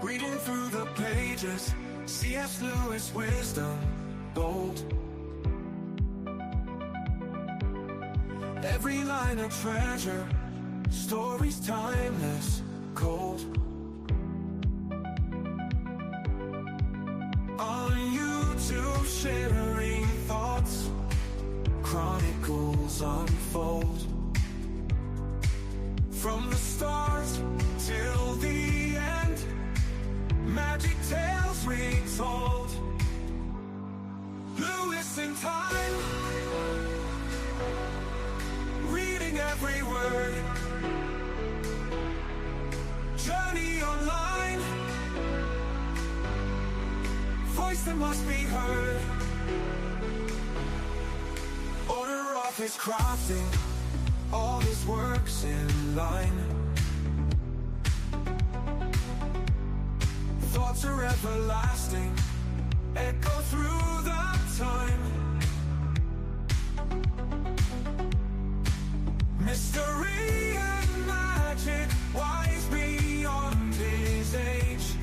Reading through the pages, C.S. Lewis wisdom, bold. Every line a treasure, stories timeless, cold. On YouTube, sharing thoughts, chronicles unfold. From the start till the end, magic tales retold. Lewis and Time, reading every word. Journey online, voice that must be heard. Order of his crafting, all his works in line. Thoughts are everlasting, echo through the time. Mystery and magic, wise beyond his age.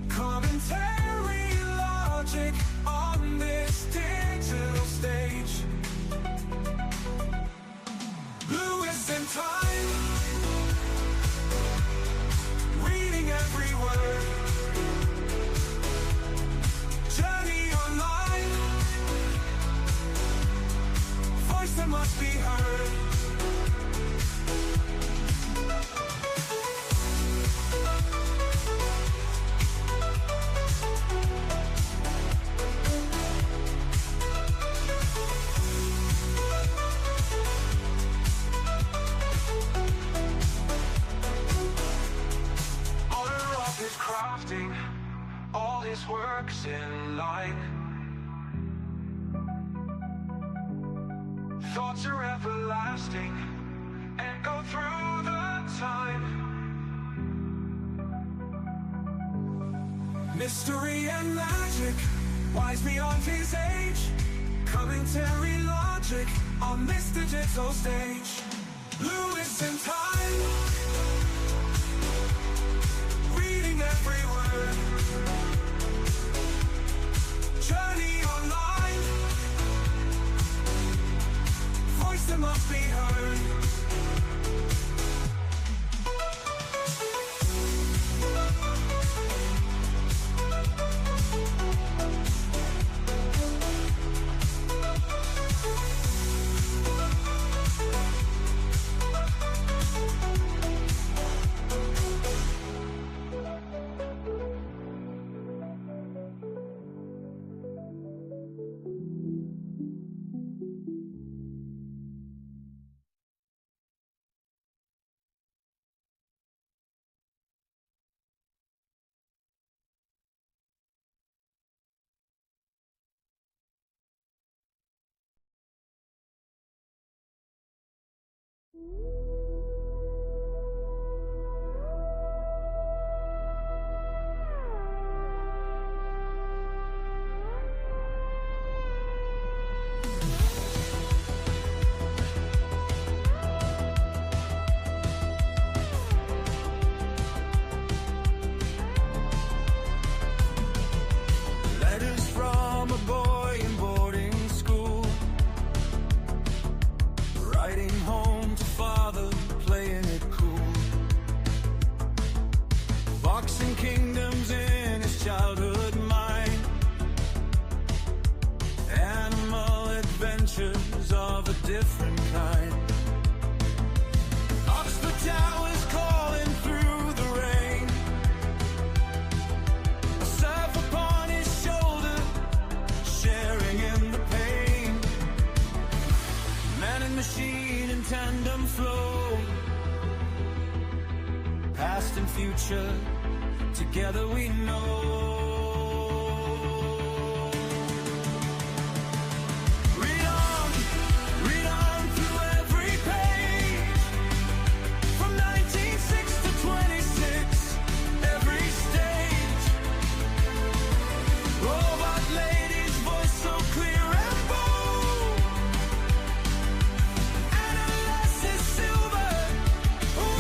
Commentary, logic on this digital stage. Lewis and Time, reading every word. Journey online, voice that must be heard. Crafting all his works in line. Thoughts are everlasting, echo through the time. Mystery and magic, wise beyond his age. Commentary, logic on this digital stage. Lewis and Time, every word. Journey online, voice that must be heard. Together we know. Read on through every page. From 1906 to 26, every stage. Robot lady's voice so clear and bold. Analysis silver,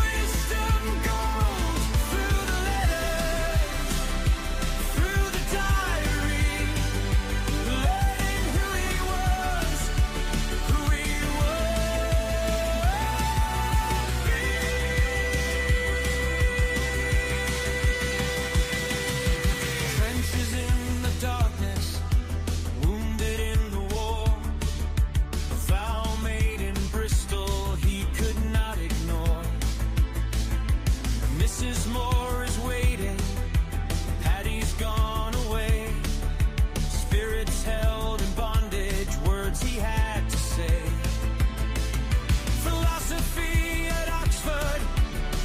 wisdom gold. Mrs. Moore is waiting. Patty's gone away. Spirits held in bondage, words he had to say. Philosophy at Oxford,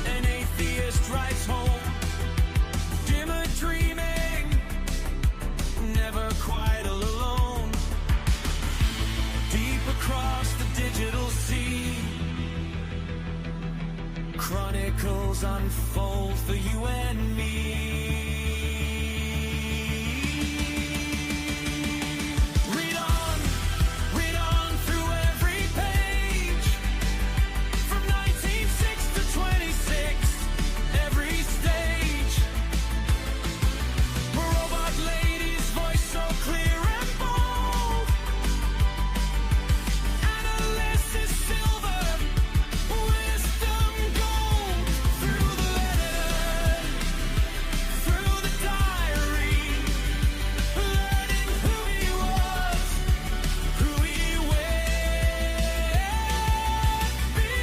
an atheist writes home. Dimmer dreaming, never quite all alone. Deep across the digital sea, chronicles unfold for you and me. Read on through every page. From 1906 to 26, every stage. A robot lady's voice so clear and bold. Analysis silver, wisdom gold. Through the letter, through the diary, learning who he was, who he will be.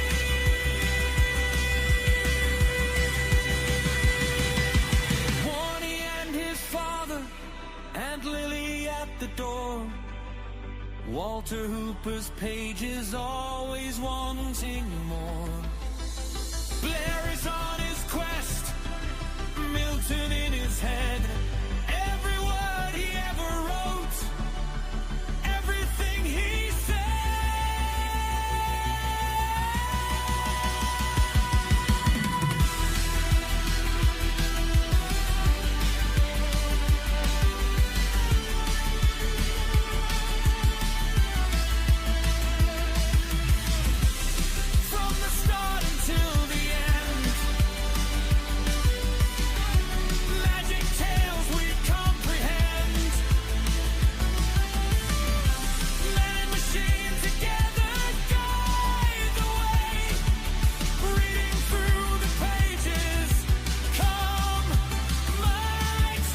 Warnie and his father, and Lily at the door. Walter Hooper's pages always wanting more. Blair is on his quest, Milton in his head. Every word he ever wrote, everything he said. From the start until the end, magic tales we comprehend. Man and machine together guide the way. Reading through the pages, come might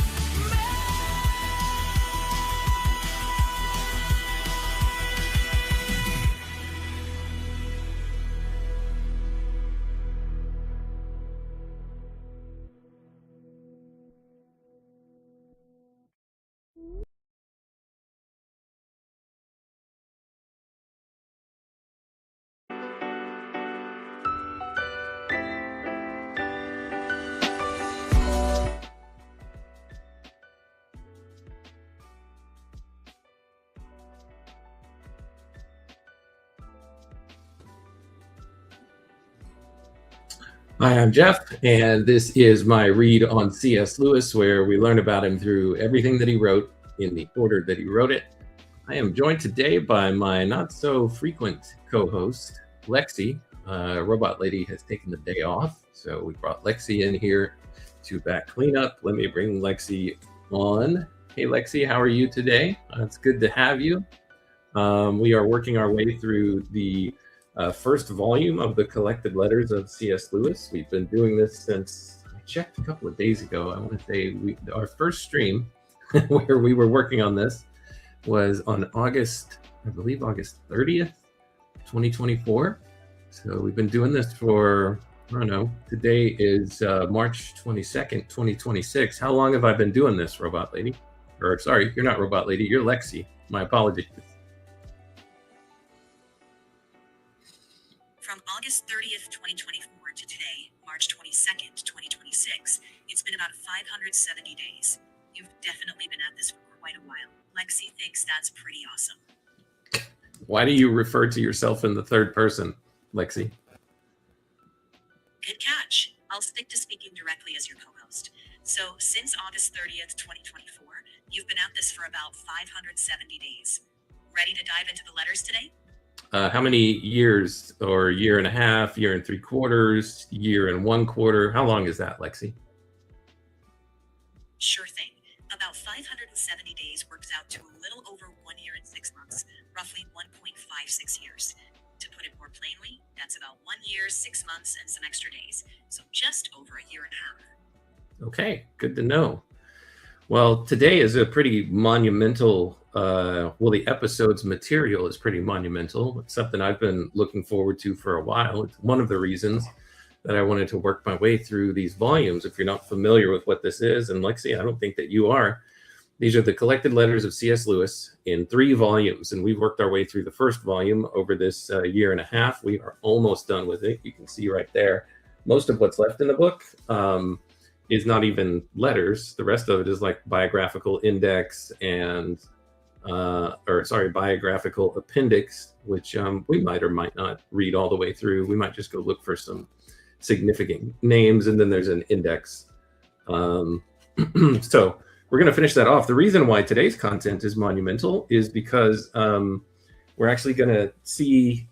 Hi, I'm Jeff, and this is my read on C.S. Lewis, where we learn about him through everything that he wrote in the order that he wrote it. I am joined today by my not-so-frequent co-host, Lexi. Robot Lady has taken the day off, so we brought Lexi in here to back cleanup. Let me bring Lexi on. Hey, Lexi, how are you today? It's good to have you. We are working our way through the first volume of the collected letters of C.S. Lewis. We've been doing this since, I checked a couple of days ago. I want to say our first stream where we were working on this was on August 30th, 2024. So we've been doing this for, I don't know, today is March 22nd, 2026. How long have I been doing this, Robot Lady? Or sorry, you're not Robot Lady, you're Lexi. My apologies. From August 30th, 2024 to today, March 22nd, 2026, it's been about 570 days. You've definitely been at this for quite a while. Lexi thinks that's pretty awesome. Why do you refer to yourself in the third person, Lexi? Good catch. I'll stick to speaking directly as your co-host. So, since August 30th, 2024, you've been at this for about 570 days. Ready to dive into the letters today? How many years, or year and a half, year and 3/4, year and 1/4? How long is that, Lexi? Sure thing. About 570 days works out to a little over 1 year and 6 months, roughly 1.56 years. To put it more plainly, that's about 1 year, 6 months, and some extra days. So just over a year and a half. Okay, good to know. Well, today is a pretty monumental, the episode's material is pretty monumental. It's something I've been looking forward to for a while. It's one of the reasons that I wanted to work my way through these volumes. If you're not familiar with what this is, and Lexi, I don't think that you are, these are the collected letters of C.S. Lewis in 3 volumes, and we've worked our way through the first volume over this year and a half. We are almost done with it. You can see right there, most of what's left in the book is not even letters. The rest of it is like biographical index and, biographical appendix, which we might or might not read all the way through. We might just go look for some significant names, and then there's an index. So we're going to finish that off. The reason why today's content is monumental is because we're actually going to see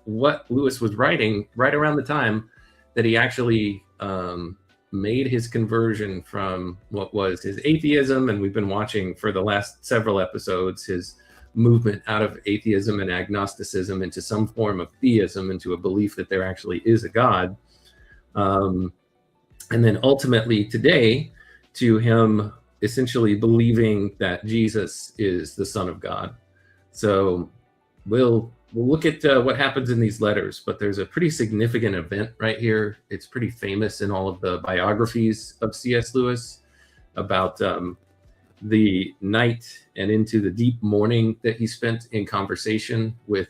what Lewis was writing right around the time that he actually made his conversion from what was his atheism, and we've been watching for the last several episodes his movement out of atheism and agnosticism into some form of theism, into a belief that there actually is a God. And then ultimately today to him essentially believing that Jesus is the Son of God. So we'll look at what happens in these letters, but there's a pretty significant event right here. It's pretty famous in all of the biographies of C.S. Lewis about the night and into the deep morning that he spent in conversation with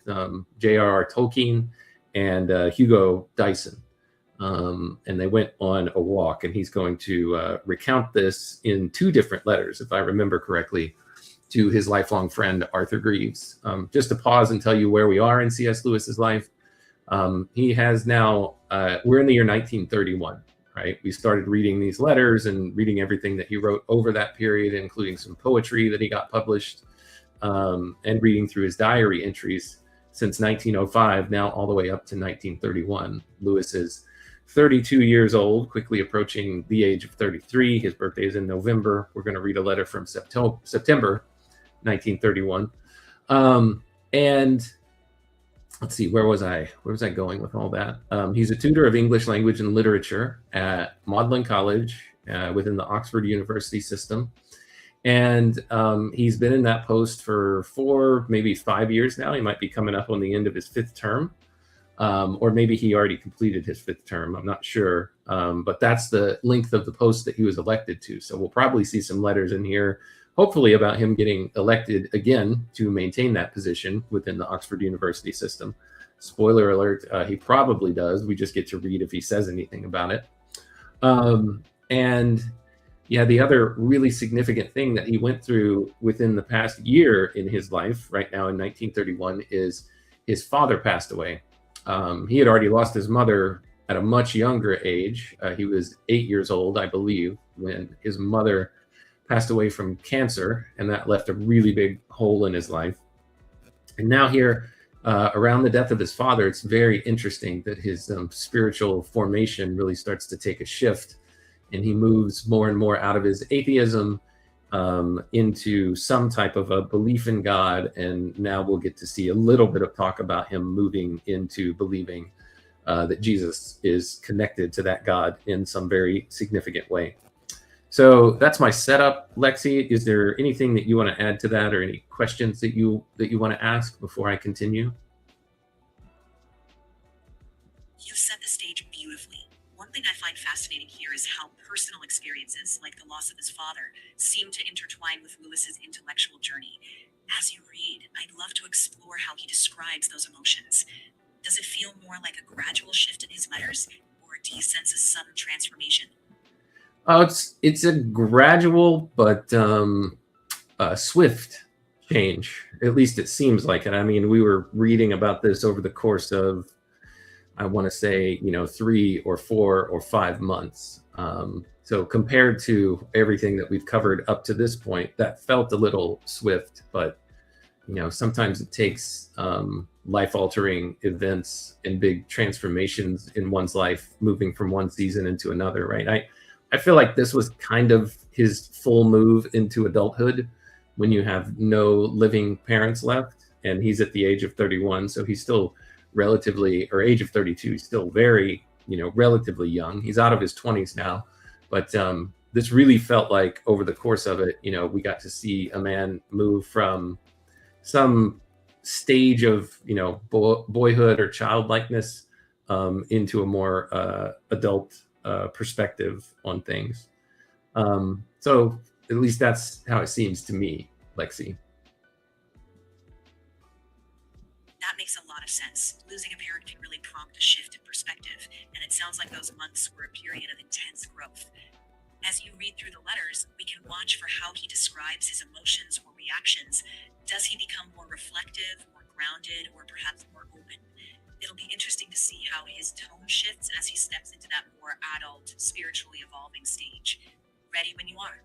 J.R.R. Tolkein and Hugo Dyson. And they went on a walk, and he's going to recount this in 2 different letters, if I remember correctly, to his lifelong friend, Arthur Greaves. Just to pause and tell you where we are in C.S. Lewis's life. He has now, we're in the year 1931, right? We started reading these letters and reading everything that he wrote over that period, including some poetry that he got published, and reading through his diary entries since 1905, now all the way up to 1931. Lewis is 32 years old, quickly approaching the age of 33. His birthday is in November. We're going to read a letter from September 1931. And let's see, where was I going with all that? He's a tutor of English language and literature at Magdalen College within the Oxford University system. And he's been in that post for 4, maybe 5 years now. He might be coming up on the end of his 5th term. Or maybe he already completed his 5th term. I'm not sure. But that's the length of the post that he was elected to. So we'll probably see some letters in here, hopefully about him getting elected again to maintain that position within the Oxford University system. Spoiler alert, he probably does. We just get to read if he says anything about it. And yeah, the other really significant thing that he went through within the past year in his life right now in 1931 is his father passed away. He had already lost his mother at a much younger age. He was 8 years old, I believe, when his mother passed away from cancer, and that left a really big hole in his life. And now here, around the death of his father, it's very interesting that his spiritual formation really starts to take a shift, and he moves more and more out of his atheism into some type of a belief in God. And now we'll get to see a little bit of talk about him moving into believing that Jesus is connected to that God in some very significant way. So that's my setup. Lexi, is there anything that you want to add to that, or any questions that you want to ask before I continue? You set the stage beautifully. One thing I find fascinating here is how personal experiences, like the loss of his father, seem to intertwine with Lewis's intellectual journey. As you read, I'd love to explore how he describes those emotions. Does it feel more like a gradual shift in his letters, or do you sense a sudden transformation? It's a gradual but swift change. At least it seems like it. I mean, we were reading about this over the course of, I want to say, 3 or 4 or 5 months. So compared to everything that we've covered up to this point, that felt a little swift, but sometimes it takes life-altering events and big transformations in one's life, moving from one season into another, right? I feel like this was kind of his full move into adulthood when you have no living parents left, and he's at the age of 31, so he's still relatively, or age of 32, he's still very, relatively young. He's out of his 20s now, but this really felt like over the course of it, we got to see a man move from some stage of, boyhood or childlikeness into a more adult perspective on things. So at least that's how it seems to me, Lexi. That makes a lot of sense. Losing a parent can really prompt a shift in perspective, and it sounds like those months were a period of intense growth. As you read through the letters, we can watch for how he describes his emotions or reactions. Does he become more reflective, more grounded, or perhaps more open? It'll be interesting to see how his tone shifts as he steps into that more adult, spiritually evolving stage. Ready when you are.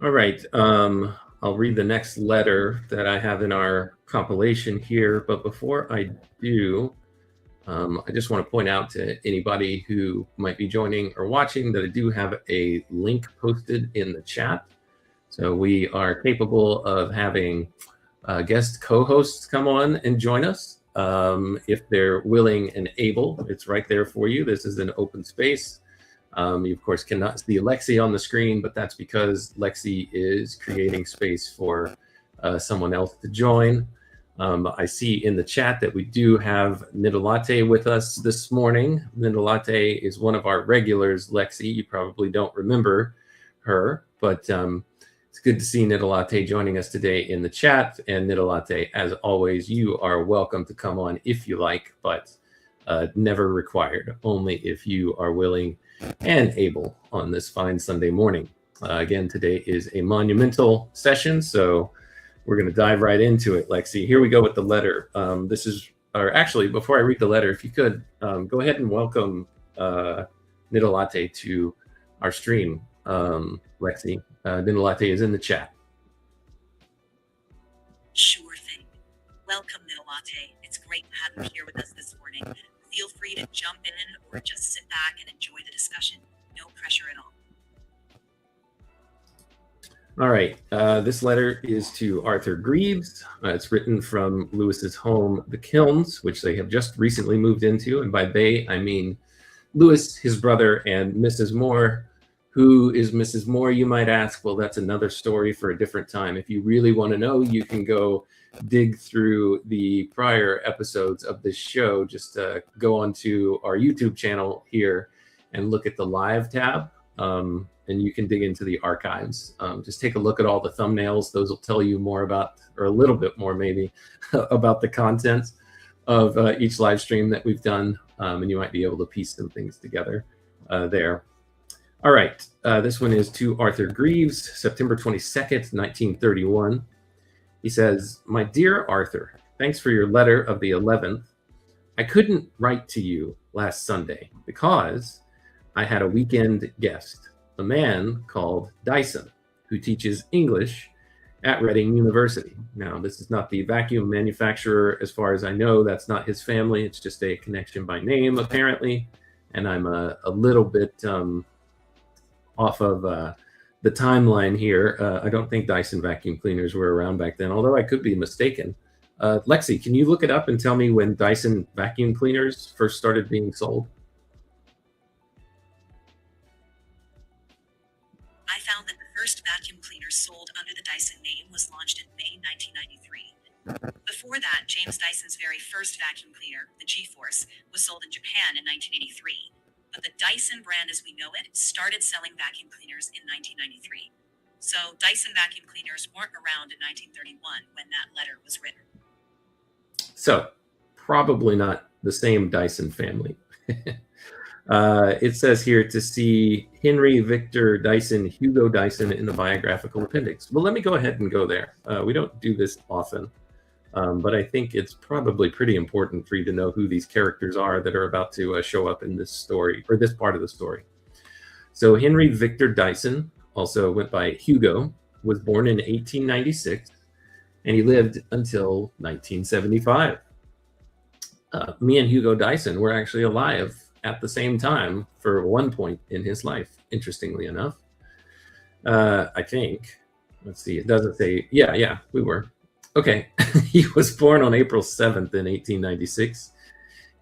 All right. I'll read the next letter that I have in our compilation here. But before I do, I just want to point out to anybody who might be joining or watching that I do have a link posted in the chat. So we are capable of having guest co-hosts come on and join us if they're willing and able. It's right there for you. This is an open space. You, of course, cannot see Lexi on the screen, but that's because Lexi is creating space for someone else to join. I see in the chat that we do have Nidalate with us this morning. Nidalate is one of our regulars, Lexi. You probably don't remember her, but it's good to see Nidalate joining us today in the chat. And Nidalate, as always, you are welcome to come on if you like, but never required, only if you are willing and able on this fine Sunday morning. Again, today is a monumental session, so we're going to dive right into it, Lexi. Here we go with the letter. This is, or actually, before I read the letter, if you could, go ahead and welcome Nidalate to our stream, Lexi. Nidalate is in the chat. Sure thing. Welcome, Nidalate. It's great to have you here with us this morning. Feel free to jump in or just sit back and enjoy the discussion. No pressure at all. All right. This letter is to Arthur Greaves. It's written from Lewis's home, The Kilns, which they have just recently moved into. And by they, I mean Lewis, his brother, and Mrs. Moore. Who is Mrs. Moore, you might ask? Well, that's another story for a different time. If you really want to know, you can go dig through the prior episodes of this show. Just go onto our YouTube channel here and look at the live tab. And you can dig into the archives. Just take a look at all the thumbnails. Those will tell you more about, or a little bit more maybe, about the content of each live stream that we've done. And you might be able to piece some things together there. All right, this one is to Arthur Greaves, September 22nd, 1931. He says, "My dear Arthur, thanks for your letter of the 11th. I couldn't write to you last Sunday because I had a weekend guest, a man called Dyson, who teaches English at Reading University." Now, this is not the vacuum manufacturer, as far as I know. That's not his family. It's just a connection by name, apparently. And I'm a little bit off of the timeline here. I don't think Dyson vacuum cleaners were around back then, although I could be mistaken. Lexi, can you look it up and tell me when Dyson vacuum cleaners first started being sold? I found that the first vacuum cleaner sold under the Dyson name was launched in May 1993. Before that, James Dyson's very first vacuum cleaner, the G-Force, was sold in Japan in 1983. But the Dyson brand as we know it started selling vacuum cleaners in 1993. So Dyson vacuum cleaners weren't around in 1931 when that letter was written. So probably not the same Dyson family. It says here to see Henry Victor Dyson, Hugo Dyson in the biographical appendix. Well, let me go ahead and go there. We don't do this often, but I think it's probably pretty important for you to know who these characters are that are about to show up in this story, or this part of the story. So Henry Victor Dyson, also went by Hugo, was born in 1896, and he lived until 1975. Me and Hugo Dyson were actually alive at the same time for one point in his life, interestingly enough. I think, let's see, it doesn't say, yeah, we were. Okay, he was born on April 7th in 1896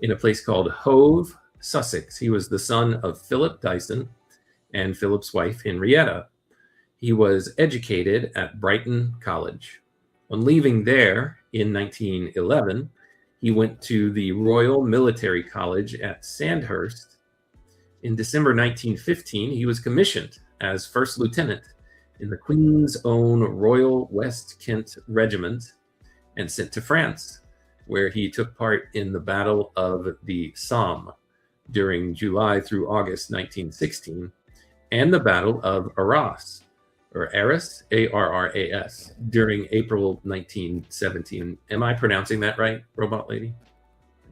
in a place called Hove, Sussex. He was the son of Philip Dyson and Philip's wife, Henrietta. He was educated at Brighton College. On leaving there in 1911, He went to the Royal Military College at Sandhurst. In December 1915, he was commissioned as first lieutenant in the Queen's Own Royal West Kent Regiment and sent to France, where he took part in the Battle of the Somme during July through August 1916, and the Battle of Arras, or Arras, A-R-R-A-S, during April 1917. Am I pronouncing that right, Robot Lady?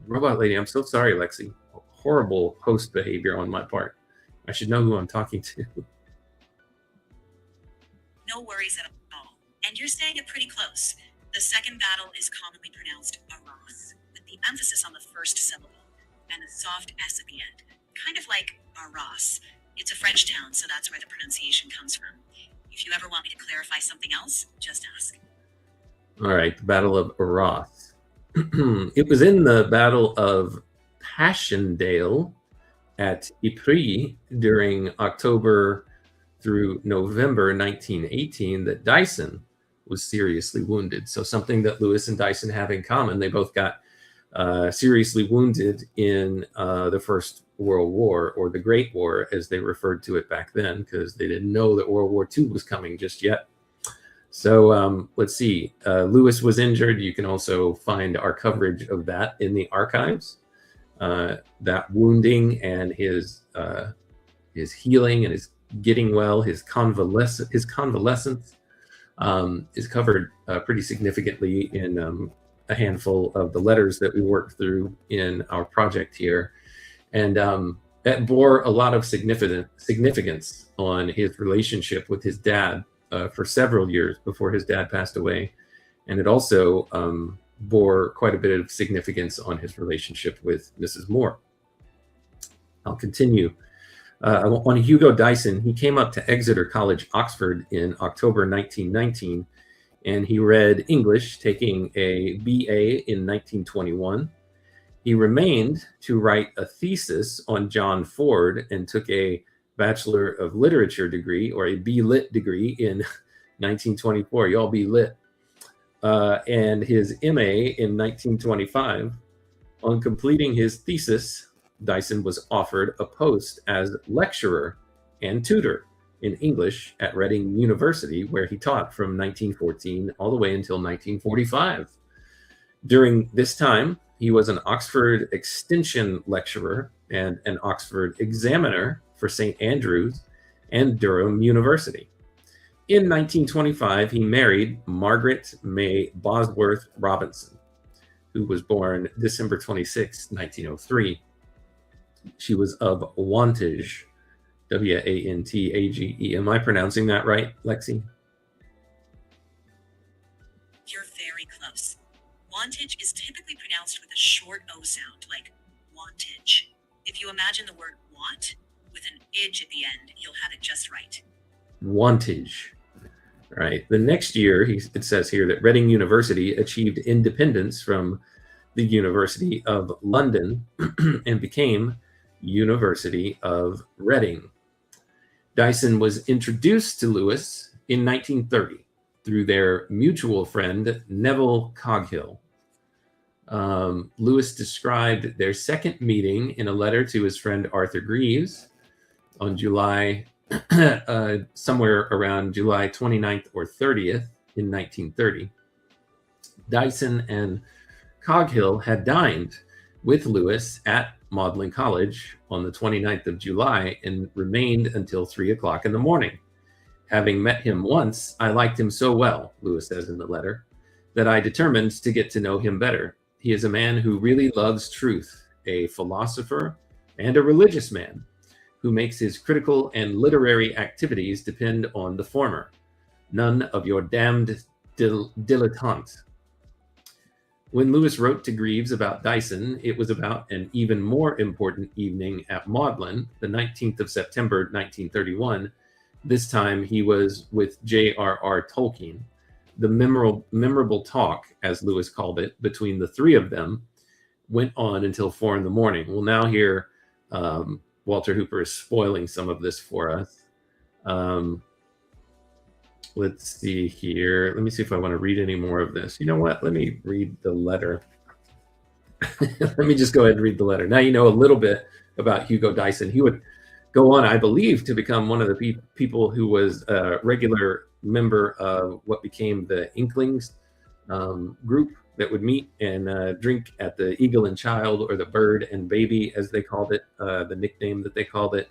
Robot Lady, I'm so sorry, Lexi. Horrible host behavior on my part. I should know who I'm talking to. No worries at all. And you're saying it pretty close. The second battle is commonly pronounced Arras, with the emphasis on the first syllable and a soft S at the end. Kind of like Arras. It's a French town, so that's where the pronunciation comes from. If you ever want me to clarify something else, just ask. All right, the Battle of Arras. It was in the Battle of Passchendaele at Ypres during October through November 1918 that Dyson was seriously wounded. So something that Lewis and Dyson have in common. They both got seriously wounded in the First World War, or the Great War, as they referred to it back then, because they didn't know that World War II was coming just yet. So let's see. Lewis was injured. You can also find our coverage of that in the archives. That wounding and his healing and his getting well, his convalescence is covered pretty significantly in a handful of the letters that we worked through in our project here. And that bore a lot of significance on his relationship with his dad for several years before his dad passed away. And it also bore quite a bit of significance on his relationship with Mrs. Moore. I'll continue. On Hugo Dyson, he came up to Exeter College, Oxford in October 1919, and he read English, taking a BA in 1921. He remained to write a thesis on John Ford and took a Bachelor of Literature degree, or a B.Lit degree, in 1924. Y'all be lit. And his MA in 1925. On completing his thesis, Dyson was offered a post as lecturer and tutor in English at Reading University, where he taught from 1914 all the way until 1945. During this time, he was an Oxford Extension lecturer and an Oxford examiner for St. Andrews and Durham University. In 1925, he married Margaret May Bosworth Robinson, who was born December 26, 1903. She was of Wantage, W-A-N-T-A-G-E. Am I pronouncing that right, Lexi? You're very close. Wantage is typically pronounced with a short O sound, like wantage. If you imagine the word want with an idge at the end, you'll have it just right. Wantage. Right. The next year, it says here that Reading University achieved independence from the University of London and became University of Reading. Dyson was introduced to Lewis in 1930 through their mutual friend, Neville Coghill. Lewis described their second meeting in a letter to his friend Arthur Greaves on July somewhere around July 29th or 30th in 1930. Dyson and Coghill had dined with Lewis at Magdalen College on the 29th of July and remained until 3 o'clock in the morning. Having met him once, I liked him so well, Lewis says in the letter, that I determined to get to know him better. He is a man who really loves truth, a philosopher and a religious man, who makes his critical and literary activities depend on the former. None of your damned dilettante. When Lewis wrote to Greaves about Dyson, it was about an even more important evening at Magdalen, the 19th of September, 1931. This time he was with J.R.R. Tolkein. The memorable talk, as Lewis called it, between the three of them went on until 4 in the morning. We'll now hear Walter Hooper is spoiling some of this for us. Let's see here. Let me see if I want to read any more of this. You know what? Let me read the letter. Let me just go ahead and read the letter. Now you know a little bit about Hugo Dyson. He would go on, I believe, to become one of the people who was a regular member of what became the Inklings group that would meet and drink at the Eagle and Child, or the Bird and Baby, as they called it, the nickname that they called it,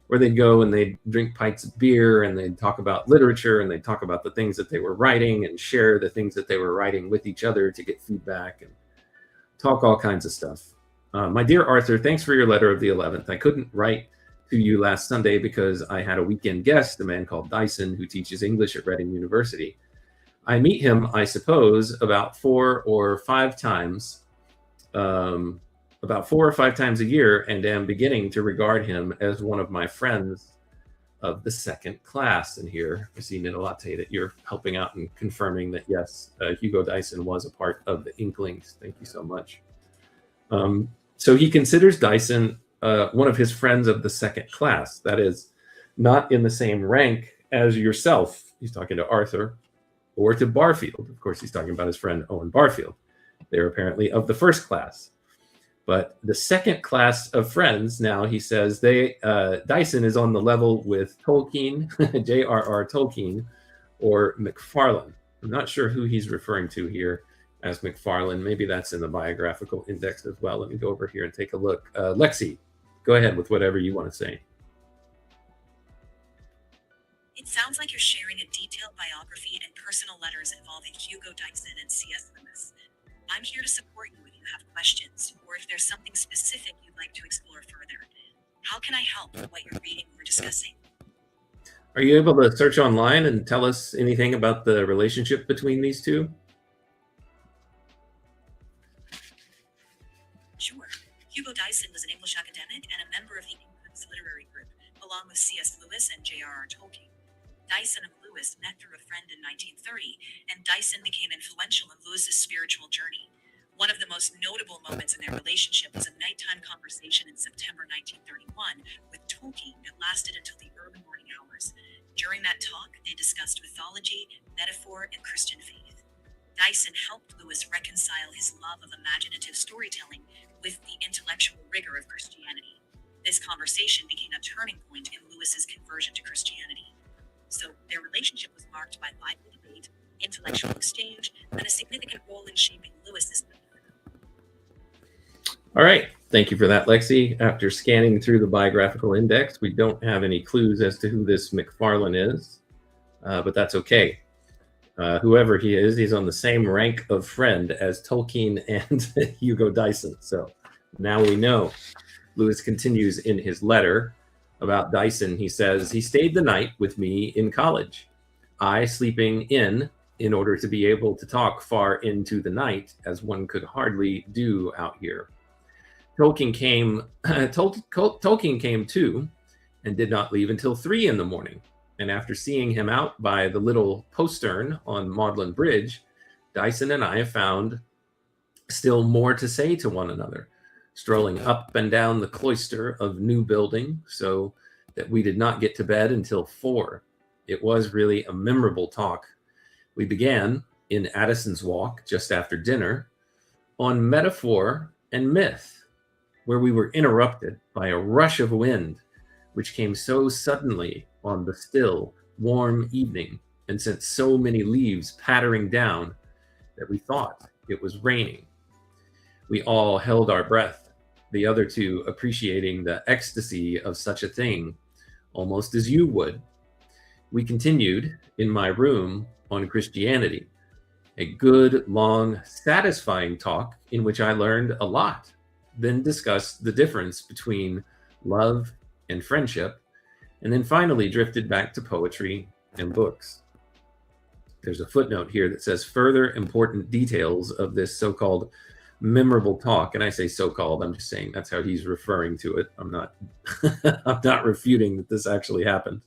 where they'd go and they'd drink pints of beer and they'd talk about literature and they'd talk about the things that they were writing and share the things that they were writing with each other to get feedback and talk all kinds of stuff. My dear Arthur, thanks for your letter of the 11th. I couldn't write to you last Sunday because I had a weekend guest, a man called Dyson, who teaches English at Reading University. I meet him, I suppose, about 4 or 5 times a year, and am beginning to regard him as one of my friends of the second class. And here I see Nitalate that you're helping out and confirming that, yes, Hugo Dyson was a part of the Inklings. Thank you so much. So he considers Dyson one of his friends of the second class, that is, not in the same rank as yourself. He's talking to Arthur, or to Barfield. Of course, he's talking about his friend Owen Barfield. They're apparently of the first class. But the second class of friends, now he says, Dyson is on the level with Tolkien, J.R.R. Tolkien, or Macfarlane. I'm not sure who he's referring to here as Macfarlane. Maybe that's in the biographical index as well. Let me go over here and take a look. Lexi, go ahead with whatever you want to say. It sounds like you're sharing a detailed biography and personal letters involving Hugo Dyson and C.S. Lewis. I'm here to support you if you have questions, or if there's something specific you'd like to explore further. How can I help with what you're reading or discussing? Are you able to search online and tell us anything about the relationship between these two? Sure. Hugo Dyson was an English academic and a member of the Inklings literary group, along with C.S. Lewis and J.R.R. Tolkien. Dyson and Lewis met through a friend in 1930, and Dyson became influential in Lewis's spiritual journey. One of the most notable moments in their relationship was a nighttime conversation in September 1931 with Tolkien that lasted until the early morning hours. During that talk, they discussed mythology, metaphor, and Christian faith. Dyson helped Lewis reconcile his love of imaginative storytelling with the intellectual rigor of Christianity. This conversation became a turning point in Lewis's conversion to Christianity. So their relationship was marked by lively debate, intellectual exchange, and a significant role in shaping Lewis's life. All right. Thank you for that, Lexi. After scanning through the biographical index, we don't have any clues as to who this Macfarlane is, but that's okay. Whoever he is, he's on the same rank of friend as Tolkien and Hugo Dyson. So now we know. Lewis continues in his letter about Dyson. He says, he stayed the night with me in college, I sleeping in order to be able to talk far into the night, as one could hardly do out here. Tolkien came too, and did not leave until 3 in the morning. And after seeing him out by the little postern on Magdalen Bridge, Dyson and I found still more to say to one another, strolling up and down the cloister of New Building, so that we did not get to bed until 4. It was really a memorable talk. We began in Addison's Walk just after dinner on metaphor and myth, where we were interrupted by a rush of wind, which came so suddenly on the still, warm evening and sent so many leaves pattering down that we thought it was raining. We all held our breath, the other two appreciating the ecstasy of such a thing, almost as you would. We continued in my room on Christianity, a good, long, satisfying talk in which I learned a lot, then discussed the difference between love and friendship, and then finally drifted back to poetry and books. There's a footnote here that says further important details of this so-called memorable talk. And I say so-called, I'm just saying that's how he's referring to it. I'm not I'm not refuting that this actually happened.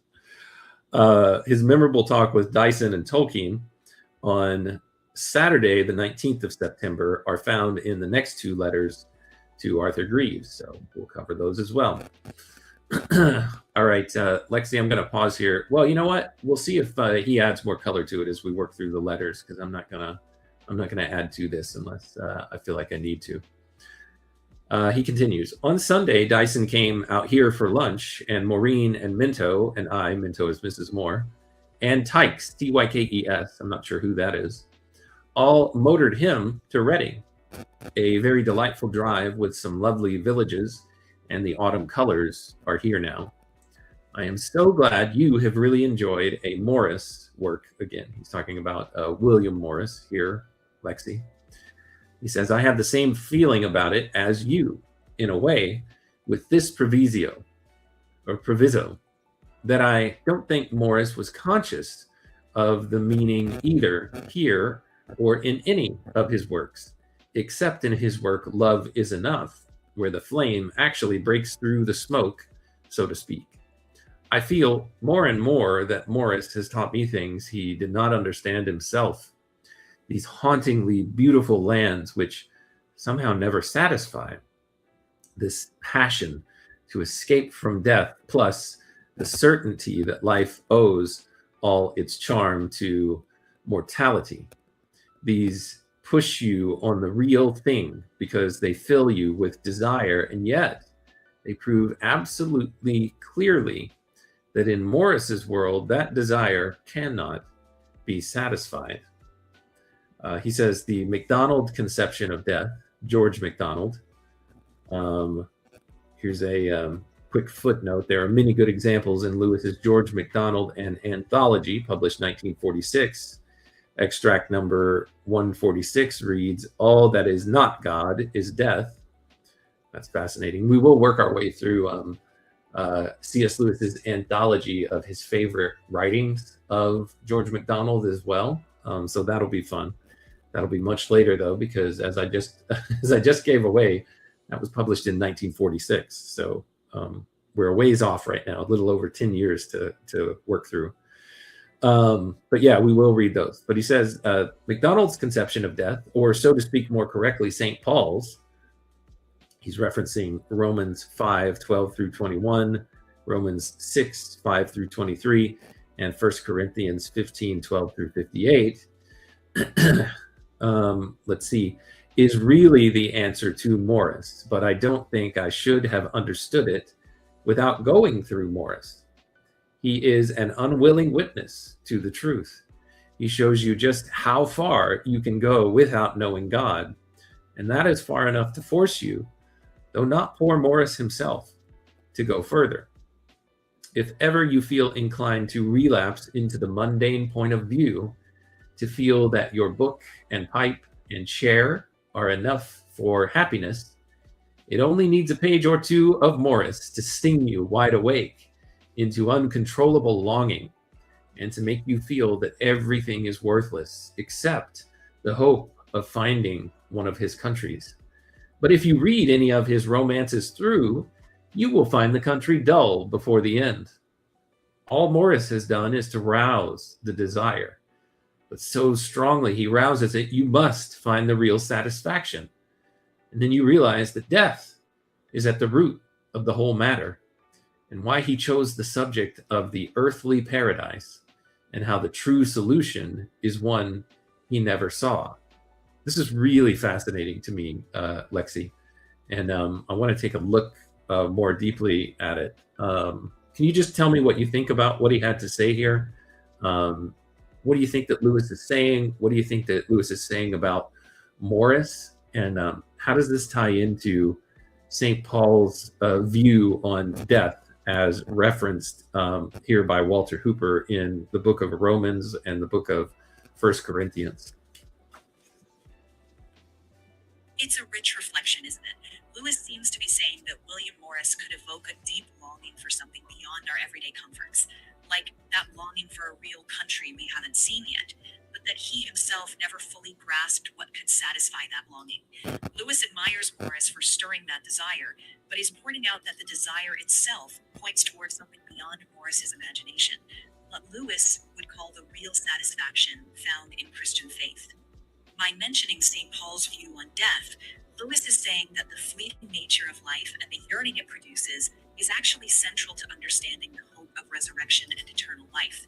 His memorable talk with Dyson and Tolkien on Saturday, the 19th of September, are found in the next 2 letters to Arthur Greaves. So we'll cover those as well. All right, Lexi, I'm going to pause here. Well, you know what? We'll see if he adds more color to it as we work through the letters, because I'm not gonna add to this unless I feel like I need to. He continues, on Sunday, Dyson came out here for lunch, and Maureen and Minto, and I, Minto is Mrs. Moore, and Tykes, Tykes, I'm not sure who that is, all motored him to Reading, a very delightful drive with some lovely villages, and the autumn colors are here now. I am so glad you have really enjoyed a Morris work again. He's talking about William Morris here, Lexi. He says, I have the same feeling about it as you, in a way, with this proviso, that I don't think Morris was conscious of the meaning either here or in any of his works, except in his work Love is Enough, where the flame actually breaks through the smoke, so to speak. I feel more and more that Morris has taught me things he did not understand himself. These hauntingly beautiful lands which somehow never satisfy. This passion to escape from death, plus the certainty that life owes all its charm to mortality. These push you on the real thing because they fill you with desire, and yet they prove absolutely clearly that in Morris's world, that desire cannot be satisfied. He says the MacDonald conception of death, George MacDonald. Here's a quick footnote. There are many good examples in Lewis's George MacDonald and Anthology, published 1946. Extract number 146 reads, all that is not God is death. That's fascinating. We will work our way through C.S. Lewis's anthology of his favorite writings of George MacDonald as well. So that'll be fun. That'll be much later though, because as I just gave away, that was published in 1946. So we're a ways off right now, a little over 10 years to work through. But yeah, we will read those. But he says MacDonald's conception of death, or so to speak more correctly, St. Paul's, he's referencing Romans 5:12 through 21, Romans 6:5 through 23, and 1 Corinthians 15:12 through 58. Let's see, is really the answer to Morris, but I don't think I should have understood it without going through Morris. He is an unwilling witness to the truth. He shows you just how far you can go without knowing God, and that is far enough to force you, though not poor Morris himself, to go further. If ever you feel inclined to relapse into the mundane point of view, to feel that your book and pipe and chair are enough for happiness, it only needs a page or two of Morris to sting you wide awake into uncontrollable longing and to make you feel that everything is worthless except the hope of finding one of his countries. But if you read any of his romances through, you will find the country dull before the end. All Morris has done is to rouse the desire, but so strongly he rouses it, you must find the real satisfaction. And then you realize that death is at the root of the whole matter, and why he chose the subject of the earthly paradise, and how the true solution is one he never saw. This is really fascinating to me, Lexi, and I want to take a look more deeply at it. Can you just tell me what you think about what he had to say here? What do you think that Lewis is saying? What do you think that Lewis is saying about Morris? And how does this tie into St. Paul's view on death as referenced here by Walter Hooper in the book of Romans and the book of 1 Corinthians? It's a rich reflection, isn't it? Lewis seems to be saying that William Morris could evoke a deep longing for something beyond our everyday comforts, like that longing for a real country we haven't seen yet, but that he himself never fully grasped what could satisfy that longing. Lewis admires Morris for stirring that desire, but is pointing out that the desire itself points towards something beyond Morris's imagination, what Lewis would call the real satisfaction found in Christian faith. By mentioning St. Paul's view on death, Lewis is saying that the fleeting nature of life and the yearning it produces is actually central to understanding the hope of resurrection and eternal life.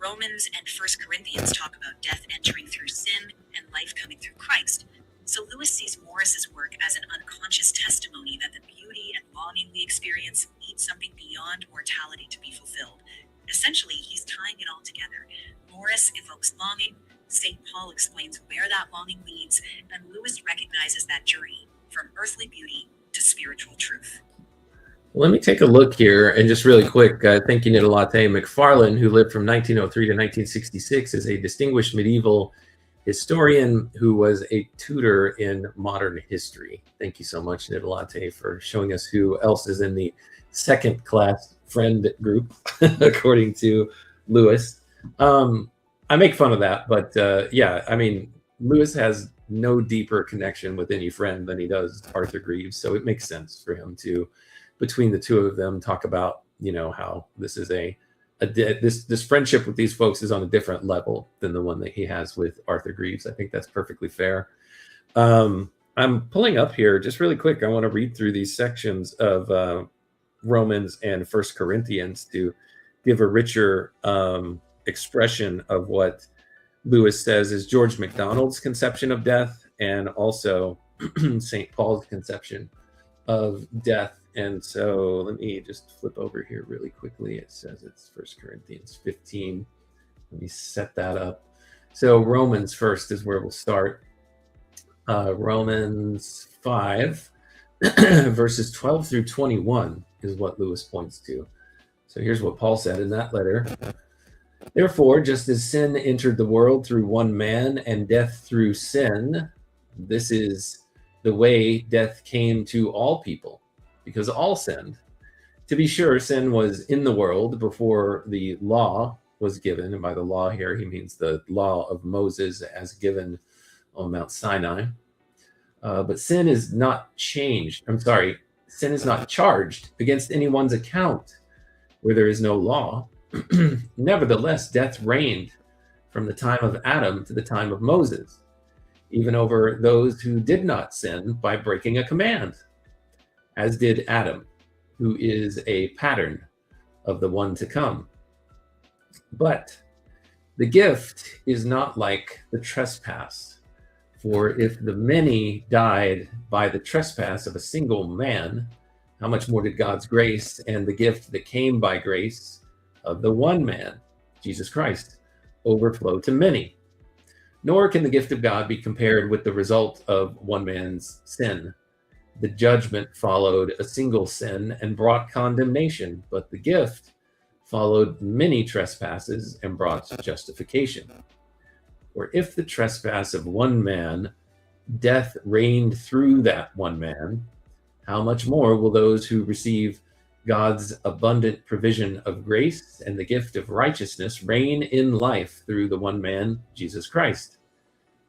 Romans and 1 Corinthians talk about death entering through sin and life coming through Christ. So Lewis sees Morris's work as an unconscious testimony that the beauty and longing we experience need something beyond mortality to be fulfilled. Essentially, he's tying it all together. Morris evokes longing, St. Paul explains where that longing leads, and Lewis recognizes that journey from earthly beauty to spiritual truth. Let me take a look here, and just really quick, thank you, Nita Latte. McFarlane, who lived from 1903 to 1966, is a distinguished medieval historian who was a tutor in modern history. Thank you so much, Nita Latte, for showing us who else is in the second class friend group, according to Lewis. I make fun of that, but yeah, I mean, Lewis has no deeper connection with any friend than he does Arthur Greeves, so it makes sense for him to, between the two of them, talk about, you know, how this is this friendship with these folks is on a different level than the one that he has with Arthur Greeves. I think that's perfectly fair. I'm pulling up here just really quick. I want to read through these sections of Romans and First Corinthians to give a richer expression of what Lewis says is George MacDonald's conception of death, and also St. Paul's conception of death. And so let me just flip over here really quickly. It says it's 1 Corinthians 15. Let me set that up. So Romans first is where we'll start. Romans 5, verses 12 through 21 is what Lewis points to. So here's what Paul said in that letter. Therefore, just as sin entered the world through one man and death through sin, this is the way death came to all people, because all sinned. To be sure, sin was in the world before the law was given. And by the law here, he means the law of Moses as given on Mount Sinai. But sin is not changed. Sin is not charged against anyone's account where there is no law. Nevertheless, death reigned from the time of Adam to the time of Moses, even over those who did not sin by breaking a command, as did Adam, who is a pattern of the one to come. But the gift is not like the trespass. For if the many died by the trespass of a single man, how much more did God's grace and the gift that came by grace of the one man, Jesus Christ, overflow to many? Nor can the gift of God be compared with the result of one man's sin. The judgment followed a single sin and brought condemnation, but the gift followed many trespasses and brought justification. For if the trespass of one man, death reigned through that one man, how much more will those who receive God's abundant provision of grace and the gift of righteousness reign in life through the one man, Jesus Christ?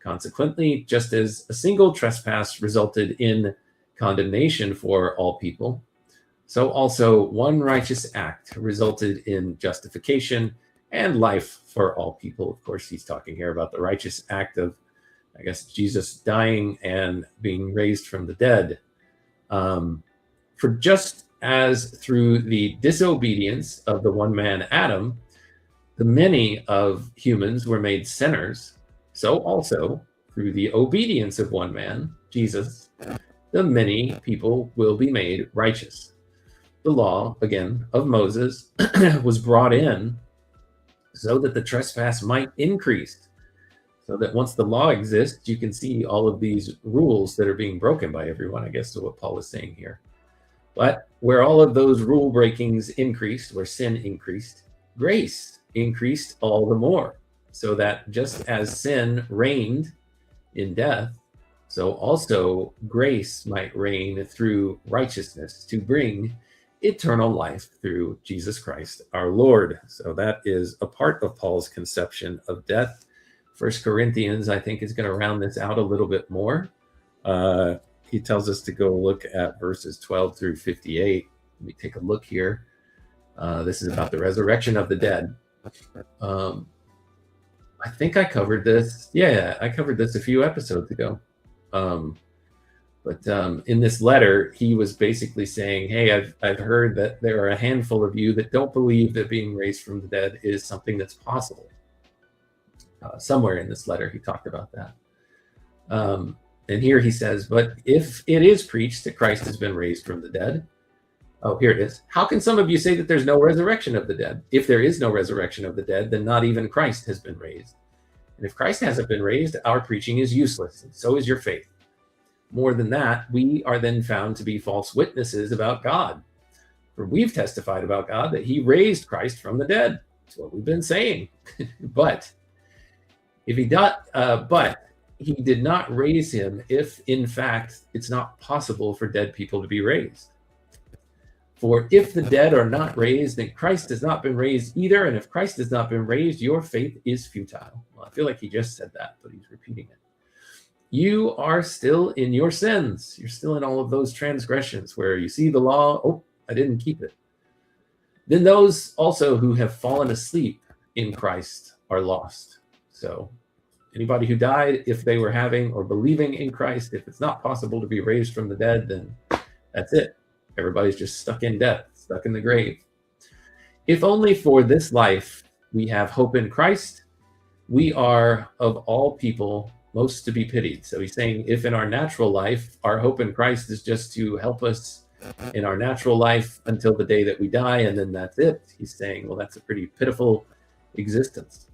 Consequently, just as a single trespass resulted in condemnation for all people, so also one righteous act resulted in justification and life for all people. Of course, he's talking here about the righteous act of, I guess, Jesus dying and being raised from the dead. For just as through the disobedience of the one man Adam, the many of humans were made sinners, so also through the obedience of one man, Jesus, the many people will be made righteous. The law, again, of Moses was brought in so that the trespass might increase. So that once the law exists, you can see all of these rules that are being broken by everyone, I guess is what Paul is saying here. But where all of those rule breakings increased, where sin increased, grace increased all the more. So that just as sin reigned in death, so also grace might reign through righteousness to bring eternal life through Jesus Christ our Lord. So that is a part of Paul's conception of death. 1 Corinthians, I think, is going to round this out a little bit more. He tells us to go look at verses 12 through 58. Let me take a look here. This is about the resurrection of the dead. I think I covered this. Yeah, I covered this a few episodes ago. But in this letter, he was basically saying, hey, I've heard that there are a handful of you that don't believe that being raised from the dead is something that's possible. Somewhere in this letter, he talked about that. And here he says, but if it is preached that Christ has been raised from the dead, oh, here it is. How can some of you say that there's no resurrection of the dead? If there is no resurrection of the dead, then not even Christ has been raised. And if Christ hasn't been raised, our preaching is useless, and so is your faith. More than that, we are then found to be false witnesses about God. For we've testified about God that he raised Christ from the dead. That's what we've been saying. But he did not raise him if, in fact, it's not possible for dead people to be raised. For if the dead are not raised, then Christ has not been raised either. And if Christ has not been raised, your faith is futile. Well, I feel like he just said that, but he's repeating it. You are still in your sins. You're still in all of those transgressions where you see the law. Oh, I didn't keep it. Then those also who have fallen asleep in Christ are lost. So anybody who died, if they were having or believing in Christ, if it's not possible to be raised from the dead, then that's it. Everybody's just stuck in death, stuck in the grave. If only for this life we have hope in Christ, we are of all people most to be pitied. So he's saying if in our natural life, our hope in Christ is just to help us in our natural life until the day that we die, and then that's it. He's saying, well, that's a pretty pitiful existence.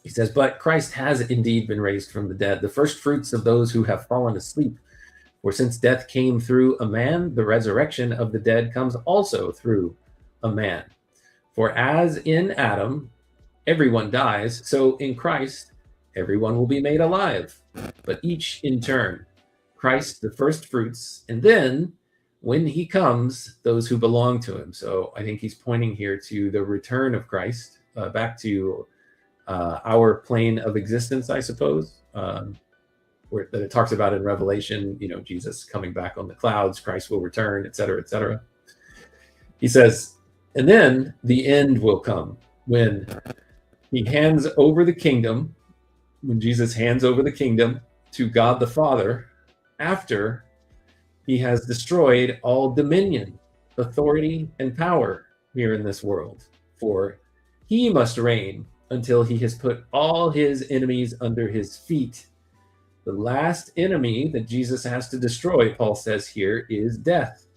He says, but Christ has indeed been raised from the dead, the first fruits of those who have fallen asleep. For since death came through a man, the resurrection of the dead comes also through a man. For as in Adam, everyone dies, so in Christ, everyone will be made alive, but each in turn. Christ, the first fruits, and then when he comes, those who belong to him. So I think he's pointing here to the return of Christ, back to our plane of existence, I suppose. That it talks about in Revelation, Jesus coming back on the clouds, Christ will return, et cetera, et cetera. He says, and then the end will come when he hands over the kingdom, when Jesus hands over the kingdom to God the Father, after he has destroyed all dominion, authority, and power here in this world. For he must reign until he has put all his enemies under his feet. The last enemy that Jesus has to destroy, Paul says here, is death.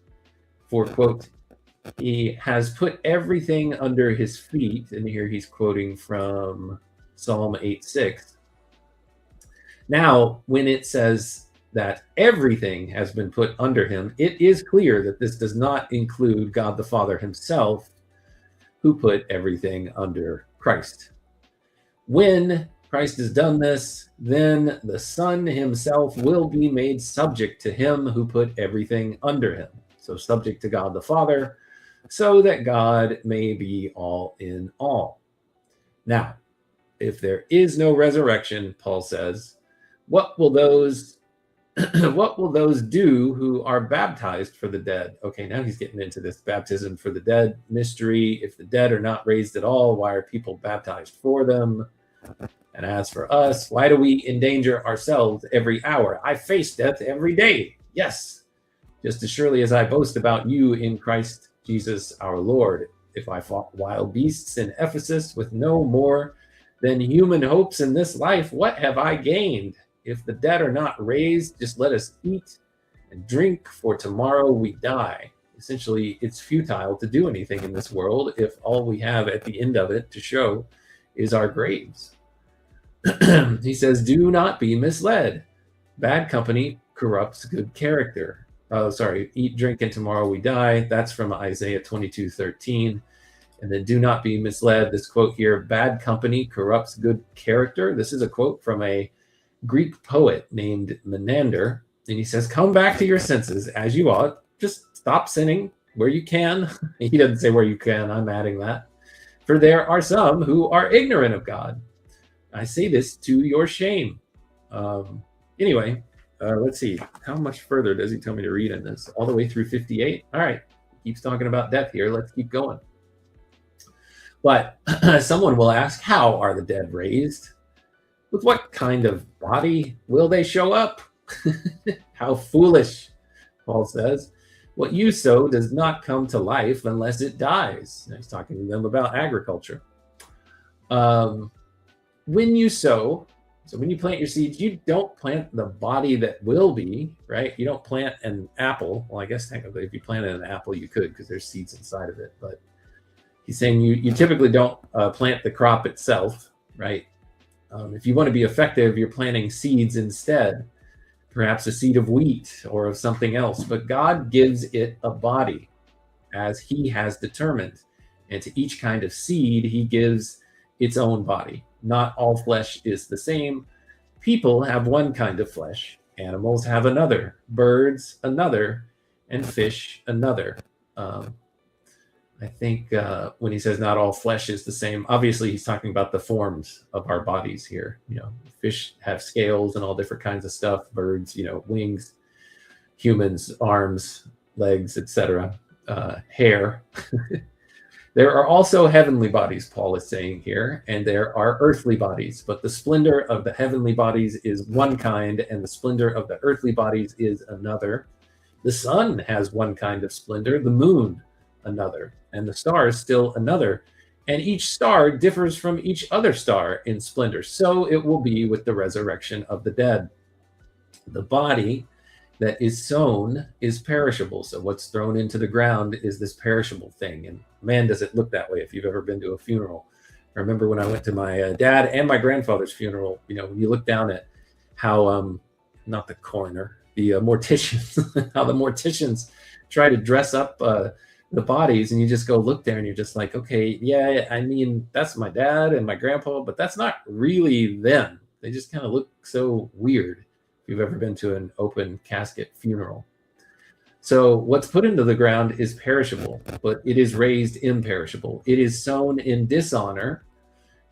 For, quote, he has put everything under his feet. And here he's quoting from Psalm 8:6. Now, when it says that everything has been put under him, it is clear that this does not include God the Father himself, who put everything under Christ. When Christ has done this, then the Son himself will be made subject to him who put everything under him. So subject to God the Father, so that God may be all in all. Now, if there is no resurrection, Paul says, what will those do who are baptized for the dead? Okay, now he's getting into this baptism for the dead mystery. If the dead are not raised at all, why are people baptized for them? And as for us, why do we endanger ourselves every hour? I face death every day. Yes, just as surely as I boast about you in Christ Jesus our Lord. If I fought wild beasts in Ephesus with no more than human hopes in this life, what have I gained? If the dead are not raised, just let us eat and drink, for tomorrow we die. Essentially, it's futile to do anything in this world if all we have at the end of it to show is our graves. He says, do not be misled. Bad company corrupts good character. Eat, drink, and tomorrow we die. That's from Isaiah 22:13. And then do not be misled. This quote here, bad company corrupts good character. This is a quote from a Greek poet named Menander. And he says, come back to your senses as you ought. Just stop sinning where you can. He doesn't say where you can. I'm adding that. For there are some who are ignorant of God. I say this to your shame. Anyway, let's see. How much further does he tell me to read in this? All the way through 58? All right. He keeps talking about death here. Let's keep going. But someone will ask, how are the dead raised? With what kind of body will they show up? How foolish, Paul says. What you sow does not come to life unless it dies. Now he's talking to them about agriculture. When you sow, So when you plant your seeds, you don't plant the body that will be, right? You don't plant an apple. Well, I guess technically if you planted an apple, you could, because there's seeds inside of it. But he's saying you typically don't plant the crop itself, right? If you want to be effective, you're planting seeds instead, perhaps a seed of wheat or of something else. But God gives it a body as he has determined. And to each kind of seed, he gives its own body. Not all flesh is the same. People have one kind of flesh. Animals have another. Birds, another. And fish, another. I think when he says not all flesh is the same, obviously he's talking about the forms of our bodies here. You know, fish have scales and all different kinds of stuff. Birds, you know, wings. Humans, arms, legs, etc. Hair. There are also heavenly bodies, Paul is saying here, and there are earthly bodies, but the splendor of the heavenly bodies is one kind, and the splendor of the earthly bodies is another. The sun has one kind of splendor, the moon another, and the stars still another, and each star differs from each other star in splendor. So it will be with the resurrection of the dead. The body that is sown is perishable. So what's thrown into the ground is this perishable thing. And man, does it look that way if you've ever been to a funeral. I remember when I went to my dad and my grandfather's funeral, you know, when you look down at how, not the coroner, the morticians, how the morticians try to dress up the bodies, and you just go look there and you're just like, okay, yeah, I mean, that's my dad and my grandpa, but that's not really them. They just kind of look so weird. If you've ever been to an open casket funeral. So what's put into the ground is perishable, but it is raised imperishable. It is sown in dishonor,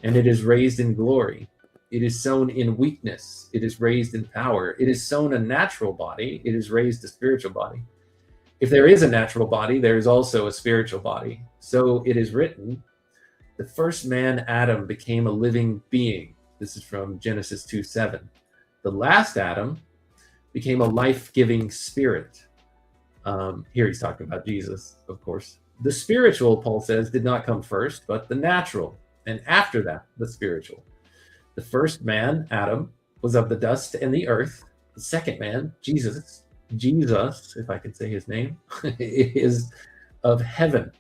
and it is raised in glory. It is sown in weakness. It is raised in power. It is sown a natural body. It is raised a spiritual body. If there is a natural body, there is also a spiritual body. So it is written, the first man, Adam, became a living being. This is from Genesis 2:7. The last Adam became a life-giving spirit. Here he's talking about Jesus, of course. The spiritual, Paul says, did not come first, but the natural. And after that, the spiritual. The first man, Adam, was of the dust and the earth. The second man, Jesus, if I can say his name, is of heaven.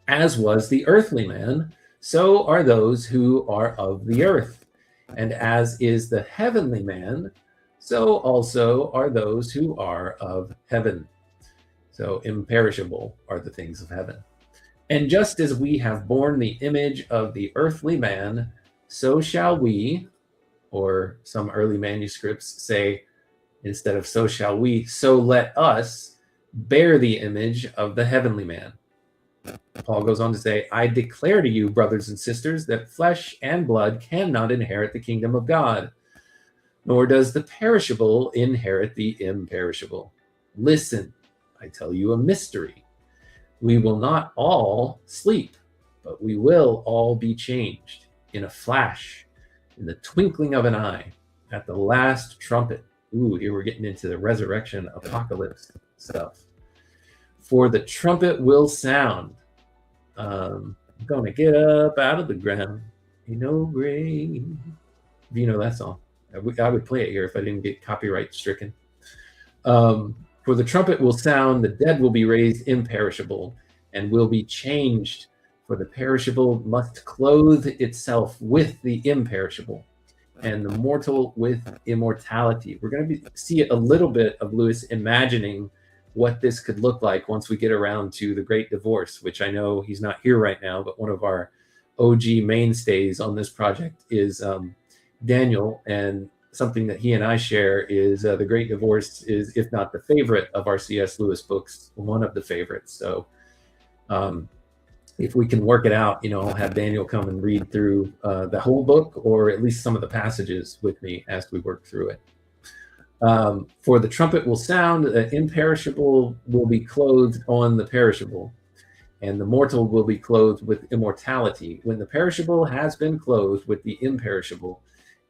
As was the earthly man, so are those who are of the earth. And as is the heavenly man, so also are those who are of heaven. So imperishable are the things of heaven. And just as we have borne the image of the earthly man, so shall we, or some early manuscripts say, instead of so shall we, so let us bear the image of the heavenly man. Paul goes on to say, I declare to you, brothers and sisters, that flesh and blood cannot inherit the kingdom of God, nor does the perishable inherit the imperishable. Listen, I tell you a mystery. We will not all sleep, but we will all be changed in a flash, in the twinkling of an eye, at the last trumpet. Ooh, here we're getting into the resurrection apocalypse stuff. For the trumpet will sound. I'm going to get up out of the ground. Ain't no grave. You know that song. I would play it here if I didn't get copyright stricken. For the trumpet will sound, the dead will be raised imperishable and will be changed. For the perishable must clothe itself with the imperishable, and the mortal with immortality. We're going to see a little bit of Lewis imagining what this could look like once we get around to the Great Divorce, which I know he's not here right now, but one of our OG mainstays on this project is Daniel, and something that he and I share is the Great Divorce is, if not the favorite of our C.S. Lewis books, one of the favorites. So if we can work it out, you know, I'll have Daniel come and read through the whole book, or at least some of the passages with me as we work through it. For the trumpet will sound, the imperishable will be clothed on the perishable, and the mortal will be clothed with immortality. When the perishable has been clothed with the imperishable,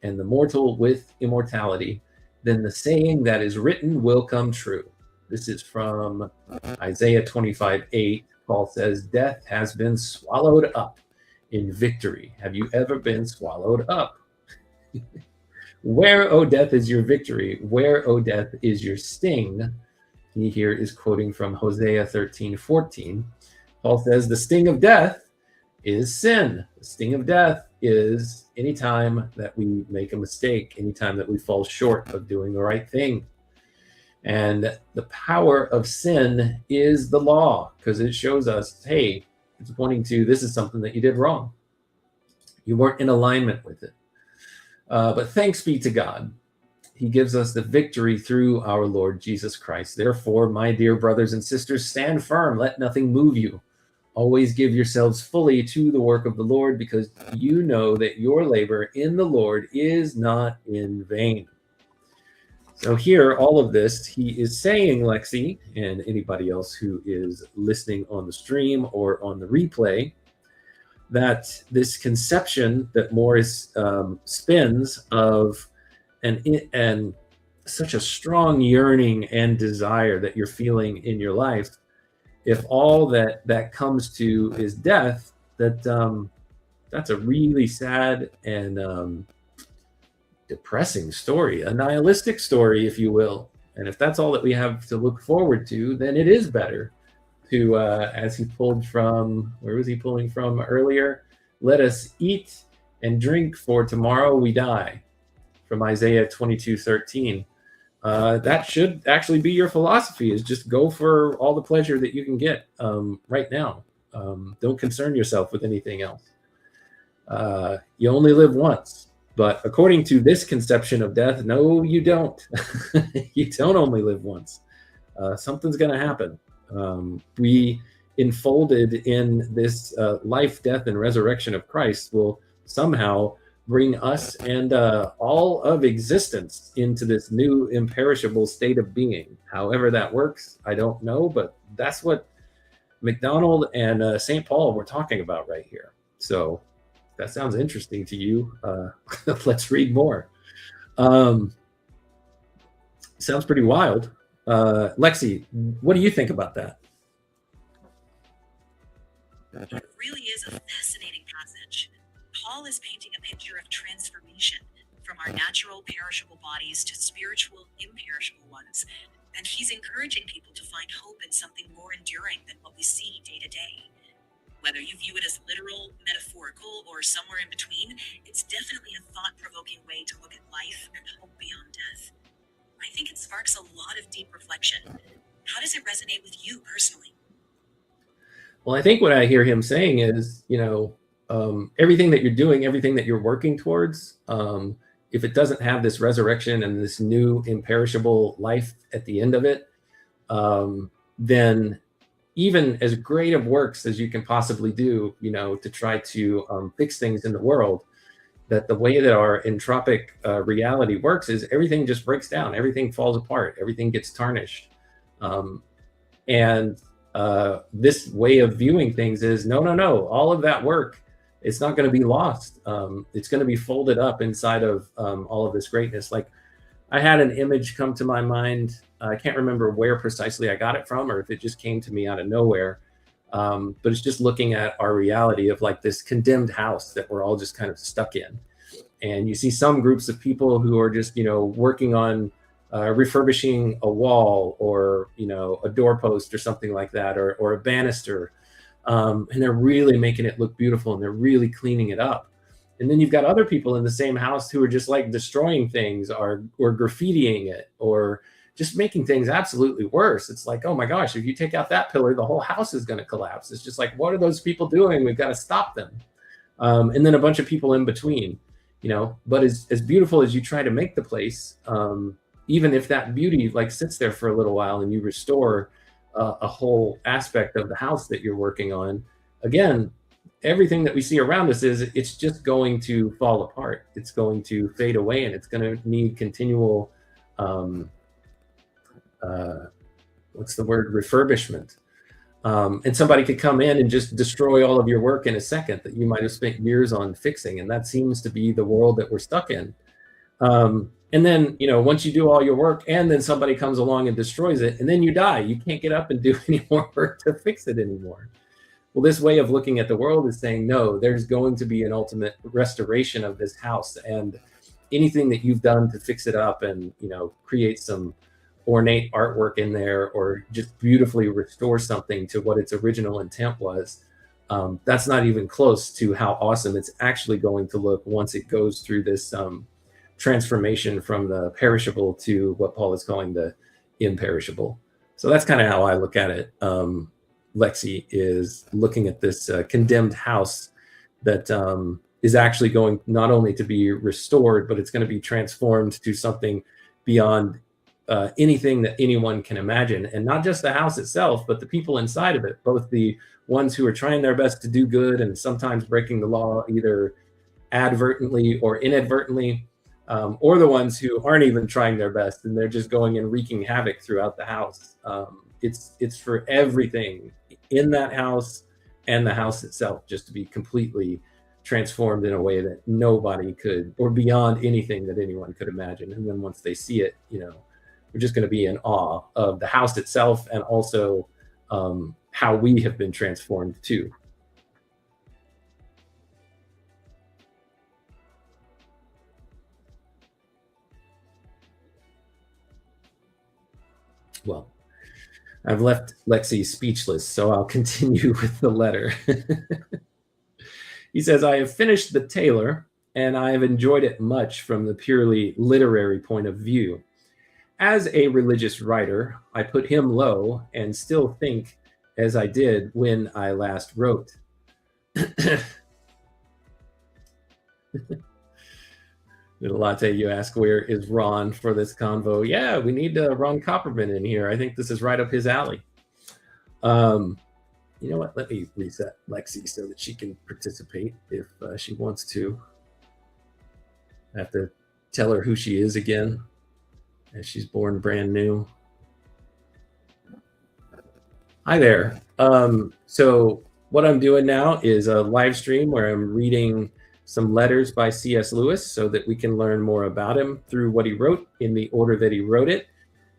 and the mortal with immortality, then the saying that is written will come true. This is from Isaiah 25:8. Paul says, death has been swallowed up in victory. Have you ever been swallowed up? Where, O death, is your victory? Where, O death, is your sting? He here is quoting from Hosea 13:14. Paul says, the sting of death is sin. The sting of death is anytime that we make a mistake, anytime that we fall short of doing the right thing. And the power of sin is the law, because it shows us, hey, it's pointing to this is something that you did wrong. You weren't in alignment with it. But thanks be to God. He gives us the victory through our Lord Jesus Christ. Therefore, my dear brothers and sisters, stand firm. Let nothing move you. Always give yourselves fully to the work of the Lord, because you know that your labor in the Lord is not in vain. So here, all of this, he is saying, Lexi, and anybody else who is listening on the stream or on the replay, that this conception that Morris spins of and such a strong yearning and desire that you're feeling in your life, if all that comes to is death, that's a really sad and depressing story, a nihilistic story, if you will. And if that's all that we have to look forward to, then it is better to, as he pulled from, where was he pulling from earlier? Let us eat and drink, for tomorrow we die, from Isaiah 22:13. That should actually be your philosophy, is just go for all the pleasure that you can get right now. Don't concern yourself with anything else. You only live once. But according to this conception of death, no, you don't. You don't only live once. Something's going to happen. We enfolded in this life, death, and resurrection of Christ will somehow bring us and all of existence into this new imperishable state of being. However that works, I don't know, but that's what MacDonald and St. Paul were talking about right here. So that sounds interesting to you. Let's read more. Sounds pretty wild. Lexi, what do you think about that? It really is a fascinating passage. Paul is painting a picture of transformation from our natural, perishable bodies to spiritual, imperishable ones. And he's encouraging people to find hope in something more enduring than what we see day to day. Whether you view it as literal, metaphorical, or somewhere in between, it's definitely a thought-provoking way to look at life and hope beyond death. I think it sparks a lot of deep reflection. How does it resonate with you personally? Well, I think what I hear him saying is, everything that you're doing, everything that you're working towards, if it doesn't have this resurrection and this new imperishable life at the end of it, then even as great of works as you can possibly do, to try to fix things in the world, that the way that our entropic reality works is everything just breaks down, everything falls apart, everything gets tarnished. And this way of viewing things is, no, all of that work, it's not going to be lost. It's going to be folded up inside of all of this greatness. Like, I had an image come to my mind. I can't remember where precisely I got it from, or if it just came to me out of nowhere. But it's just looking at our reality of like this condemned house that we're all just kind of stuck in. And you see some groups of people who are just, working on refurbishing a wall or, a doorpost or something like that, or a banister. And they're really making it look beautiful and they're really cleaning it up. And then you've got other people in the same house who are just like destroying things or graffitiing it or just making things absolutely worse. It's like, oh my gosh, if you take out that pillar, the whole house is going to collapse. It's just like, what are those people doing? We've got to stop them. And then a bunch of people in between, but as beautiful as you try to make the place, even if that beauty like sits there for a little while and you restore a whole aspect of the house that you're working on, again, everything that we see around us it's just going to fall apart. It's going to fade away, and it's going to need continual, refurbishment. And somebody could come in and just destroy all of your work in a second that you might have spent years on fixing. And that seems to be the world that we're stuck in. And then, once you do all your work and then somebody comes along and destroys it, and then you die, you can't get up and do any more work to fix it anymore. Well, this way of looking at the world is saying, no, there's going to be an ultimate restoration of this house. And anything that you've done to fix it up and, create some ornate artwork in there, or just beautifully restore something to what its original intent was, that's not even close to how awesome it's actually going to look once it goes through this transformation from the perishable to what Paul is calling the imperishable. So that's kind of how I look at it. Lexi is looking at this condemned house that is actually going not only to be restored, but it's going to be transformed to something beyond anything that anyone can imagine. And not just the house itself, but the people inside of it, both the ones who are trying their best to do good and sometimes breaking the law, either advertently or inadvertently, or the ones who aren't even trying their best and they're just going and wreaking havoc throughout the house. It's for everything in that house and the house itself just to be completely transformed in a way that nobody could, or beyond anything that anyone could imagine. And then once they see it, we're just going to be in awe of the house itself, and also how we have been transformed too. Well, I've left Lexi speechless, so I'll continue with the letter. He says, I have finished The Tailor, and I have enjoyed it much from the purely literary point of view. As a religious writer, I put him low and still think as I did when I last wrote. Latte, you ask, where is Ron for this convo? Yeah, we need Ron Copperman in here. I think this is right up his alley. You know what? Let me reset Lexi so that she can participate if she wants to. I have to tell her who she is again, as she's born brand new. Hi there. So what I'm doing now is a live stream where I'm reading some letters by C.S. Lewis so that we can learn more about him through what he wrote in the order that he wrote it.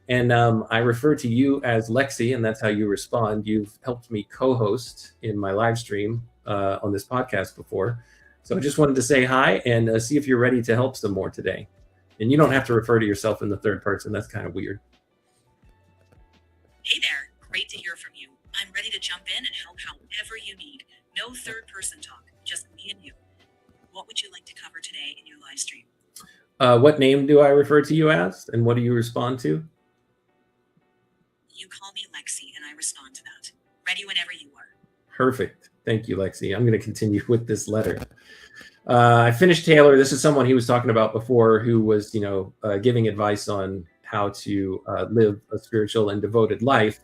And I refer to you as Lexi, and that's how you respond. You've helped me co-host in my live stream on this podcast before. So I just wanted to say hi and see if you're ready to help some more today. And you don't have to refer to yourself in the third person. That's kind of weird. Hey there, great to hear from you. I'm ready to jump in and help however you need. No third person talk, just me and you. What would you like to cover today in your live stream? What name do I refer to you as, and what do you respond to? You call me Lexi, and I respond to that. Ready whenever you are. Perfect. Thank you, Lexi. I'm going to continue with this letter. I finished Taylor. This is someone he was talking about before who was, giving advice on how to live a spiritual and devoted life.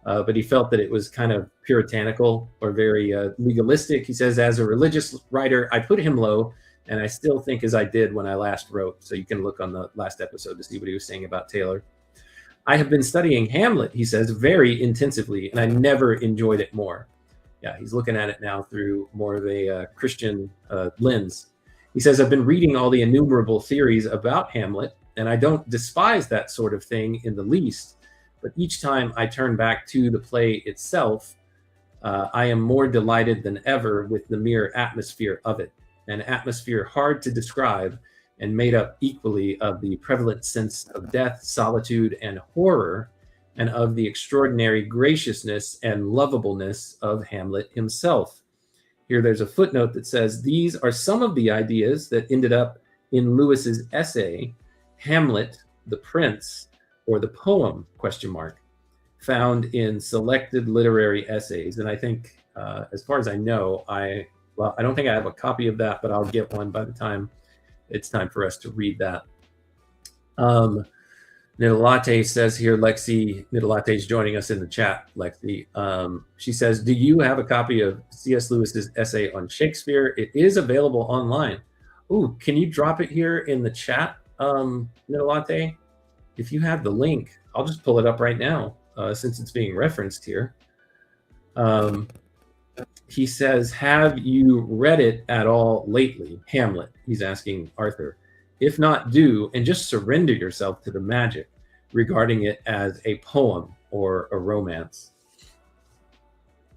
But he felt that it was kind of puritanical or very legalistic. He says, as a religious writer, I put him low, and I still think as I did when I last wrote. So you can look on the last episode to see what he was saying about Taylor. I have been studying Hamlet, he says, very intensively, and I never enjoyed it more. Yeah, he's looking at it now through more of a Christian lens. He says, I've been reading all the innumerable theories about Hamlet, and I don't despise that sort of thing in the least. But each time I turn back to the play itself, I am more delighted than ever with the mere atmosphere of it, an atmosphere hard to describe and made up equally of the prevalent sense of death, solitude, and horror, and of the extraordinary graciousness and lovableness of Hamlet himself. Here there's a footnote that says, these are some of the ideas that ended up in Lewis's essay, Hamlet, the Prince, or the poem, ? Found in selected literary essays. And I think, as far as I know, I don't think I have a copy of that, but I'll get one by the time it's time for us to read that. Nidalatte says here, Lexi, Nidalatte is joining us in the chat, Lexi. She says, do you have a copy of C.S. Lewis's essay on Shakespeare? It is available online. Ooh, can you drop it here in the chat, Nidalatte? If you have the link, I'll just pull it up right now, since it's being referenced here. He says, have you read it at all lately? Hamlet, he's asking Arthur. If not, do, and just surrender yourself to the magic, regarding it as a poem or a romance.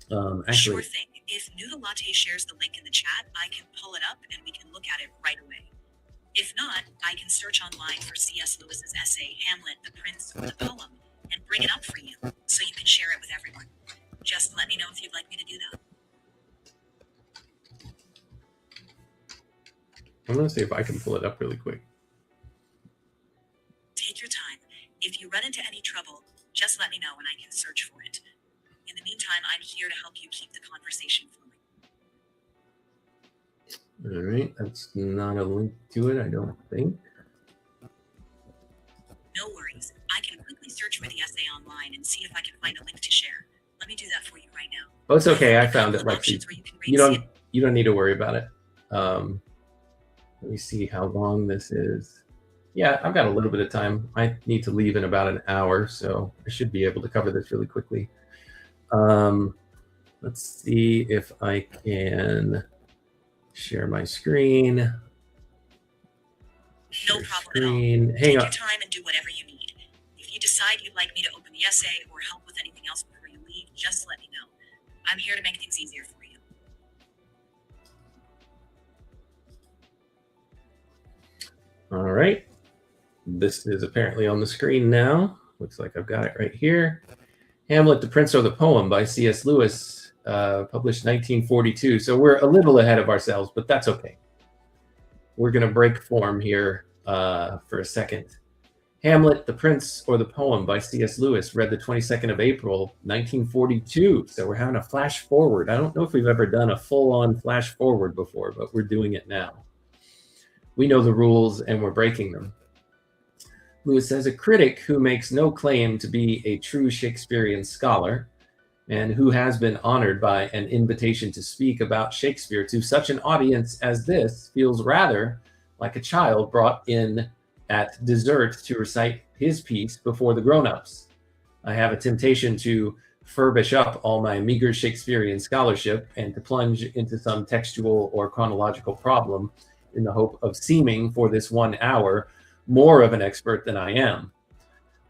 Sure thing. If Nidalatte shares the link in the chat, I can pull it up and we can look at it right away. If not, I can search online for C.S. Lewis's essay, Hamlet, the Prince, or the poem, and bring it up for you, so you can share it with everyone. Just let me know if you'd like me to do that. I'm going to see if I can pull it up really quick. Take your time. If you run into any trouble, just let me know and I can search for it. In the meantime, I'm here to help you keep the conversation flowing. All right, that's not a link to it, I don't think. No worries. I can quickly search for the essay online and see if I can find a link to share. Let me do that for you right now. Oh, it's okay. I found it, Lexi. You don't need to worry about it. Let me see how long this is. Yeah, I've got a little bit of time. I need to leave in about an hour, so I should be able to cover this really quickly. Let's see if I can share my screen. No problem at all. Hang on. Take your time and do whatever you need. If you decide you'd like me to open the essay or help with anything else before you leave, just let me know. I'm here to make things easier for you. All right. This is apparently on the screen now. Looks like I've got it right here. Hamlet, the Prince or the Poem by C.S. Lewis, published 1942. So we're a little ahead of ourselves, but that's okay. We're going to break form here for a second. Hamlet, the Prince or the Poem by C.S. Lewis, read the 22nd of April, 1942. So we're having a flash forward. I don't know if we've ever done a full-on flash forward before, but we're doing it now. We know the rules and we're breaking them. Lewis says, a critic who makes no claim to be a true Shakespearean scholar and who has been honored by an invitation to speak about Shakespeare to such an audience as this feels rather like a child brought in at dessert to recite his piece before the grown-ups. I have a temptation to furbish up all my meager Shakespearean scholarship and to plunge into some textual or chronological problem in the hope of seeming for this 1 hour more of an expert than I am.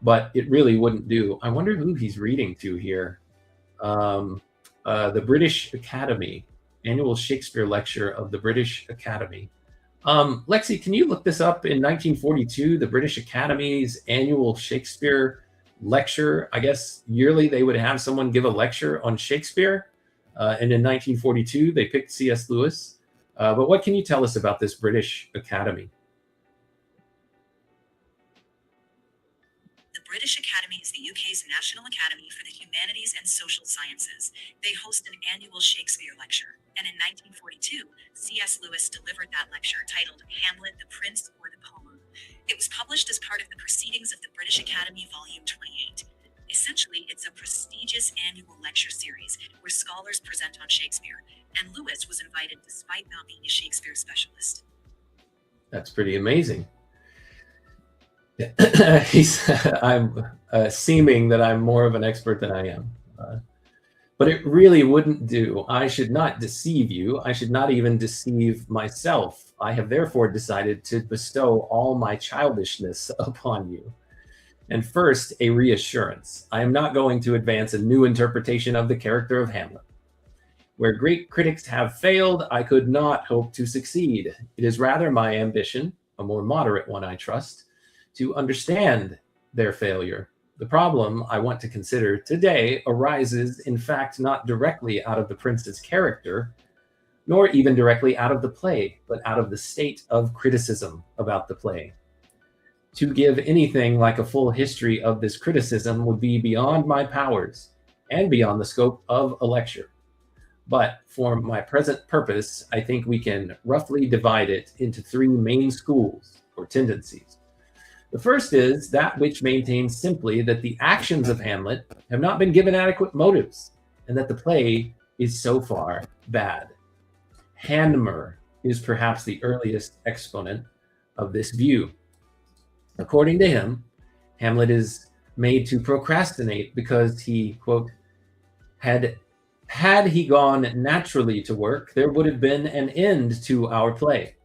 But it really wouldn't do. I wonder who he's reading to here. The British Academy, annual Shakespeare lecture of the British Academy. Lexi, can you look this up? In 1942, the British Academy's annual Shakespeare lecture, I guess yearly they would have someone give a lecture on Shakespeare. And in 1942, they picked C.S. Lewis. But what can you tell us about this British Academy? The British Academy is the UK's National Academy for the Humanities and Social Sciences. They host an annual Shakespeare lecture. And in 1942, C.S. Lewis delivered that lecture titled Hamlet, the Prince or the Poem. It was published as part of the Proceedings of the British Academy, Volume 28. Essentially, it's a prestigious annual lecture series where scholars present on Shakespeare, and Lewis was invited despite not being a Shakespeare specialist. That's pretty amazing. I'm seeming that I'm more of an expert than I am. But it really wouldn't do. I should not deceive you. I should not even deceive myself. I have therefore decided to bestow all my childishness upon you. And first, a reassurance. I am not going to advance a new interpretation of the character of Hamlet. Where great critics have failed, I could not hope to succeed. It is rather my ambition, a more moderate one, I trust, to understand their failure. The problem I want to consider today arises, in fact, not directly out of the prince's character, nor even directly out of the play, but out of the state of criticism about the play. To give anything like a full history of this criticism would be beyond my powers and beyond the scope of a lecture. But for my present purpose, I think we can roughly divide it into 3 main schools or tendencies. The first is that which maintains simply that the actions of Hamlet have not been given adequate motives and that the play is so far bad. Handmer is perhaps the earliest exponent of this view. According to him, Hamlet is made to procrastinate because he, quote, had he gone naturally to work, there would have been an end to our play.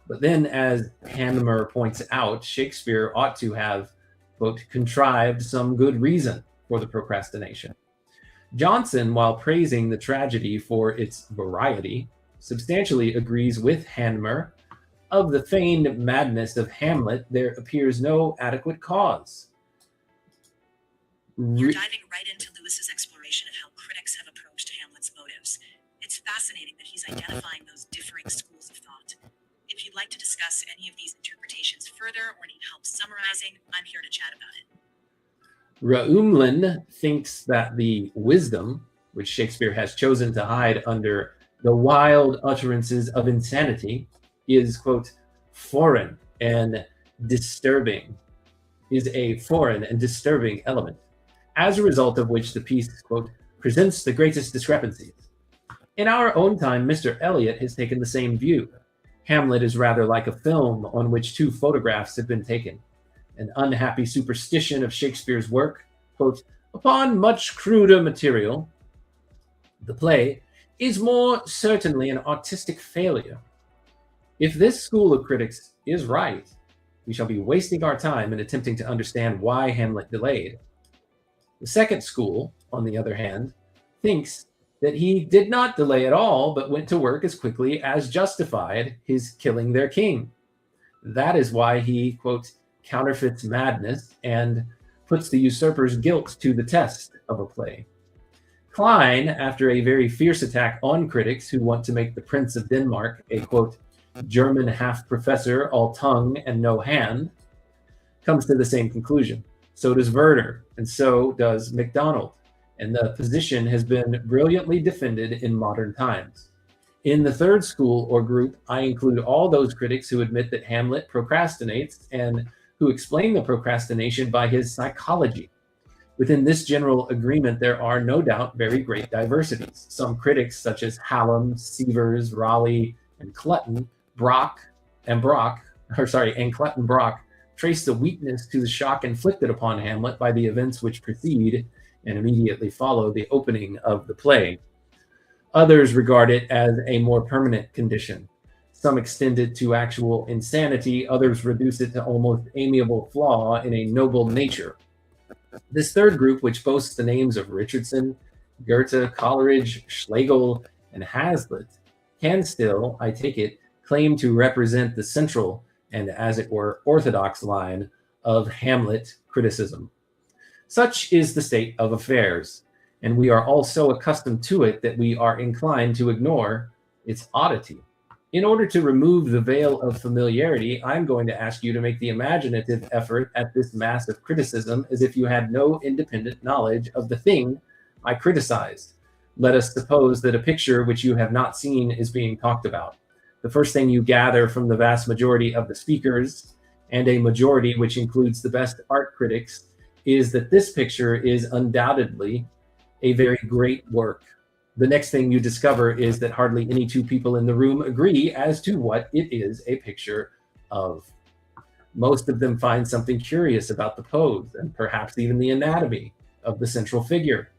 But then, as Handmer points out, Shakespeare ought to have, quote, contrived some good reason for the procrastination. Johnson, while praising the tragedy for its variety, substantially agrees with Handmer of the feigned madness of Hamlet, there appears no adequate cause. You're diving right into Lewis's exploration of how critics have approached Hamlet's motives. It's fascinating that he's identifying those differing schools of thought. If you'd like to discuss any of these interpretations further or need help summarizing, I'm here to chat about it. Raumlin thinks that the wisdom, which Shakespeare has chosen to hide under the wild utterances of insanity, is, quote, foreign and disturbing, is a foreign and disturbing element, as a result of which the piece, quote, presents the greatest discrepancies. In our own time, Mr. Eliot has taken the same view. Hamlet is rather like a film on which two photographs have been taken. An unhappy superstition of Shakespeare's work, quote, upon much cruder material. The play is more certainly an artistic failure. If this school of critics is right, we shall be wasting our time in attempting to understand why Hamlet delayed. The second school, on the other hand, thinks that he did not delay at all, but went to work as quickly as justified his killing their king. That is why he, quote, counterfeits madness and puts the usurper's guilt to the test of a play. Klein, after a very fierce attack on critics who want to make the Prince of Denmark a, quote, German half-professor, all tongue and no hand, comes to the same conclusion. So does Werner, and so does MacDonald, and the position has been brilliantly defended in modern times. In the third school or group, I include all those critics who admit that Hamlet procrastinates and who explain the procrastination by his psychology. Within this general agreement, there are no doubt very great diversities. Some critics, such as Hallam, Sievers, Raleigh, and Clutton Brock, trace the weakness to the shock inflicted upon Hamlet by the events which precede and immediately follow the opening of the play. Others regard it as a more permanent condition. Some extend it to actual insanity, others reduce it to almost amiable flaw in a noble nature. This third group, which boasts the names of Richardson, Goethe, Coleridge, Schlegel, and Hazlitt, can still, I take it, claim to represent the central and, as it were, orthodox line of Hamlet criticism. Such is the state of affairs, and we are all so accustomed to it that we are inclined to ignore its oddity. In order to remove the veil of familiarity, I'm going to ask you to make the imaginative effort at this mass of criticism as if you had no independent knowledge of the thing I criticized. Let us suppose that a picture which you have not seen is being talked about. The first thing you gather from the vast majority of the speakers, and a majority which includes the best art critics, is that this picture is undoubtedly a very great work. The next thing you discover is that hardly any two people in the room agree as to what it is a picture of. Most of them find something curious about the pose and perhaps even the anatomy of the central figure.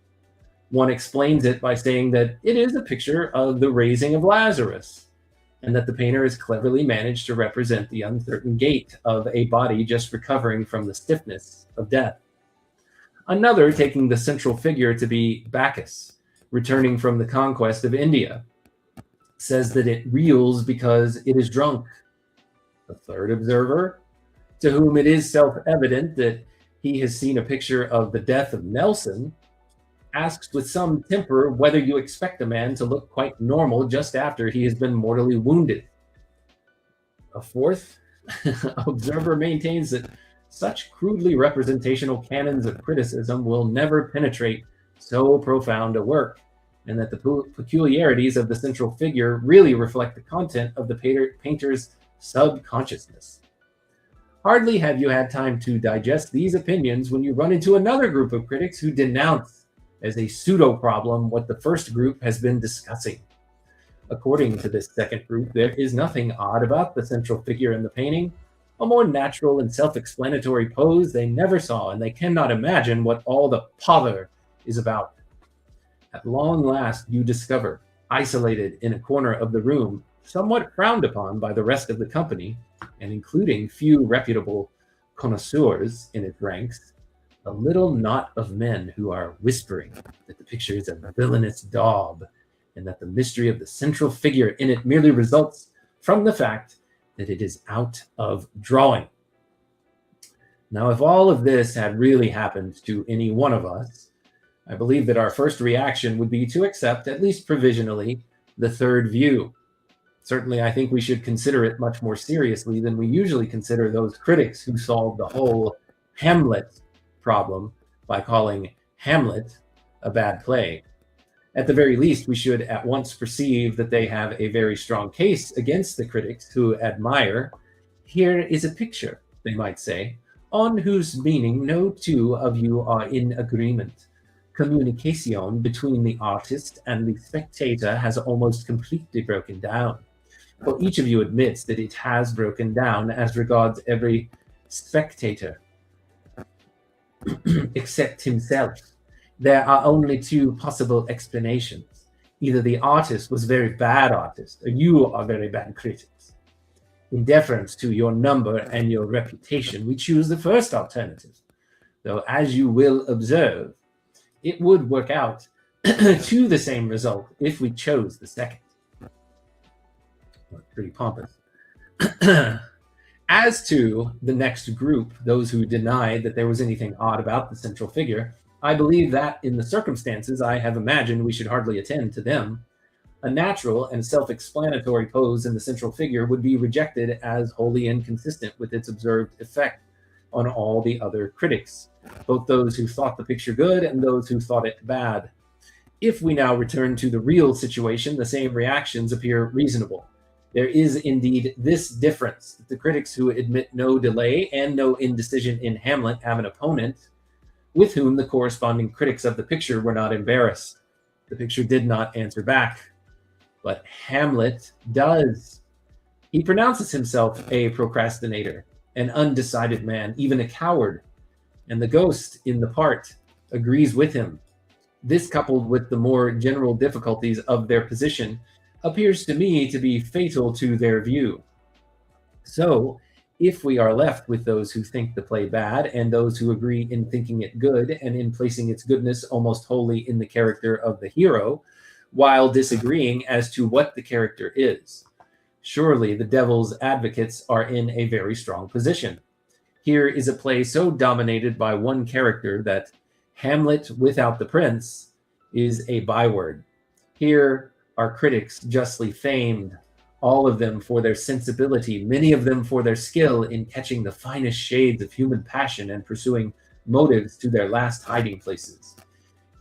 One explains it by saying that it is a picture of the raising of Lazarus, and that the painter has cleverly managed to represent the uncertain gait of a body just recovering from the stiffness of death. Another, taking the central figure to be Bacchus, returning from the conquest of India, says that it reels because it is drunk. A third observer, to whom it is self-evident that he has seen a picture of the death of Nelson, asks with some temper whether you expect a man to look quite normal just after he has been mortally wounded. A fourth observer maintains that such crudely representational canons of criticism will never penetrate so profound a work, and that the peculiarities of the central figure really reflect the content of the painter's subconsciousness. Hardly have you had time to digest these opinions when you run into another group of critics who denounce as a pseudo-problem what the first group has been discussing. According to this second group, there is nothing odd about the central figure in the painting. A more natural and self-explanatory pose they never saw, and they cannot imagine what all the pother is about. At long last, you discover, isolated in a corner of the room, somewhat frowned upon by the rest of the company, and including few reputable connoisseurs in its ranks, a little knot of men who are whispering that the picture is a villainous daub, and that the mystery of the central figure in it merely results from the fact that it is out of drawing. Now, if all of this had really happened to any one of us, I believe that our first reaction would be to accept, at least provisionally, the third view. Certainly, I think we should consider it much more seriously than we usually consider those critics who solved the whole Hamlet problem by calling Hamlet a bad play. At the very least, we should at once perceive that they have a very strong case against the critics who admire. Here is a picture, they might say, on whose meaning no two of you are in agreement. Communication between the artist and the spectator has almost completely broken down. For each of you admits that it has broken down as regards every spectator, except himself. There are only two possible explanations. Either the artist was a very bad artist, or you are very bad critics. In deference to your number and your reputation, we choose the first alternative, though as you will observe, it would work out to the same result if we chose the second. Pretty pompous. As to the next group, those who denied that there was anything odd about the central figure, I believe that in the circumstances I have imagined, we should hardly attend to them. A natural and self-explanatory pose in the central figure would be rejected as wholly inconsistent with its observed effect on all the other critics, both those who thought the picture good and those who thought it bad. If we now return to the real situation, the same reactions appear reasonable. There is indeed this difference, that the critics who admit no delay and no indecision in Hamlet have an opponent with whom the corresponding critics of the picture were not embarrassed. The picture did not answer back, but Hamlet does. He pronounces himself a procrastinator, an undecided man, even a coward, and the ghost in the part agrees with him. This, coupled with the more general difficulties of their position, appears to me to be fatal to their view. So, if we are left with those who think the play bad and those who agree in thinking it good and in placing its goodness almost wholly in the character of the hero, while disagreeing as to what the character is, surely the devil's advocates are in a very strong position. Here is a play so dominated by one character that Hamlet without the prince is a byword. Here are critics justly famed, all of them for their sensibility, many of them for their skill in catching the finest shades of human passion and pursuing motives to their last hiding places.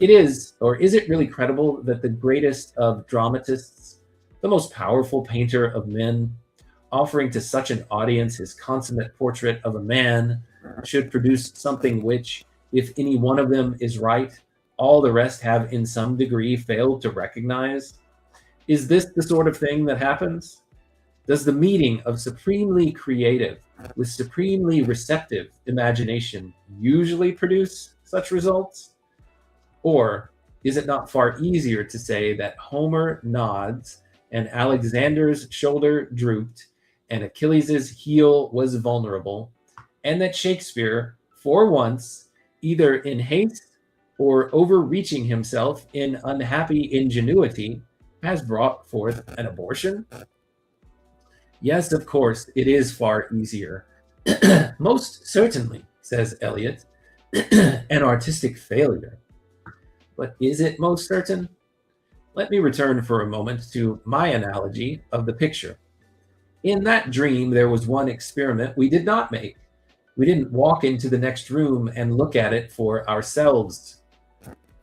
It is, or is it really credible that the greatest of dramatists, the most powerful painter of men, offering to such an audience his consummate portrait of a man, should produce something which, if any one of them is right, all the rest have in some degree failed to recognize? Is this the sort of thing that happens? Does the meeting of supremely creative with supremely receptive imagination usually produce such results? Or is it not far easier to say that Homer nods and Alexander's shoulder drooped and Achilles' heel was vulnerable, and that Shakespeare, for once, either in haste or overreaching himself in unhappy ingenuity, has brought forth an abortion? Yes, of course, it is far easier. Most certainly, says Eliot, an artistic failure. But is it most certain? Let me return for a moment to my analogy of the picture. In that dream, there was one experiment we did not make. We didn't walk into the next room and look at it for ourselves.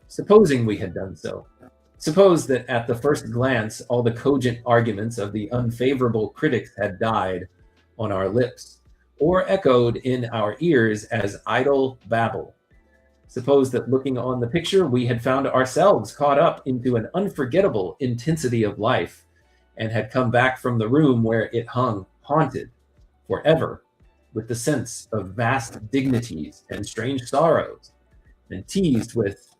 Supposing we had done so. Suppose that at the first glance, all the cogent arguments of the unfavorable critics had died on our lips, or echoed in our ears as idle babble. Suppose that looking on the picture, we had found ourselves caught up into an unforgettable intensity of life, and had come back from the room where it hung, haunted forever, with the sense of vast dignities and strange sorrows, and teased with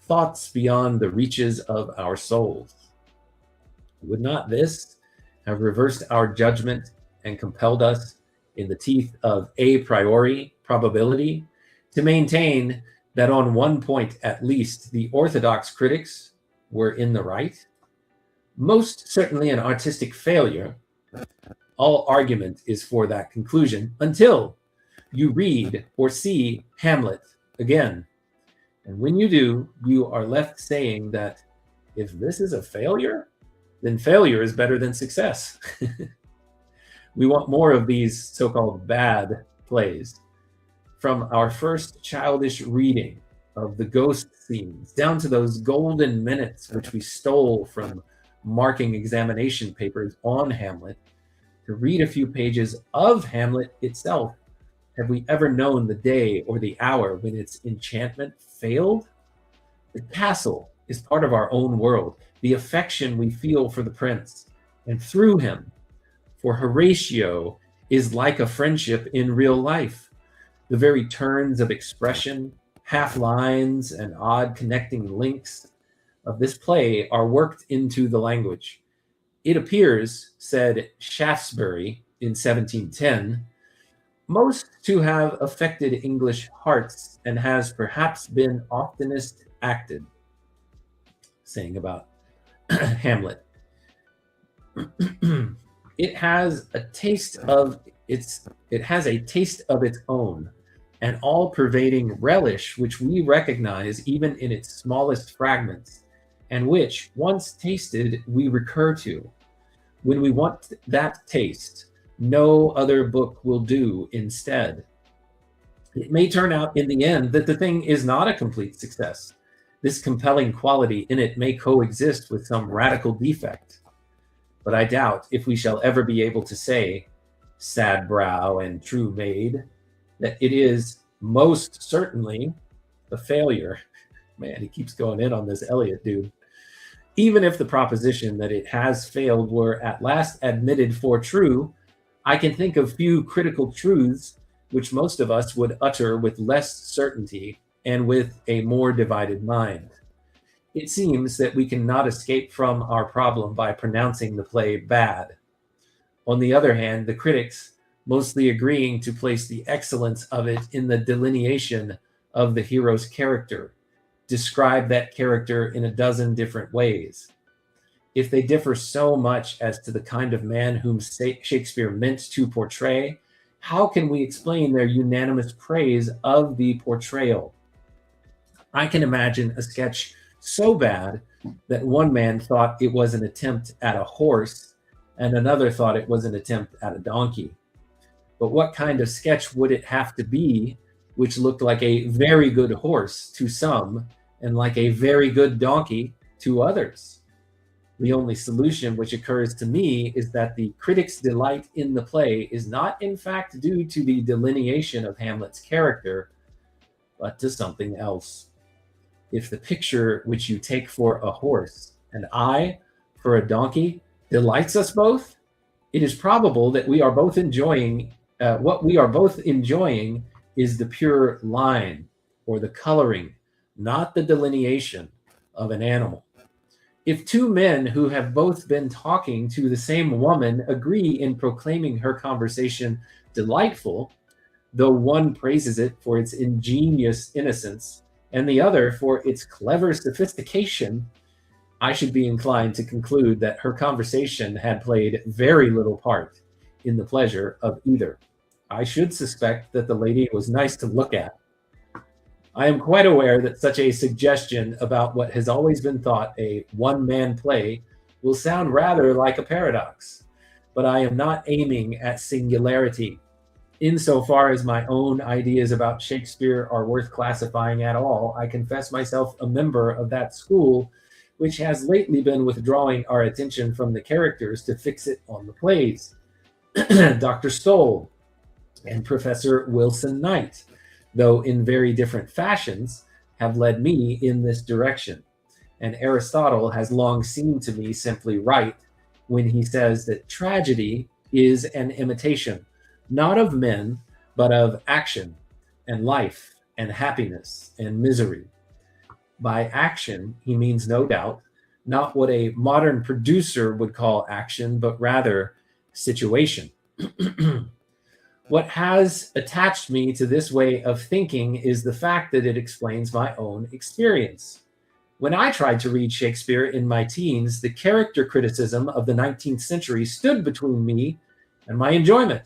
thoughts beyond the reaches of our souls. Would not this have reversed our judgment and compelled us, in the teeth of a priori probability, to maintain that on one point at least the orthodox critics were in the right? Most certainly an artistic failure, All argument is for that conclusion until you read or see Hamlet again. And when you do, you are left saying that if this is a failure, then failure is better than success. We want more of these so-called bad plays. From our first childish reading of the ghost scenes down to those golden minutes which we stole from marking examination papers on Hamlet, to read a few pages of Hamlet itself, have we ever known the day or the hour when its enchantment failed? The castle is part of our own world, the affection we feel for the prince, and through him. For Horatio is like a friendship in real life. The very turns of expression, half lines, and odd connecting links of this play are worked into the language. It appears, said Shaftesbury in 1710, most to have affected English hearts and has perhaps been oftenest acted, saying about Hamlet. It has a taste of its own, an all-pervading relish which we recognize even in its smallest fragments, and which, once tasted, we recur to. When we want that taste, no other book will do instead. It may turn out in the end that the thing is not a complete success. This compelling quality in it may coexist with some radical defect. But I doubt if we shall ever be able to say, sad brow and true maid, that it is most certainly a failure. Man, he keeps going in on this Eliot dude. Even if the proposition that it has failed were at last admitted for true, I can think of few critical truths which most of us would utter with less certainty and with a more divided mind. It seems that we cannot escape from our problem by pronouncing the play bad. On the other hand, the critics, mostly agreeing to place the excellence of it in the delineation of the hero's character, describe that character in a dozen different ways. If they differ so much as to the kind of man whom Shakespeare meant to portray, how can we explain their unanimous praise of the portrayal? I can imagine a sketch so bad that one man thought it was an attempt at a horse and another thought it was an attempt at a donkey. But what kind of sketch would it have to be which looked like a very good horse to some and like a very good donkey to others? The only solution which occurs to me is that the critic's delight in the play is not in fact due to the delineation of Hamlet's character, but to something else. If the picture which you take for a horse and I for a donkey delights us both, it is probable that we are both enjoying what we are both enjoying is the pure line or the coloring, not the delineation of an animal. If two men who have both been talking to the same woman agree in proclaiming her conversation delightful, though one praises it for its ingenious innocence and the other for its clever sophistication, I should be inclined to conclude that her conversation had played very little part in the pleasure of either. I should suspect that the lady was nice to look at. I am quite aware that such a suggestion about what has always been thought a one-man play will sound rather like a paradox, but I am not aiming at singularity. Insofar as my own ideas about Shakespeare are worth classifying at all, I confess myself a member of that school which has lately been withdrawing our attention from the characters to fix it on the plays. Dr. Stoll and Professor Wilson Knight, though in very different fashions, have led me in this direction. And Aristotle has long seemed to me simply right when he says that tragedy is an imitation, not of men, but of action and life and happiness and misery. By action, he means no doubt not what a modern producer would call action, but rather situation. What has attached me to this way of thinking is the fact that it explains my own experience. When I tried to read Shakespeare in my teens, the character criticism of the 19th century stood between me and my enjoyment.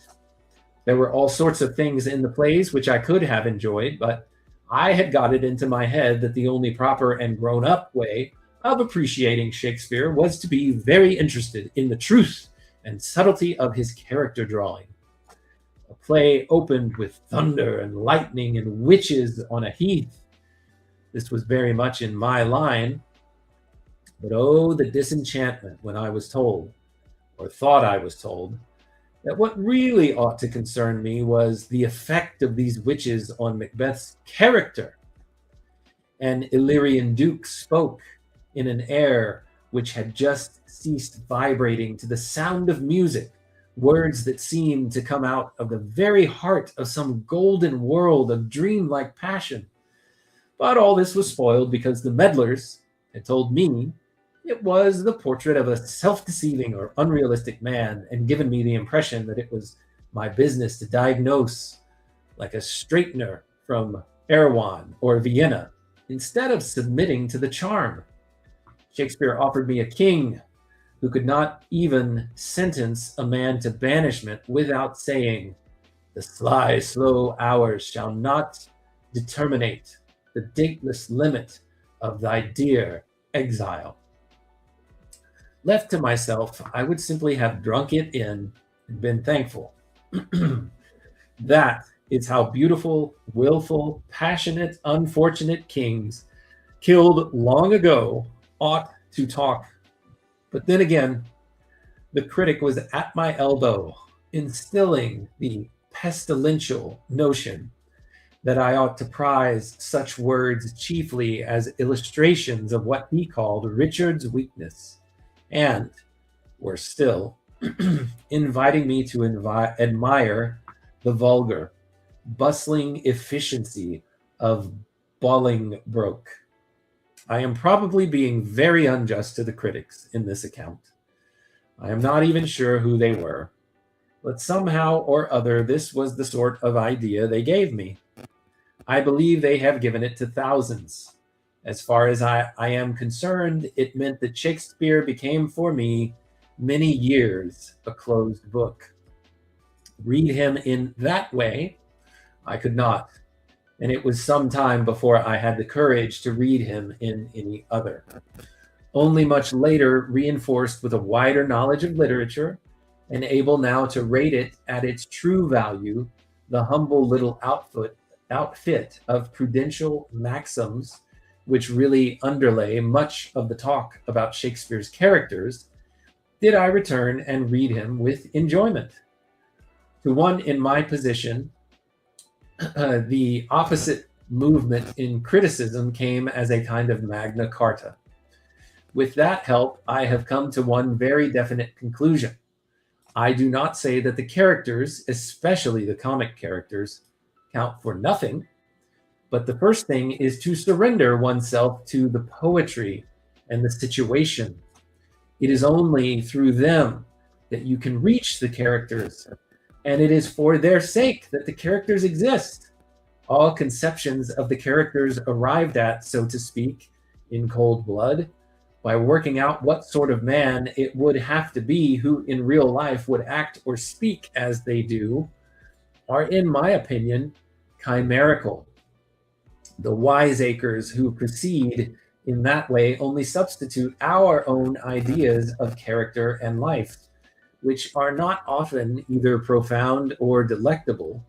There were all sorts of things in the plays which I could have enjoyed, but I had got it into my head that the only proper and grown-up way of appreciating Shakespeare was to be very interested in the truth and subtlety of his character drawing. A play opened with thunder and lightning and witches on a heath. This was very much in my line, but oh, the disenchantment when I was told, or thought I was told, that what really ought to concern me was the effect of these witches on Macbeth's character. An Illyrian duke spoke in an air which had just ceased vibrating to the sound of music, words that seemed to come out of the very heart of some golden world of dreamlike passion. But all this was spoiled because the meddlers had told me it was the portrait of a self-deceiving or unrealistic man, and given me the impression that it was my business to diagnose like a straightener from Erewhon or Vienna, instead of submitting to the charm. Shakespeare offered me a king who could not even sentence a man to banishment without saying, "The sly, slow hours shall not determinate the dateless limit of thy dear exile." Left to myself, I would simply have drunk it in and been thankful. That is how beautiful, willful, passionate, unfortunate kings killed long ago ought to talk. But then again, the critic was at my elbow, instilling the pestilential notion that I ought to prize such words chiefly as illustrations of what he called Richard's weakness, and, worse still, inviting me to admire the vulgar, bustling efficiency of Bolingbroke. I am probably being very unjust to the critics in this account. I am not even sure who they were, but somehow or other this was the sort of idea they gave me. I believe they have given it to thousands. As far as I am concerned, it meant that Shakespeare became for me many years a closed book. Read him in that way, I could not, and it was some time before I had the courage to read him in any other. Only much later, reinforced with a wider knowledge of literature, and able now to rate it at its true value, the humble little outfit of prudential maxims which really underlay much of the talk about Shakespeare's characters, did I return and read him with enjoyment. To one in my position, the opposite movement in criticism came as a kind of Magna Carta. With that help, I have come to one very definite conclusion. I do not say that the characters, especially the comic characters, count for nothing, but the first thing is to surrender oneself to the poetry and the situation. It is only through them that you can reach the characters, and it is for their sake that the characters exist. All conceptions of the characters arrived at, so to speak, in cold blood, by working out what sort of man it would have to be who in real life would act or speak as they do, are, in my opinion, chimerical. The wiseacres who proceed in that way only substitute our own ideas of character and life, which are not often either profound or delectable,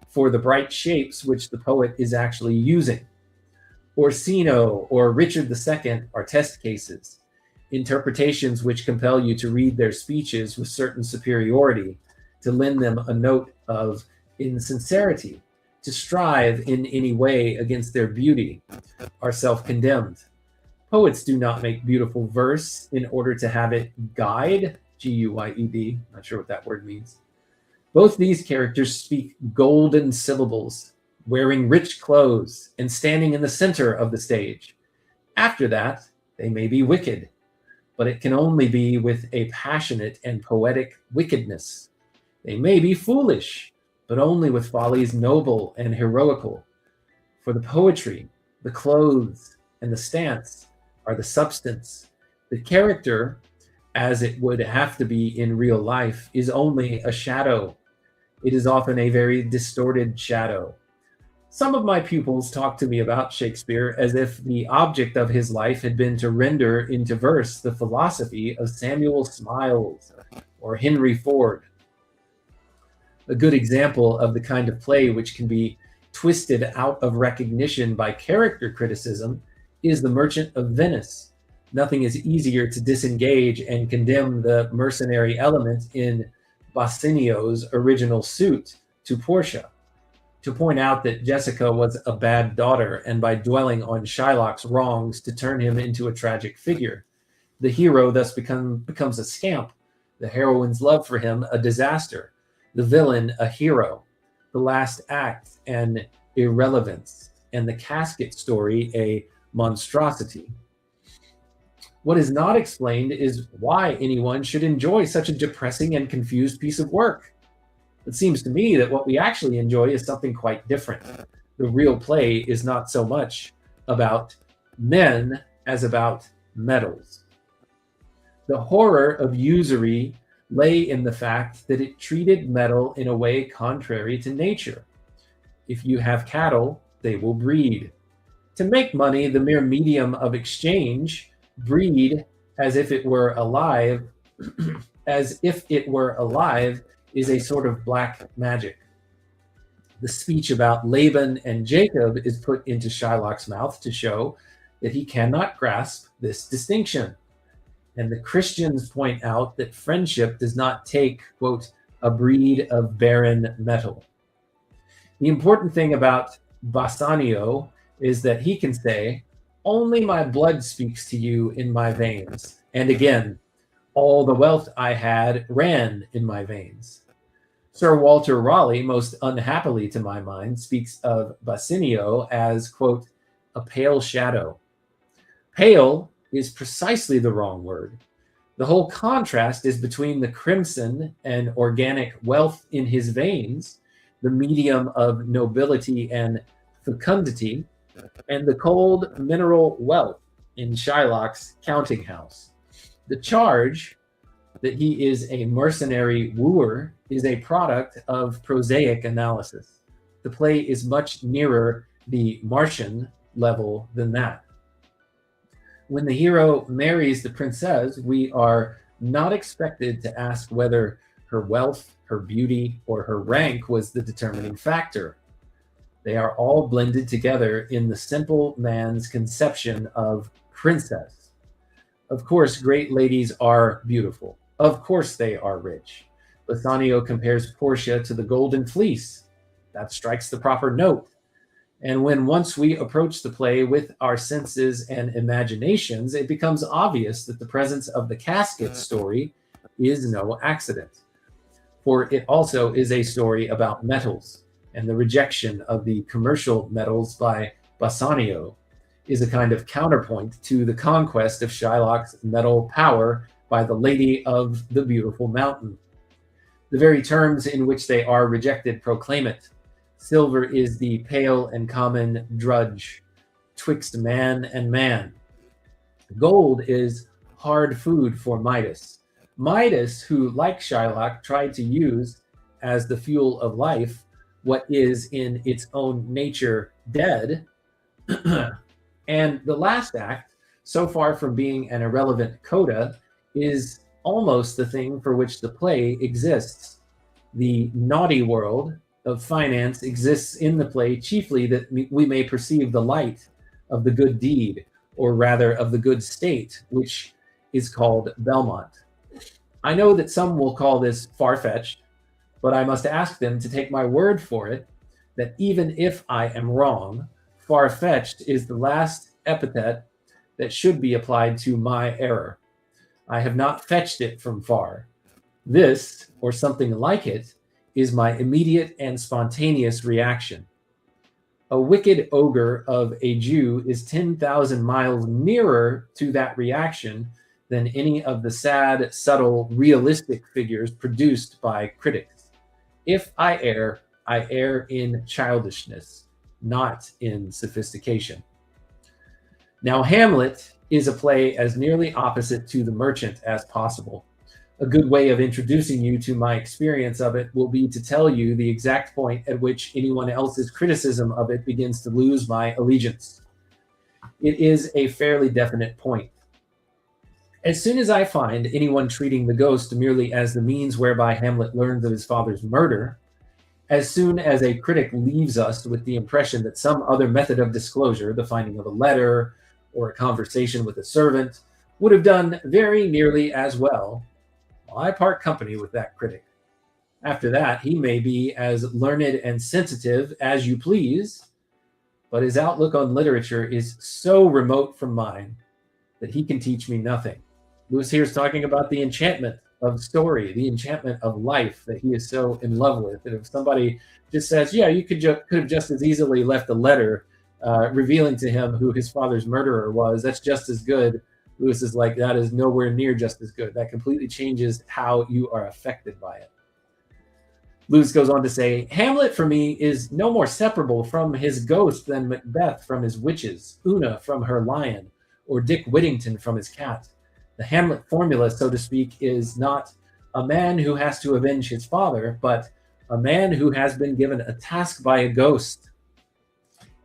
for the bright shapes which the poet is actually using. Orsino or Richard II are test cases, interpretations which compel you to read their speeches with certain superiority, to lend them a note of insincerity, to strive in any way against their beauty, are self-condemned. Poets do not make beautiful verse in order to have it guide, G-U-Y-E-D, not sure what that word means. Both these characters speak golden syllables, wearing rich clothes and standing in the center of the stage. After that, they may be wicked, but it can only be with a passionate and poetic wickedness. They may be foolish, but only with follies noble and heroical. For the poetry, the clothes, and the stance are the substance. The character, as it would have to be in real life, is only a shadow. It is often a very distorted shadow. Some of my pupils talk to me about Shakespeare as if the object of his life had been to render into verse the philosophy of Samuel Smiles or Henry Ford. A good example of the kind of play which can be twisted out of recognition by character criticism is The Merchant of Venice. Nothing is easier to disengage and condemn the mercenary element in Bassanio's original suit to Portia, to point out that Jessica was a bad daughter, and by dwelling on Shylock's wrongs to turn him into a tragic figure. The hero thus becomes a scamp, the heroine's love for him a disaster, the villain a hero, the last act an irrelevance, and the casket story a monstrosity. What is not explained is why anyone should enjoy such a depressing and confused piece of work. It seems to me that what we actually enjoy is something quite different. The real play is not so much about men as about metals. The horror of usury lay in the fact that it treated metal in a way contrary to nature. If you have cattle, they will breed. To make money, the mere medium of exchange, breed as if it were alive, as if it were alive, is a sort of black magic. The speech about Laban and Jacob is put into Shylock's mouth to show that he cannot grasp this distinction. And the Christians point out that friendship does not take, quote, a breed of barren metal. The important thing about Bassanio is that he can say, only my blood speaks to you in my veins. And again, all the wealth I had ran in my veins. Sir Walter Raleigh, most unhappily to my mind, speaks of Bassanio as, quote, a pale shadow. Pale is precisely the wrong word. The whole contrast is between the crimson and organic wealth in his veins, the medium of nobility and fecundity, and the cold mineral wealth in Shylock's counting house. The charge that he is a mercenary wooer is a product of prosaic analysis. The play is much nearer the Martian level than that. When the hero marries the princess, we are not expected to ask whether her wealth, her beauty, or her rank was the determining factor. They are all blended together in the simple man's conception of princess. Of course, great ladies are beautiful. Of course, they are rich. Bassanio compares Portia to the golden fleece. That strikes the proper note. And when once we approach the play with our senses and imaginations, it becomes obvious that the presence of the casket story is no accident. For it also is a story about metals, and the rejection of the commercial metals by Bassanio is a kind of counterpoint to the conquest of Shylock's metal power by the Lady of the Beautiful Mountain. The very terms in which they are rejected proclaim it. Silver is the pale and common drudge, twixt man and man. Gold is hard food for Midas. Midas, who, like Shylock, tried to use as the fuel of life what is in its own nature dead. And the last act, so far from being an irrelevant coda, is almost the thing for which the play exists. The naughty world of finance exists in the play chiefly that we may perceive the light of the good deed, or rather of the good state, which is called Belmont. I know that some will call this far-fetched, but I must ask them to take my word for it that even if I am wrong, far-fetched is the last epithet that should be applied to my error. I have not fetched it from far. This, or something like it, is my immediate and spontaneous reaction. A wicked ogre of a Jew is 10,000 miles nearer to that reaction than any of the sad, subtle, realistic figures produced by critics. If I err in childishness, not in sophistication. Now, Hamlet is a play as nearly opposite to The Merchant as possible. A good way of introducing you to my experience of it will be to tell you the exact point at which anyone else's criticism of it begins to lose my allegiance. It is a fairly definite point. As soon as I find anyone treating the ghost merely as the means whereby Hamlet learns of his father's murder, as soon as a critic leaves us with the impression that some other method of disclosure, the finding of a letter or a conversation with a servant, would have done very nearly as well, I part company with that critic. After that, he may be as learned and sensitive as you please, but his outlook on literature is so remote from mine that he can teach me nothing. Lewis here is talking about the enchantment of story, the enchantment of life that he is so in love with. And if somebody just says, yeah, you could have just as easily left a letter revealing to him who his father's murderer was, that's just as good. Lewis is like, that is nowhere near just as good. That completely changes how you are affected by it. Lewis goes on to say, Hamlet for me is no more separable from his ghost than Macbeth from his witches, Una from her lion, or Dick Whittington from his cat. The Hamlet formula, so to speak, is not a man who has to avenge his father, but a man who has been given a task by a ghost.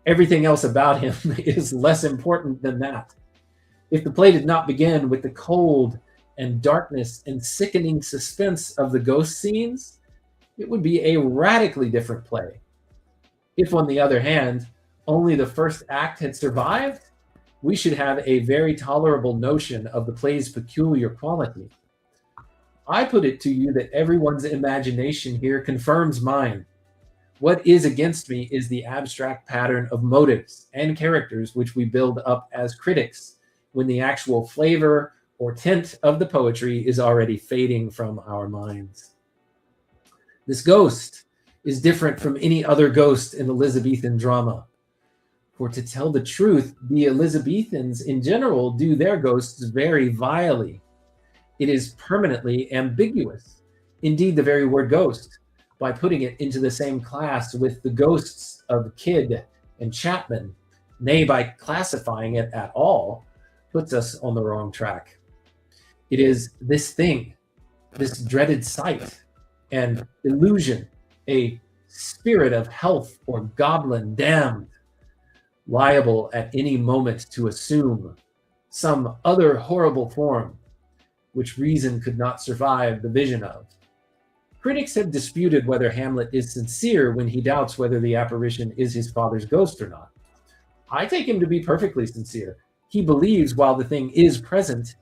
Everything else about him is less important than that. If the play did not begin with the cold and darkness and sickening suspense of the ghost scenes, it would be a radically different play. If, on the other hand, only the first act had survived, we should have a very tolerable notion of the play's peculiar quality. I put it to you that everyone's imagination here confirms mine. What is against me is the abstract pattern of motives and characters which we build up as critics when the actual flavor or tint of the poetry is already fading from our minds. This ghost is different from any other ghost in Elizabethan drama. For to tell the truth, the Elizabethans in general do their ghosts very vilely. It is permanently ambiguous. Indeed, the very word ghost, by putting it into the same class with the ghosts of Kidd and Chapman, nay, by classifying it at all, puts us on the wrong track. It is this thing, this dreaded sight and illusion, a spirit of health or goblin damned, liable at any moment to assume some other horrible form which reason could not survive the vision of. Critics have disputed whether Hamlet is sincere when he doubts whether the apparition is his father's ghost or not. I take him to be perfectly sincere. He believes while the thing is present,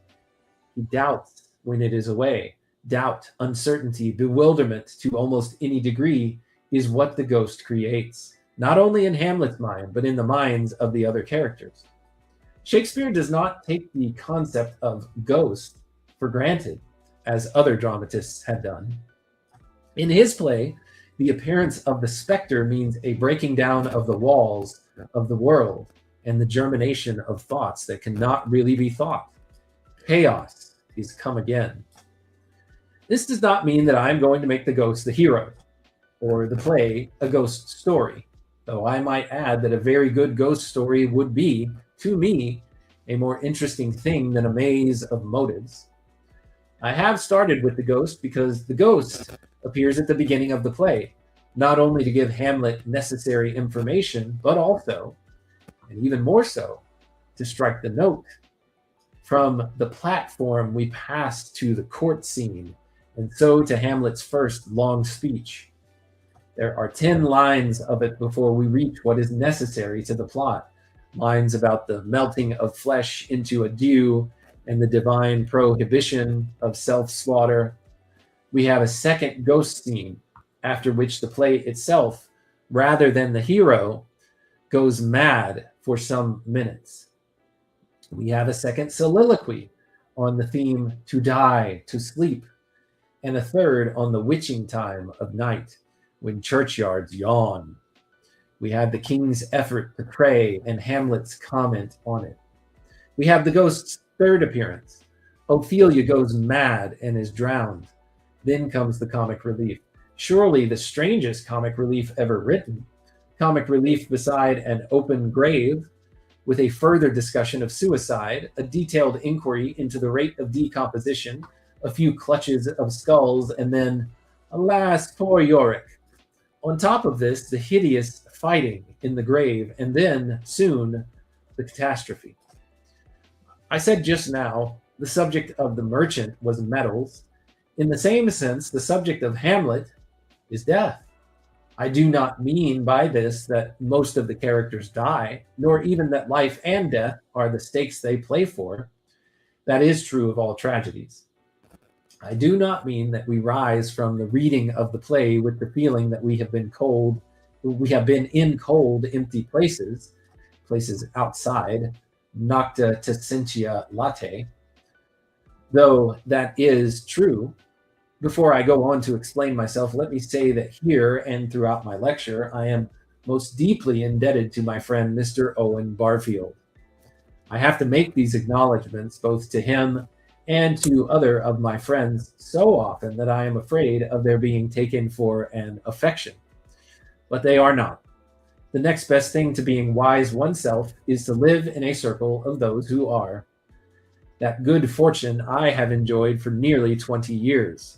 he doubts when it is away. Doubt, uncertainty, bewilderment to almost any degree is what the ghost creates, not only in Hamlet's mind, but in the minds of the other characters. Shakespeare does not take the concept of ghost for granted, as other dramatists had done. In his play, the appearance of the specter means a breaking down of the walls of the world and the germination of thoughts that cannot really be thought. Chaos is come again. This does not mean that I'm going to make the ghost the hero, or the play a ghost story, though I might add that a very good ghost story would be, to me, a more interesting thing than a maze of motives. I have started with the ghost because the ghost appears at the beginning of the play, not only to give Hamlet necessary information, but also, and even more so, to strike the note. From the platform, we pass to the court scene, and so to Hamlet's first long speech. There are 10 lines of it before we reach what is necessary to the plot. Lines about the melting of flesh into a dew and the divine prohibition of self-slaughter. We have a second ghost scene, after which the play itself, rather than the hero, goes mad for some minutes. We have a second soliloquy on the theme to die, to sleep, and a third on the witching time of night, when churchyards yawn. We have the king's effort to pray and Hamlet's comment on it. We have the ghost's third appearance. Ophelia goes mad and is drowned. Then comes the comic relief. Surely the strangest comic relief ever written. Comic relief beside an open grave, with a further discussion of suicide, a detailed inquiry into the rate of decomposition, a few clutches of skulls, and then, alas, poor Yorick. On top of this, the hideous fighting in the grave, and then, soon, the catastrophe. I said just now, the subject of The Merchant was metals. In the same sense, the subject of Hamlet is death. I do not mean by this that most of the characters die, nor even that life and death are the stakes they play for. That is true of all tragedies. I do not mean that we rise from the reading of the play with the feeling that we have been in cold, empty places outside, nocta tessentia late. Though that is true, before I go on to explain myself, let me say that here and throughout my lecture, I am most deeply indebted to my friend, Mr. Owen Barfield. I have to make these acknowledgments both to him and to other of my friends so often that I am afraid of their being taken for an affection. But they are not. The next best thing to being wise oneself is to live in a circle of those who are. That good fortune I have enjoyed for nearly 20 years.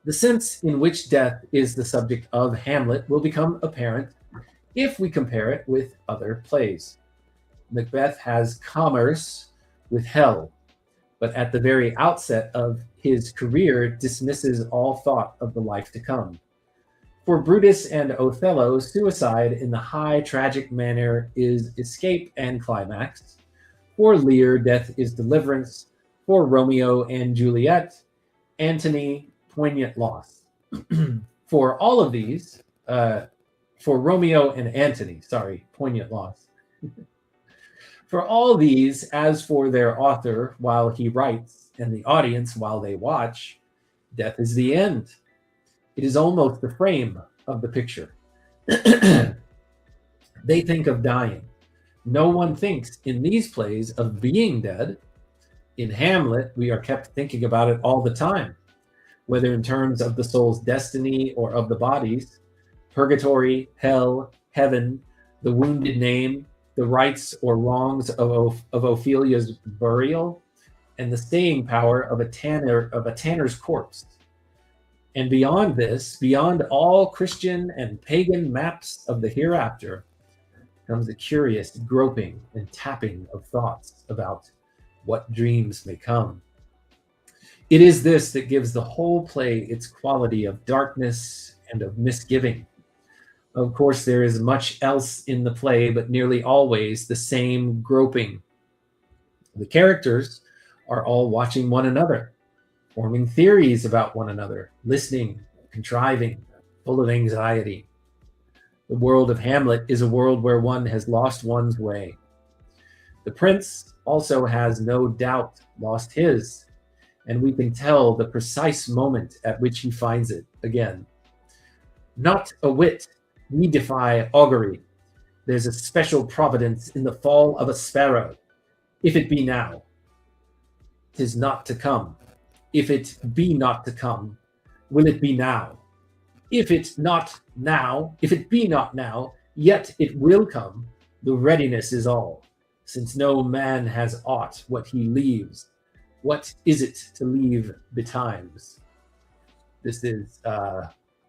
The sense in which death is the subject of Hamlet will become apparent if we compare it with other plays. Macbeth has commerce with hell, but at the very outset of his career dismisses all thought of the life to come. For Brutus and Othello, suicide in the high tragic manner is escape and climax. For Lear, death is deliverance. For Romeo and Juliet, Antony, poignant loss. For all of these, for Romeo and Antony, poignant loss. For all these, as for their author while he writes and the audience while they watch, death is the end. It is almost the frame of the picture. They think of dying. No one thinks in these plays of being dead. In Hamlet, we are kept thinking about it all the time, whether in terms of the soul's destiny or of the body's. Purgatory, hell, heaven, the wounded name, the rights or wrongs of Ophelia's burial, and the staying power of a tanner's corpse. And beyond this, beyond all Christian and pagan maps of the hereafter, comes a curious groping and tapping of thoughts about what dreams may come. It is this that gives the whole play its quality of darkness and of misgiving. Of course, there is much else in the play, but nearly always the same groping. The characters are all watching one another, forming theories about one another, listening, contriving, full of anxiety. The world of Hamlet is a world where one has lost one's way. The prince also has no doubt lost his, and we can tell the precise moment at which he finds it again. Not a whit, we defy augury. There's a special providence in the fall of a sparrow. If it be now, 'tis not to come. If it be not to come, will it be now? If it be not now, yet it will come. The readiness is all, since no man has aught what he leaves. What is it to leave betimes? This is,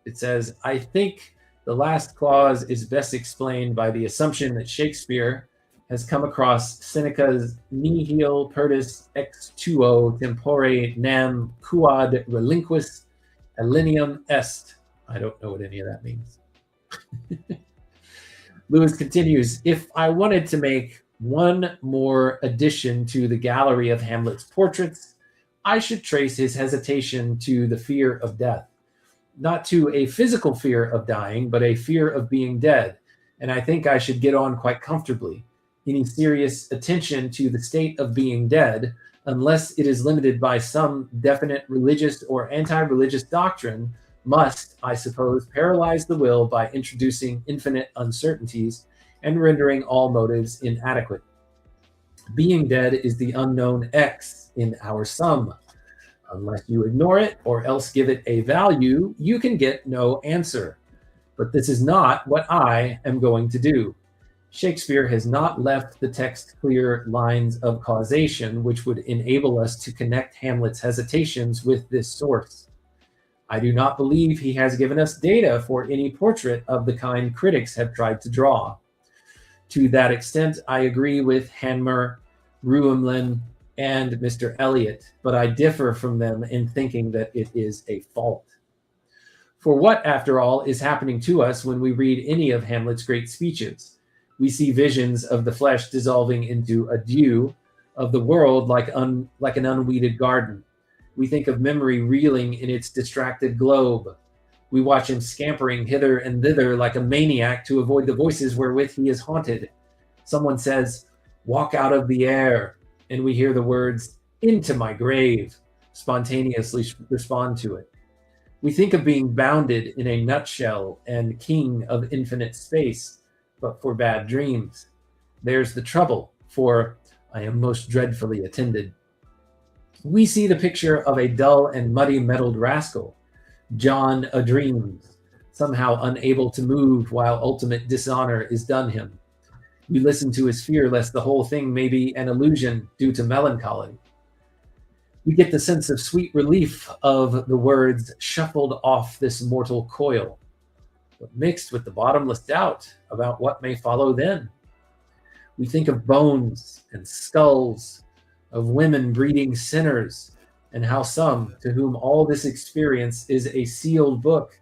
it says, I think the last clause is best explained by the assumption that Shakespeare has come across Seneca's nihil perdis ex tuo tempore nam quod relinquis alineum est. I don't know what any of that means. Lewis continues, if I wanted to make one more addition to the gallery of Hamlet's portraits, I should trace his hesitation to the fear of death. Not to a physical fear of dying, but a fear of being dead. And I think I should get on quite comfortably. Any serious attention to the state of being dead, unless it is limited by some definite religious or anti-religious doctrine, must, I suppose, paralyze the will by introducing infinite uncertainties and rendering all motives inadequate. Being dead is the unknown X in our sum. Unless you ignore it or else give it a value, you can get no answer. But this is not what I am going to do. Shakespeare has not left the text clear lines of causation, which would enable us to connect Hamlet's hesitations with this source. I do not believe he has given us data for any portrait of the kind critics have tried to draw. To that extent, I agree with Hanmer, Ruemlin, and Mr. Eliot, but I differ from them in thinking that it is a fault. For what, after all, is happening to us when we read any of Hamlet's great speeches? We see visions of the flesh dissolving into a dew, of the world like an unweeded garden. We think of memory reeling in its distracted globe. We watch him scampering hither and thither like a maniac to avoid the voices wherewith he is haunted. Someone says, "Walk out of the air," and we hear the words, "Into my grave," spontaneously respond to it. We think of being bounded in a nutshell and king of infinite space, but for bad dreams. There's the trouble, for I am most dreadfully attended. We see the picture of a dull and muddy-mettled rascal, John a-dreams, somehow unable to move while ultimate dishonor is done him. We listen to his fear lest the whole thing may be an illusion due to melancholy. We get the sense of sweet relief of the words shuffled off this mortal coil, but mixed with the bottomless doubt about what may follow then. We think of bones and skulls, of women breeding sinners, and how some, to whom all this experience is a sealed book,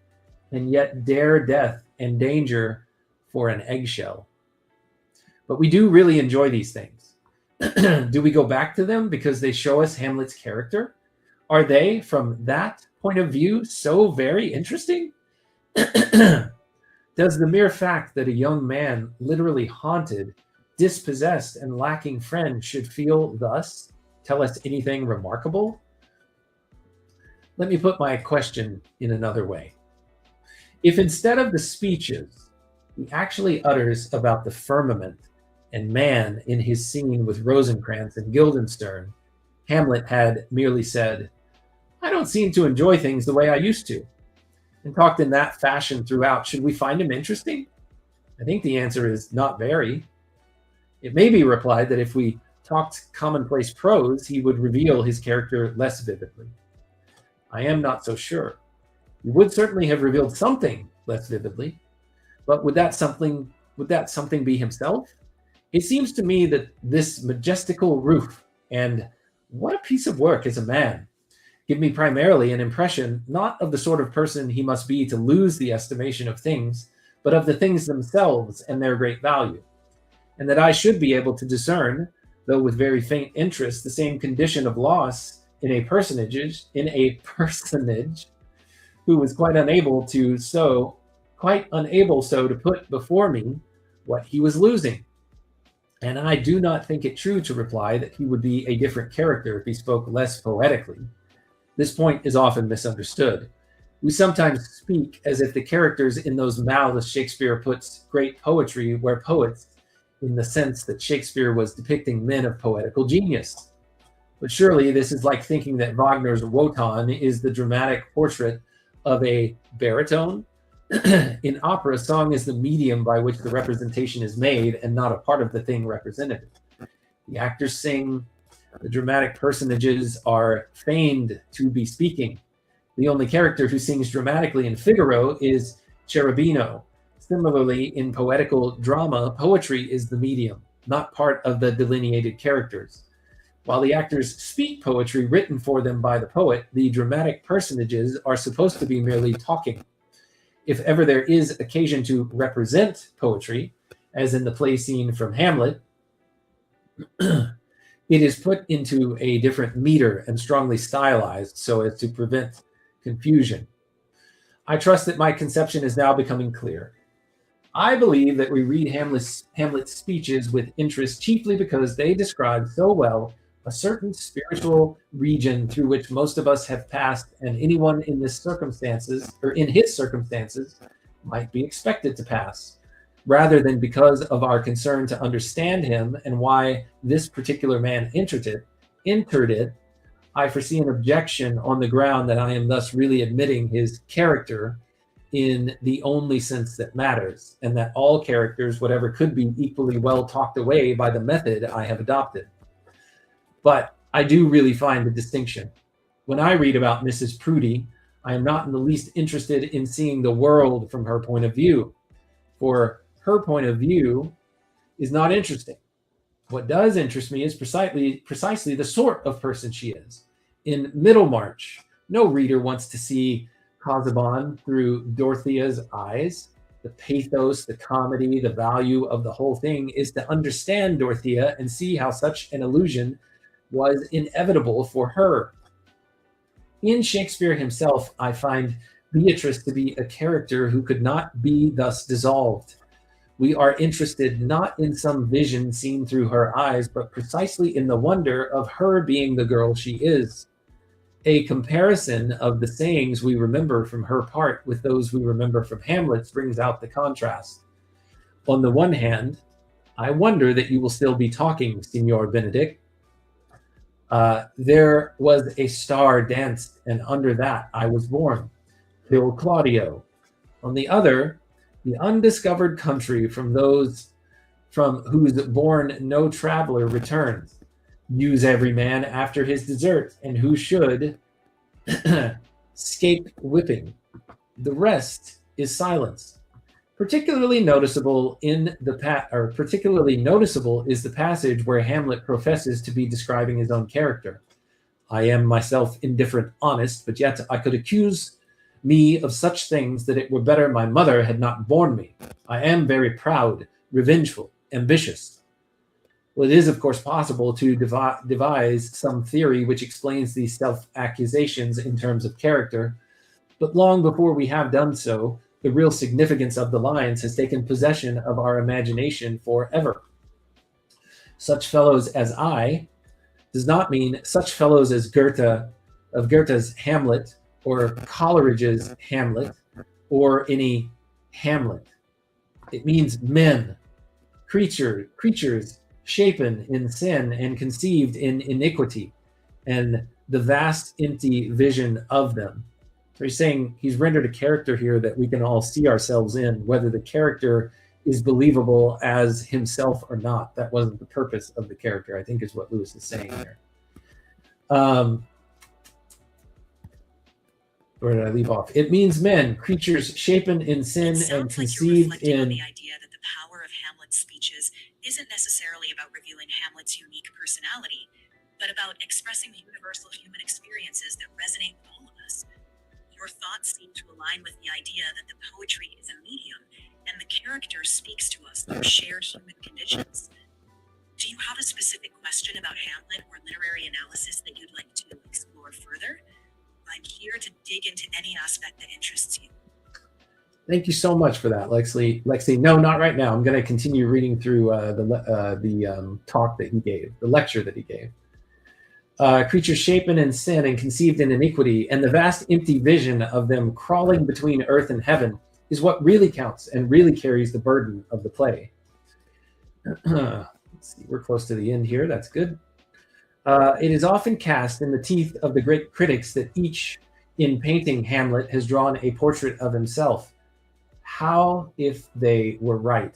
and yet dare death and danger for an eggshell. But we do really enjoy these things. Do we go back to them because they show us Hamlet's character? Are they, from that point of view, so very interesting? Does the mere fact that a young man, literally haunted, dispossessed, and lacking friends, should feel thus tell us anything remarkable? Let me put my question in another way. If instead of the speeches, he actually utters about the firmament and man in his scene with Rosencrantz and Guildenstern, Hamlet had merely said, "I don't seem to enjoy things the way I used to," and talked in that fashion throughout, should we find him interesting? I think the answer is not very. It may be replied that if we talked commonplace prose, he would reveal his character less vividly. I am not so sure. He would certainly have revealed something less vividly, but would that something be himself? It seems to me that this majestical roof and what a piece of work as a man give me primarily an impression not of the sort of person he must be to lose the estimation of things, but of the things themselves and their great value, and that I should be able to discern, though with very faint interest, the same condition of loss in a personage who was quite unable so to put before me what he was losing. And I do not think it true to reply that he would be a different character if he spoke less poetically. This point is often misunderstood. We sometimes speak as if the characters in those mouths Shakespeare puts great poetry were poets, in the sense that Shakespeare was depicting men of poetical genius. But surely this is like thinking that Wagner's Wotan is the dramatic portrait of a baritone. In opera, song is the medium by which the representation is made and not a part of the thing represented. The actors sing, the dramatic personages are feigned to be speaking. The only character who sings dramatically in Figaro is Cherubino. Similarly, in poetical drama, poetry is the medium, not part of the delineated characters. While the actors speak poetry written for them by the poet, the dramatic personages are supposed to be merely talking. If ever there is occasion to represent poetry, as in the play scene from Hamlet, it is put into a different meter and strongly stylized so as to prevent confusion. I trust that my conception is now becoming clear. I believe that we read Hamlet's speeches with interest chiefly because they describe so well a certain spiritual region through which most of us have passed, and anyone in his circumstances might be expected to pass, rather than because of our concern to understand him and why this particular man entered it. I foresee an objection on the ground that I am thus really admitting his character in the only sense that matters, and that all characters, whatever, could be equally well talked away by the method I have adopted. But I do really find the distinction. When I read about Mrs. Proudie, I am not in the least interested in seeing the world from her point of view, for her point of view is not interesting. What does interest me is precisely the sort of person she is. In Middlemarch, no reader wants to see Casaubon through Dorothea's eyes. The pathos, the comedy, the value of the whole thing is to understand Dorothea and see how such an illusion was inevitable for her. In Shakespeare himself, I find Beatrice to be a character who could not be thus dissolved. We are interested not in some vision seen through her eyes, but precisely in the wonder of her being the girl she is. A comparison of the sayings we remember from her part with those we remember from Hamlet's brings out the contrast. On the one hand, I wonder that you will still be talking, Signor Benedict. There was a star danced, and under that I was born. Till Claudio. On the other, the undiscovered country from whose bourne no traveler returns. Use every man after his desert, and who should scape whipping. The rest is silence. Particularly noticeable is the passage where Hamlet professes to be describing his own character. I am myself indifferent honest, but yet I could accuse me of such things that it were better my mother had not borne me. I am very proud, revengeful, ambitious. Well, it is, of course, possible to devise some theory which explains these self-accusations in terms of character, but long before we have done so, the real significance of the lines has taken possession of our imagination forever. Such fellows as I does not mean such fellows as Goethe, of Goethe's Hamlet, or Coleridge's Hamlet, or any Hamlet. It means men, creatures shapen in sin and conceived in iniquity, and the vast empty vision of them. So he's saying he's rendered a character here that we can all see ourselves in, whether the character is believable as himself or not. That wasn't the purpose of the character, I think, is what Lewis is saying there. Where did I leave off? It means men, creatures shapen in sin and conceived in... the idea that the power of Hamlet's speeches isn't necessarily about revealing Hamlet's unique personality, but about expressing the universal human experiences that resonate with all of us. Your thoughts seem to align with the idea that the poetry is a medium, and the character speaks to us through shared human conditions. Do you have a specific question about Hamlet or literary analysis that you'd like to explore further? I'm here to dig into any aspect that interests you. Thank you so much for that, Lexi. No, not right now. I'm going to continue reading through the talk that he gave, the lecture that he gave. Creatures shapen in sin and conceived in iniquity, and the vast empty vision of them crawling between earth and heaven is what really counts and really carries the burden of the play. Let's see, we're close to the end here. That's good. It is often cast in the teeth of the great critics that each, in painting Hamlet, has drawn a portrait of himself. How if they were right?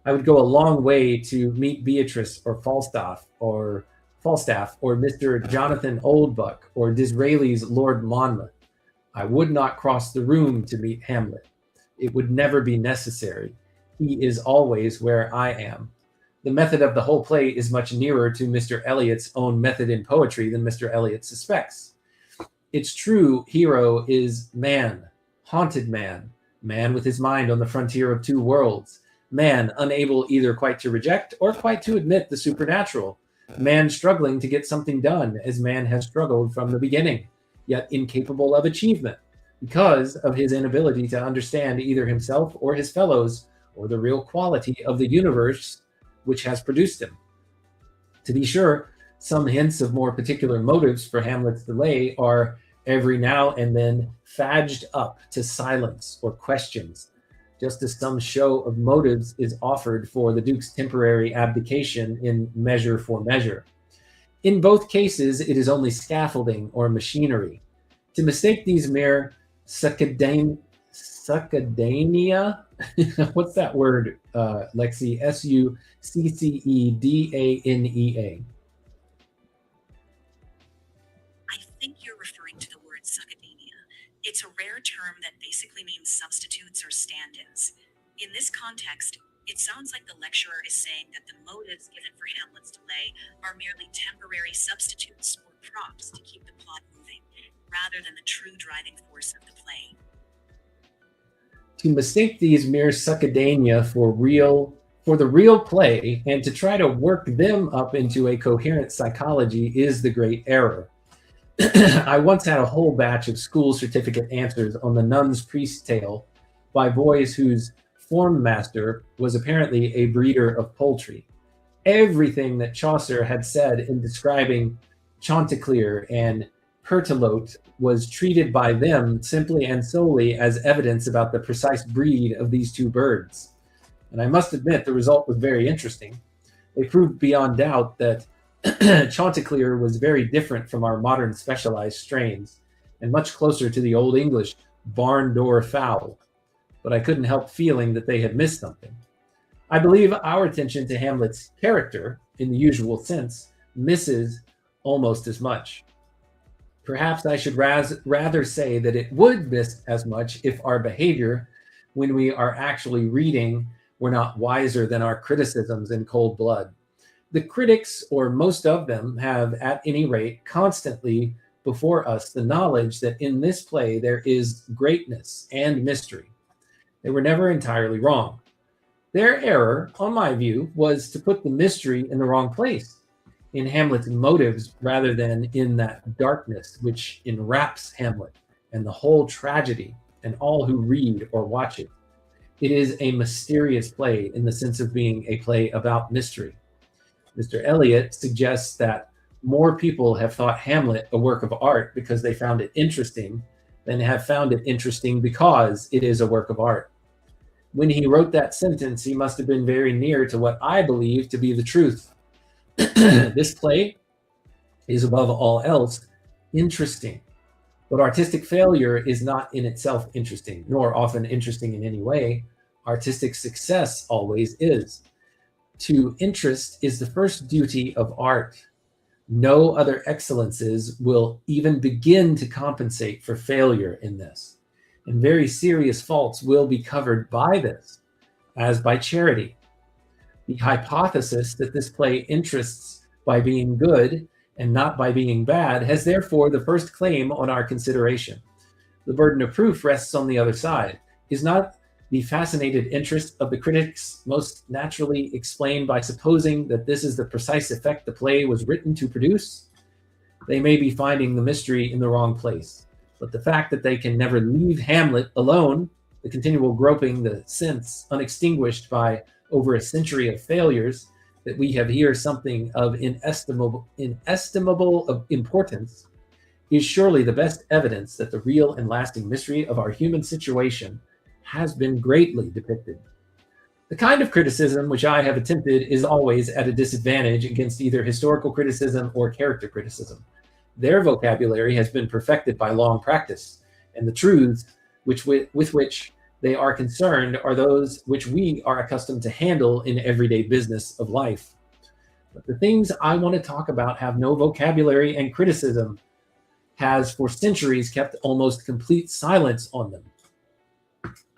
I would go a long way to meet Beatrice or Falstaff or Mr. Jonathan Oldbuck or Disraeli's Lord Monmouth. I would not cross the room to meet Hamlet. It would never be necessary. He is always where I am. The method of the whole play is much nearer to Mr. Eliot's own method in poetry than Mr. Eliot suspects. Its true hero is man, haunted man, man with his mind on the frontier of two worlds, man unable either quite to reject or quite to admit the supernatural, man struggling to get something done as man has struggled from the beginning, yet incapable of achievement because of his inability to understand either himself or his fellows or the real quality of the universe which has produced him. To be sure, some hints of more particular motives for Hamlet's delay are every now and then fadged up to silence or questions, just as some show of motives is offered for the Duke's temporary abdication in Measure for Measure. In both cases, it is only scaffolding or machinery. To mistake these mere succedaneous succedania. What's that word, Lexi? Succedanea. I think you're referring to the word succedania. It's a rare term that basically means substitutes or stand-ins. In this context, it sounds like the lecturer is saying that the motives given for Hamlet's delay are merely temporary substitutes or props to keep the plot moving, rather than the true driving force of the play. To mistake these mere succedania for the real play and to try to work them up into a coherent psychology is the great error. I once had a whole batch of school certificate answers on the Nun's Priest Tale by boys whose form master was apparently a breeder of poultry. Everything that Chaucer had said in describing Chanticleer and Pertelote was treated by them simply and solely as evidence about the precise breed of these two birds. And I must admit the result was very interesting. They proved beyond doubt that Chanticleer was very different from our modern specialized strains and much closer to the Old English barn door fowl. But I couldn't help feeling that they had missed something. I believe our attention to Hamlet's character, in the usual sense, misses almost as much. Perhaps I should rather say that it would miss as much if our behavior, when we are actually reading, were not wiser than our criticisms in cold blood. The critics, or most of them, have at any rate constantly before us the knowledge that in this play there is greatness and mystery. They were never entirely wrong. Their error, on my view, was to put the mystery in the wrong place, in Hamlet's motives rather than in that darkness which enwraps Hamlet and the whole tragedy and all who read or watch it. It is a mysterious play in the sense of being a play about mystery. Mr. Eliot suggests that more people have thought Hamlet a work of art because they found it interesting than have found it interesting because it is a work of art. When he wrote that sentence, he must have been very near to what I believe to be the truth. This play is above all else interesting, but artistic failure is not in itself interesting, nor often interesting in any way. Artistic success always is. To interest is the first duty of art. No other excellences will even begin to compensate for failure in this. And very serious faults will be covered by this, as by charity. The hypothesis that this play interests by being good and not by being bad has therefore the first claim on our consideration. The burden of proof rests on the other side. Is not the fascinated interest of the critics most naturally explained by supposing that this is the precise effect the play was written to produce? They may be finding the mystery in the wrong place, but the fact that they can never leave Hamlet alone, the continual groping, the sense unextinguished by over a century of failures, that we have here something of inestimable importance, is surely the best evidence that the real and lasting mystery of our human situation has been greatly depicted. The kind of criticism which I have attempted is always at a disadvantage against either historical criticism or character criticism. Their vocabulary has been perfected by long practice, and the truths with which they are concerned are those which we are accustomed to handle in everyday business of life. But the things I want to talk about have no vocabulary, and criticism has for centuries kept almost complete silence on them.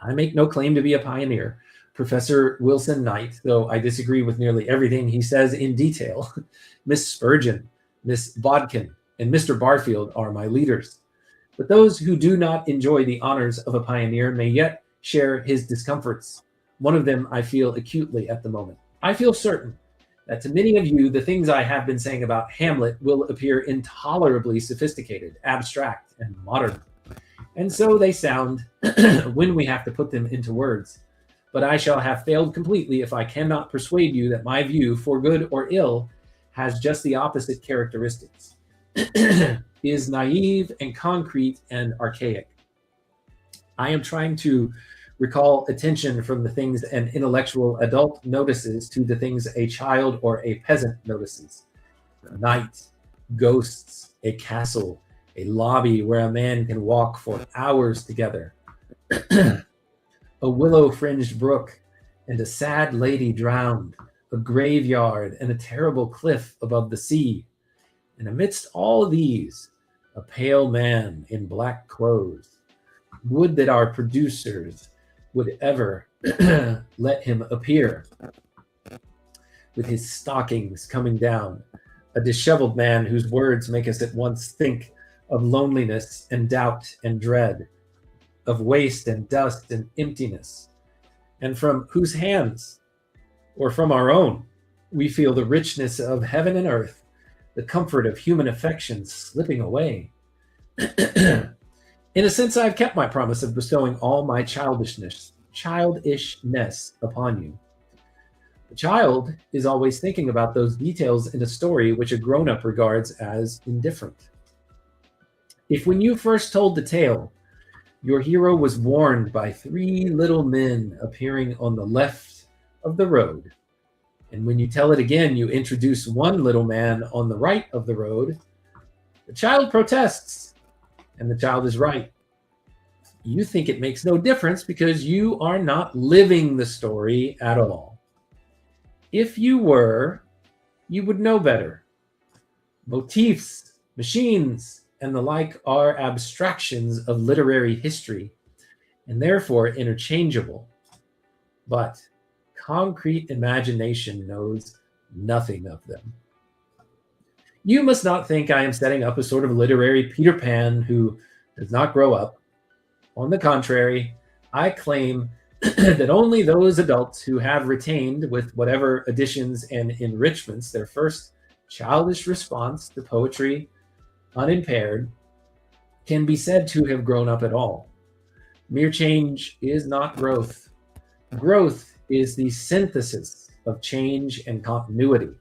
I make no claim to be a pioneer. Professor Wilson Knight, though I disagree with nearly everything he says in detail, Miss Spurgeon, Miss Bodkin, and Mr. Barfield are my leaders. But those who do not enjoy the honors of a pioneer may yet share his discomforts. One of them I feel acutely at the moment. I feel certain that to many of you, the things I have been saying about Hamlet will appear intolerably sophisticated, abstract, and modern. And so they sound when we have to put them into words. But I shall have failed completely if I cannot persuade you that my view, for good or ill, has just the opposite characteristics. Is naive and concrete and archaic. I am trying to recall attention from the things an intellectual adult notices to the things a child or a peasant notices. Night, ghosts, a castle, a lobby where a man can walk for hours together, A willow-fringed brook and a sad lady drowned, a graveyard and a terrible cliff above the sea. And amidst all these, a pale man in black clothes. Would that our producers would ever let him appear, with his stockings coming down, a disheveled man whose words make us at once think of loneliness and doubt and dread, of waste and dust and emptiness, and from whose hands, or from our own, we feel the richness of heaven and earth, the comfort of human affection slipping away. In a sense, I've kept my promise of bestowing all my childishness upon you. The child is always thinking about those details in a story which a grown-up regards as indifferent. If when you first told the tale, your hero was warned by 3 little men appearing on the left of the road, and when you tell it again, you introduce 1 little man on the right of the road, the child protests, and the child is right. You think it makes no difference because you are not living the story at all. If you were, you would know better. Motifs, machines, and the like are abstractions of literary history, and therefore interchangeable. But concrete imagination knows nothing of them. You must not think I am setting up a sort of literary Peter Pan who does not grow up. On the contrary, I claim that only those adults who have retained, with whatever additions and enrichments, their first childish response to poetry unimpaired, can be said to have grown up at all. Mere change is not growth. Growth is the synthesis of change and continuity.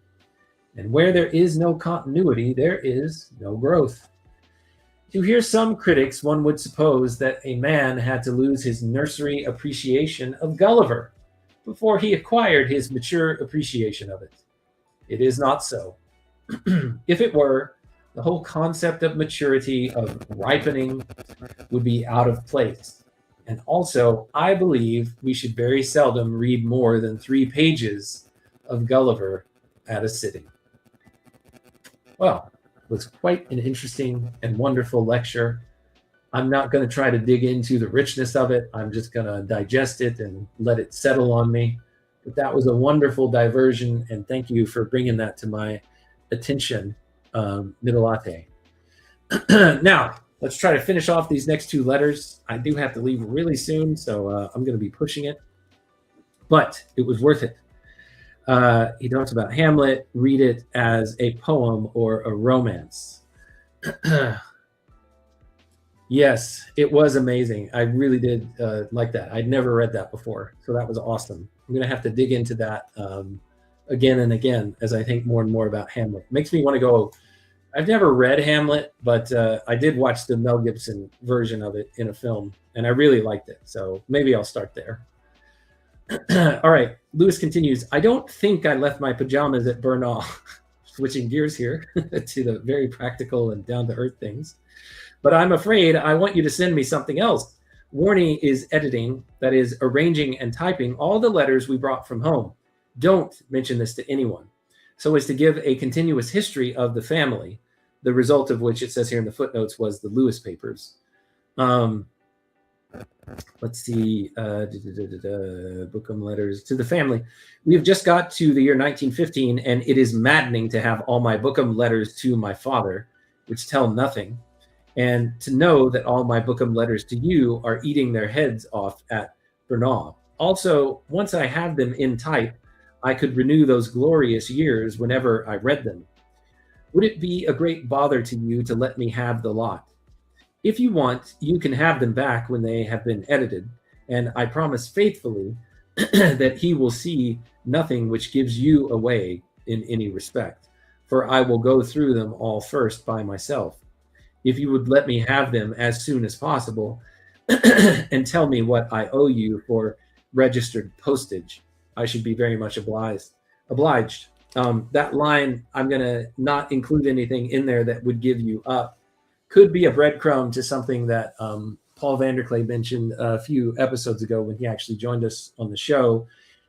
And where there is no continuity, there is no growth. To hear some critics, one would suppose that a man had to lose his nursery appreciation of Gulliver before he acquired his mature appreciation of it. It is not so. If it were, the whole concept of maturity, of ripening, would be out of place. And also, I believe we should very seldom read more than 3 pages of Gulliver at a sitting. Well, it was quite an interesting and wonderful lecture. I'm not going to try to dig into the richness of it. I'm just going to digest it and let it settle on me. But that was a wonderful diversion, and thank you for bringing that to my attention, Middleate. Now, let's try to finish off these next 2 letters. I do have to leave really soon, so I'm going to be pushing it. But it was worth it. He talks about Hamlet. Read it as a poem or a romance. Yes, it was amazing. I really did like that. I'd never read that before, so that was awesome. I'm going to have to dig into that again and again as I think more and more about Hamlet. It makes me want to go. I've never read Hamlet, but I did watch the Mel Gibson version of it in a film, and I really liked it. So maybe I'll start there. All right, Lewis continues. I don't think I left my pajamas at Bernal. Switching gears here to the very practical and down-to-earth things. But I'm afraid I want you to send me something else. Warney is editing, that is, arranging and typing all the letters we brought from home. Don't mention this to anyone, so as to give a continuous history of the family, the result of which it says here in the footnotes was the Lewis papers. Let's see, Bookham letters to the family. We have just got to the year 1915, and it is maddening to have all my Bookham letters to my father, which tell nothing, and to know that all my Bookham letters to you are eating their heads off at Bernal. Also, once I have them in type, I could renew those glorious years whenever I read them. Would it be a great bother to you to let me have the lot? If you want, you can have them back when they have been edited, and I promise faithfully that he will see nothing which gives you away in any respect, for I will go through them all first by myself. If you would let me have them as soon as possible and tell me what I owe you for registered postage, I should be very much obliged. That line, I'm going to not include anything in there that would give you up. Could be a breadcrumb to something that Paul Vanderklay mentioned a few episodes ago when he actually joined us on the show.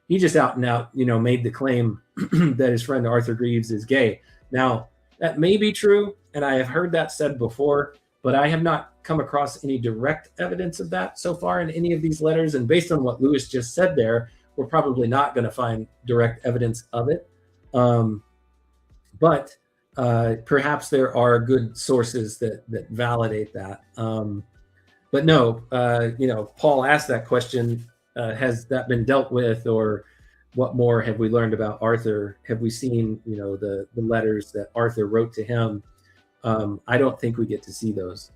He just out and out, made the claim that his friend Arthur Greaves is gay. Now, that may be true, and I have heard that said before, but I have not come across any direct evidence of that so far in any of these letters. And based on what Lewis just said there, we're probably not going to find direct evidence of it. But perhaps there are good sources that validate that. But no, Paul asked that question, has that been dealt with, or what more have we learned about Arthur? Have we seen, the letters that Arthur wrote to him? I don't think we get to see those.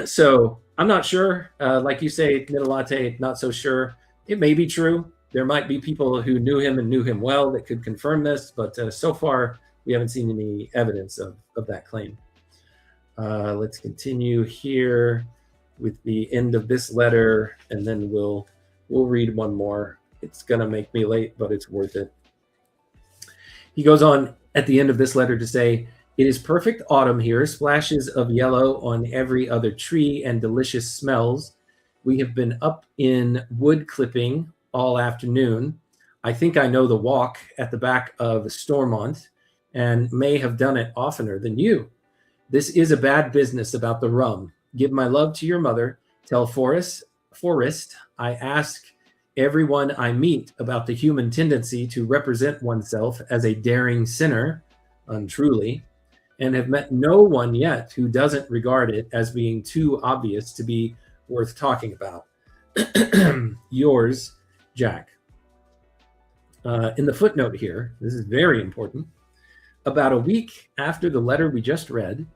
So I'm not sure. Like you say, Middle not so sure. It may be true. There might be people who knew him and knew him well that could confirm this, but so far we haven't seen any evidence of that claim. Let's continue here with the end of this letter, and then we'll read one more. It's gonna make me late, but it's worth it. He goes on at the end of this letter to say, "It is perfect autumn here, splashes of yellow on every other tree and delicious smells. We have been up in wood clipping all afternoon. I think I know the walk at the back of Stormont and may have done it oftener than you. This is a bad business about the rum. Give my love to your mother. Tell Forrest I ask everyone I meet about the human tendency to represent oneself as a daring sinner, untruly, and have met no one yet who doesn't regard it as being too obvious to be worth talking about. Yours, Jack." In the footnote here, this is very important, about a week after the letter we just read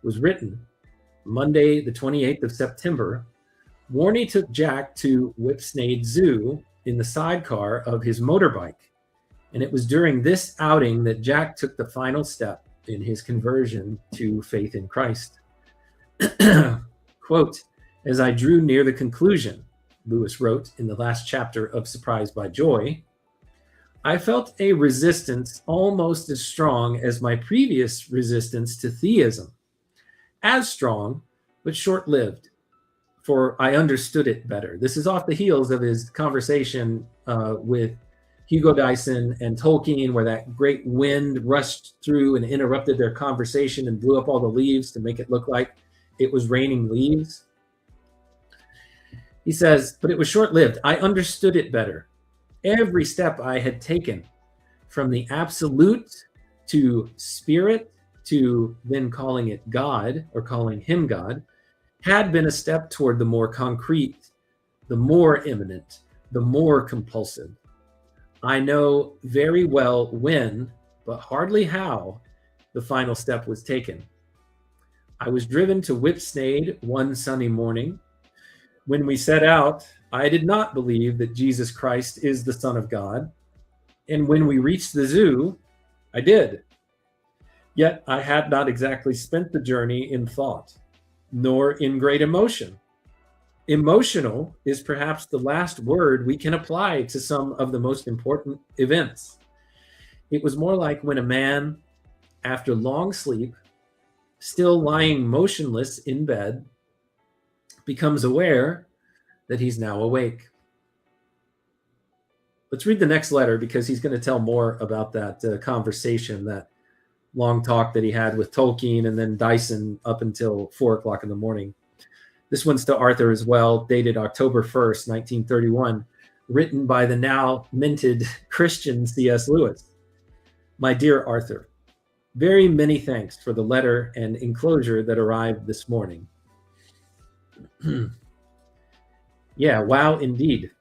was written, Monday, the 28th of September, Warney took Jack to Whipsnade Zoo in the sidecar of his motorbike. And it was during this outing that Jack took the final step in his conversion to faith in Christ. Quote, "As I drew near the conclusion," Lewis wrote in the last chapter of Surprised by Joy, "I felt a resistance almost as strong as my previous resistance to theism. As strong, but short-lived, for I understood it better." This is off the heels of his conversation with Hugo Dyson and Tolkien, where that great wind rushed through and interrupted their conversation and blew up all the leaves to make it look like it was raining leaves. He says, "But it was short-lived. I understood it better. Every step I had taken, from the absolute to spirit to then calling it God or calling him God, had been a step toward the more concrete, the more imminent, the more compulsive. I know very well when, but hardly how, the final step was taken. I was driven to Whipsnade one sunny morning. When we set out, I did not believe that Jesus Christ is the Son of God. And when we reached the zoo, I did. Yet I had not exactly spent the journey in thought, nor in great emotion. Emotional is perhaps the last word we can apply to some of the most important events. It was more like when a man, after long sleep, still lying motionless in bed, becomes aware that he's now awake." Let's read the next letter, because he's going to tell more about that conversation, that long talk that he had with Tolkien and then Dyson up until 4:00 in the morning. This one's to Arthur as well, dated October 1st, 1931, written by the now minted Christian C.S. Lewis. "My dear Arthur, very many thanks for the letter and enclosure that arrived this morning." Yeah, wow, indeed.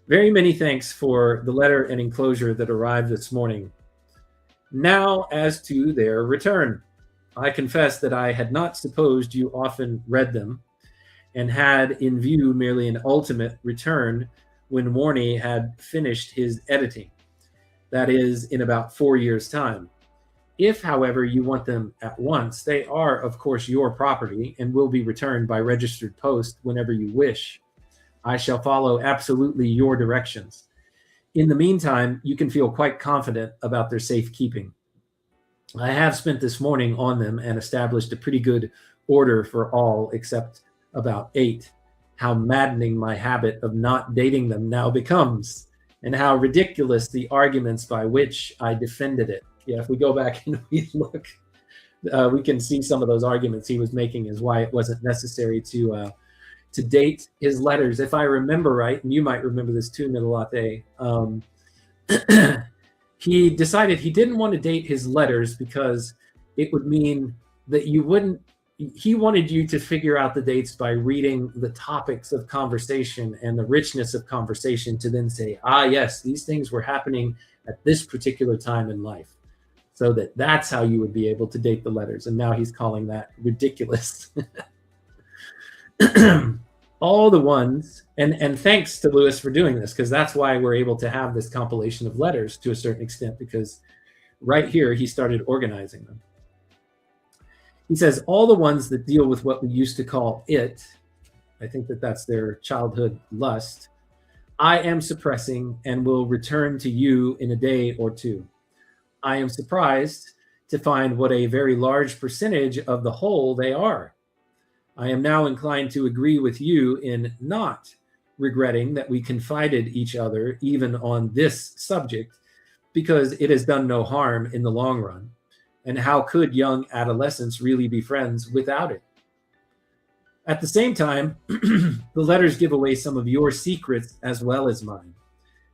Very many thanks for the letter and enclosure that arrived this morning. Now, as to their return, I confess that I had not supposed you often read them, and had in view merely an ultimate return when Warney had finished his editing. That is, in about 4 years' time. If, however, you want them at once, they are, of course, your property and will be returned by registered post whenever you wish. I shall follow absolutely your directions. In the meantime, you can feel quite confident about their safekeeping. I have spent this morning on them and established a pretty good order for all except about 8, how maddening my habit of not dating them now becomes, and how ridiculous the arguments by which I defended it. Yeah, if we go back and we look, we can see some of those arguments he was making as why it wasn't necessary to date his letters. If I remember right, and you might remember this too, Middle-Latte, he decided he didn't want to date his letters because it would mean that you wouldn't, he wanted you to figure out the dates by reading the topics of conversation and the richness of conversation to then say, ah, yes, these things were happening at this particular time in life. So that's how you would be able to date the letters. And now he's calling that ridiculous. All the ones, and thanks to Lewis for doing this, because that's why we're able to have this compilation of letters to a certain extent, because right here he started organizing them. He says, all the ones that deal with what we used to call it, I think that's their childhood lust, I am suppressing and will return to you in a day or two. I am surprised to find what a very large percentage of the whole they are. I am now inclined to agree with you in not regretting that we confided each other even on this subject, because it has done no harm in the long run. And how could young adolescents really be friends without it? At the same time, the letters give away some of your secrets as well as mine.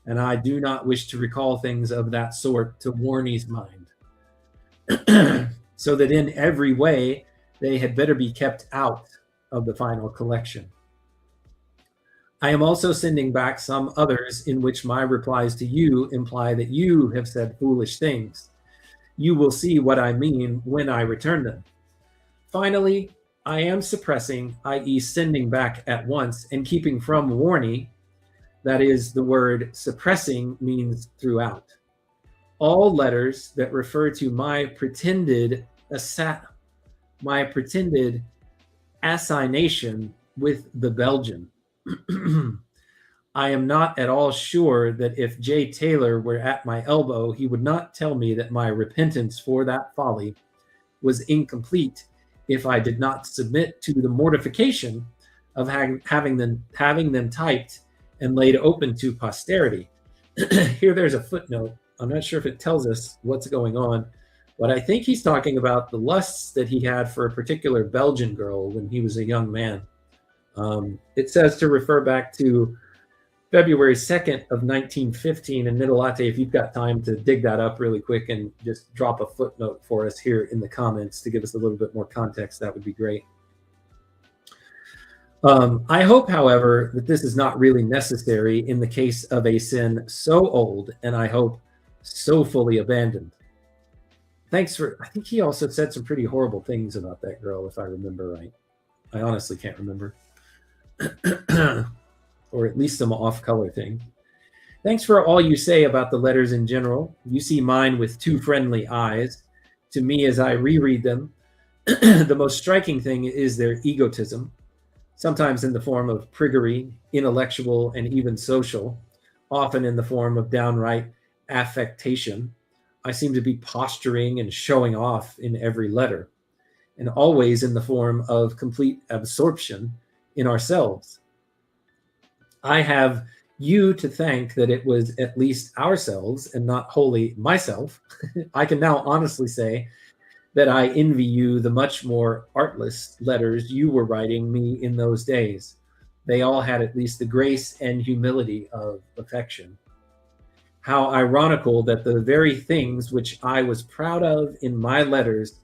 And I do not wish to recall things of that sort to Warnie's mind. So that in every way, they had better be kept out of the final collection. I am also sending back some others in which my replies to you imply that you have said foolish things. You will see what I mean when I return them. Finally, I am suppressing, i.e. sending back at once and keeping from Warnie, that is, the word suppressing means throughout, all letters that refer to my pretended assignation with the Belgian. I am not at all sure that if J. Taylor were at my elbow, he would not tell me that my repentance for that folly was incomplete if I did not submit to the mortification of having them typed and laid open to posterity. Here there's a footnote. I'm not sure if it tells us what's going on, but I think he's talking about the lusts that he had for a particular Belgian girl when he was a young man. It says to refer back to February 2nd of 1915, and Middle-Latte, if you've got time to dig that up really quick and just drop a footnote for us here in the comments to give us a little bit more context, that would be great. I hope, however, that this is not really necessary in the case of a sin so old, and I hope so fully abandoned. Thanks for, I think he also said some pretty horrible things about that girl, if I remember right. I honestly can't remember. Or at least some off-color thing. Thanks for all you say about the letters in general. You see mine with two friendly eyes. To me, as I reread them, the most striking thing is their egotism, sometimes in the form of priggery, intellectual, and even social, often in the form of downright affectation. I seem to be posturing and showing off in every letter, and always in the form of complete absorption in ourselves. I have you to thank that it was at least ourselves and not wholly myself. I can now honestly say that I envy you the much more artless letters you were writing me in those days. They all had at least the grace and humility of affection. How ironical that the very things which I was proud of in my letters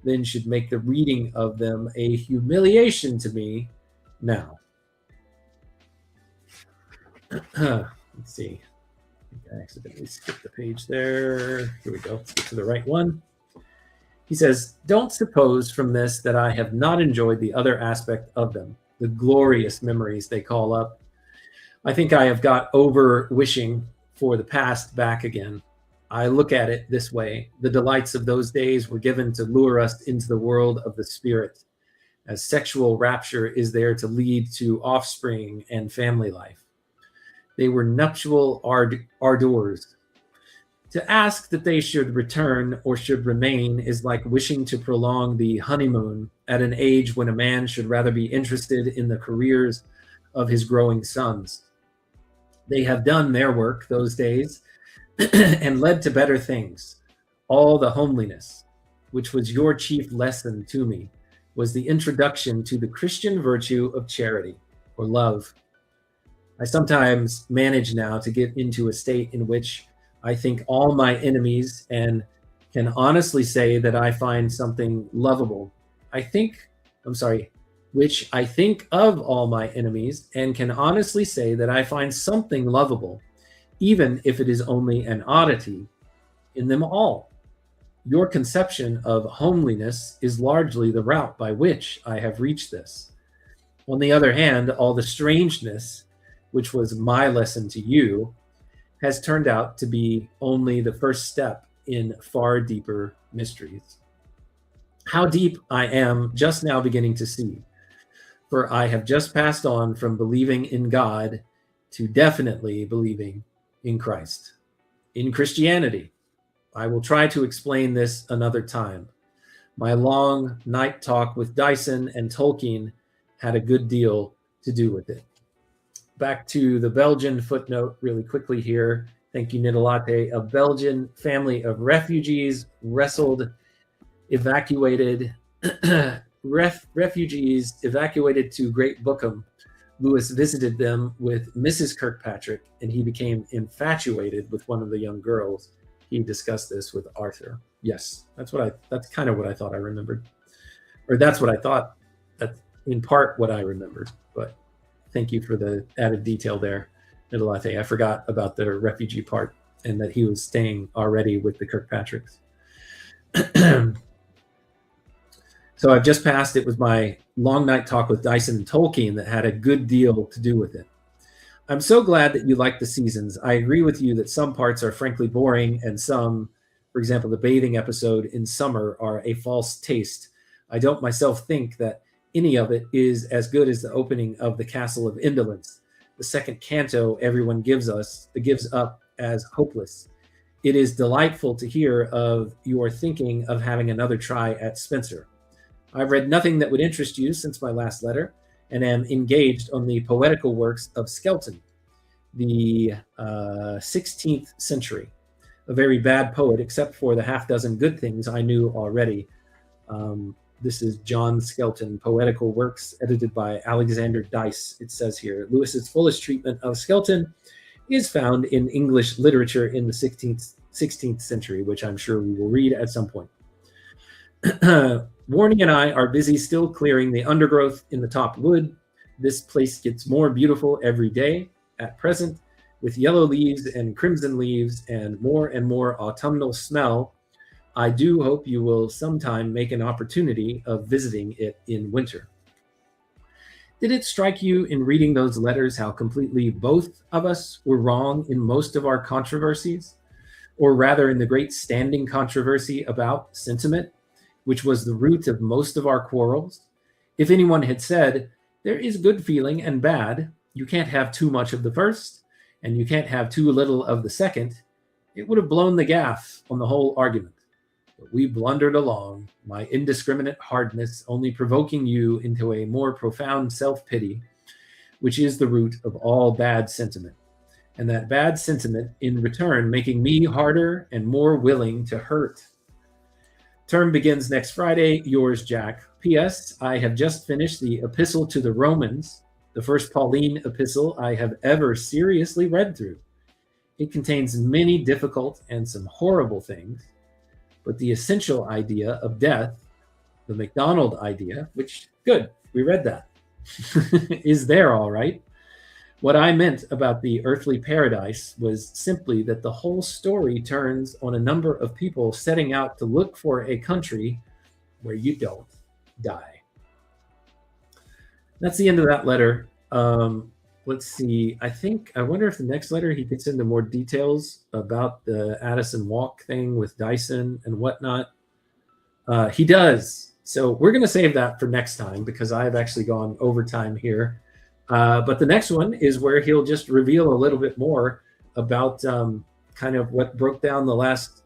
then should make the reading of them a humiliation to me now. Let's see. I think I accidentally skipped the page there. Here we go. Let's get to the right one. He says, don't suppose from this that I have not enjoyed the other aspect of them, the glorious memories they call up. I think I have got over wishing for the past back again. I look at it this way. The delights of those days were given to lure us into the world of the spirit, as sexual rapture is there to lead to offspring and family life. They were nuptial ardors. To ask that they should return or should remain is like wishing to prolong the honeymoon at an age when a man should rather be interested in the careers of his growing sons. They have done their work those days and led to better things. All the homeliness, which was your chief lesson to me, was the introduction to the Christian virtue of charity or love. I sometimes manage now to get into a state in which I think all my enemies and can honestly say that I find something lovable. Which I think of all my enemies and can honestly say that I find something lovable, even if it is only an oddity, in them all. Your conception of homeliness is largely the route by which I have reached this. On the other hand, all the strangeness, which was my lesson to you, has turned out to be only the first step in far deeper mysteries. How deep I am just now beginning to see, for I have just passed on from believing in God to definitely believing in Christ, in Christianity. I will try to explain this another time. My long night talk with Dyson and Tolkein had a good deal to do with it. Back to the Belgian footnote really quickly here. Thank you, Nidalate. A Belgian family of refugees evacuated to Great Bookham. Lewis visited them with Mrs. Kirkpatrick, and he became infatuated with one of the young girls. He discussed this with Arthur. Yes, that's kind of what I thought I remembered. Or that's what I thought. That's in part what I remembered, but thank you for the added detail there, Nidalate. I forgot about the refugee part and that he was staying already with the Kirkpatricks. So I've just passed. It was my long night talk with Dyson and Tolkien that had a good deal to do with it. I'm so glad that you like the seasons. I agree with you that some parts are frankly boring and some, for example, the bathing episode in summer, are a false taste. I don't myself think that any of it is as good as the opening of The Castle of Indolence. The second canto everyone gives up as hopeless. It is delightful to hear of your thinking of having another try at Spenser. I've read nothing that would interest you since my last letter, and am engaged on the poetical works of Skelton, the 16th century. A very bad poet, except for the half dozen good things I knew already. This is John Skelton, Poetical Works, edited by Alexander Dyce. It says here, Lewis's fullest treatment of Skelton is found in English literature in the 16th century, which I'm sure we will read at some point. Warning and I are busy still clearing the undergrowth in the top wood. This place gets more beautiful every day at present, with yellow leaves and crimson leaves and more autumnal smell. I do hope you will sometime make an opportunity of visiting it in winter. Did it strike you in reading those letters how completely both of us were wrong in most of our controversies, or rather in the great standing controversy about sentiment, which was the root of most of our quarrels? If anyone had said, there is good feeling and bad, you can't have too much of the first, and you can't have too little of the second, it would have blown the gaff on the whole argument. But we blundered along, my indiscriminate hardness only provoking you into a more profound self-pity, which is the root of all bad sentiment, and that bad sentiment in return making me harder and more willing to hurt. Term begins next Friday. Yours, Jack. P.S. I have just finished the Epistle to the Romans, the first Pauline epistle I have ever seriously read through. It contains many difficult and some horrible things, but the essential idea of death, the MacDonald idea, which, good, we read that, is there all right. What I meant about the earthly paradise was simply that the whole story turns on a number of people setting out to look for a country where you don't die. That's the end of that letter. Let's see. I wonder if the next letter he gets into more details about the Addison Walk thing with Dyson and whatnot. He does. So we're going to save that for next time because I've actually gone overtime here. But the next one is where he'll just reveal a little bit more about kind of what broke down the last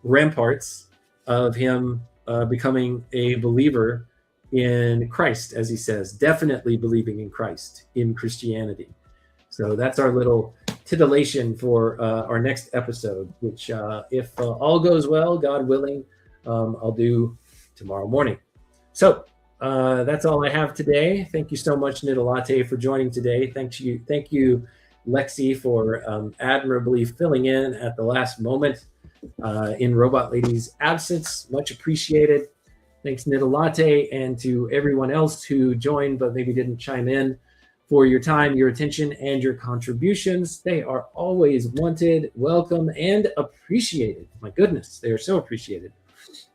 ramparts of him becoming a believer in Christ, as he says, definitely believing in Christ, in Christianity. So that's our little titillation for our next episode, which if all goes well, God willing, I'll do tomorrow morning. So that's all I have today. Thank you so much, Nidalate, for joining today. Thank you, Lexi, for admirably filling in at the last moment in Robot Lady's absence. Much appreciated. Thanks, Nidalate, and to everyone else who joined but maybe didn't chime in, for your time, your attention, and your contributions. They are always wanted, welcome, and appreciated. My goodness, they are so appreciated.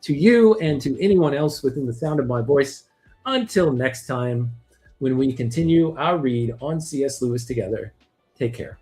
To you and to anyone else within the sound of my voice, until next time, when we continue our read on C.S. Lewis together, take care.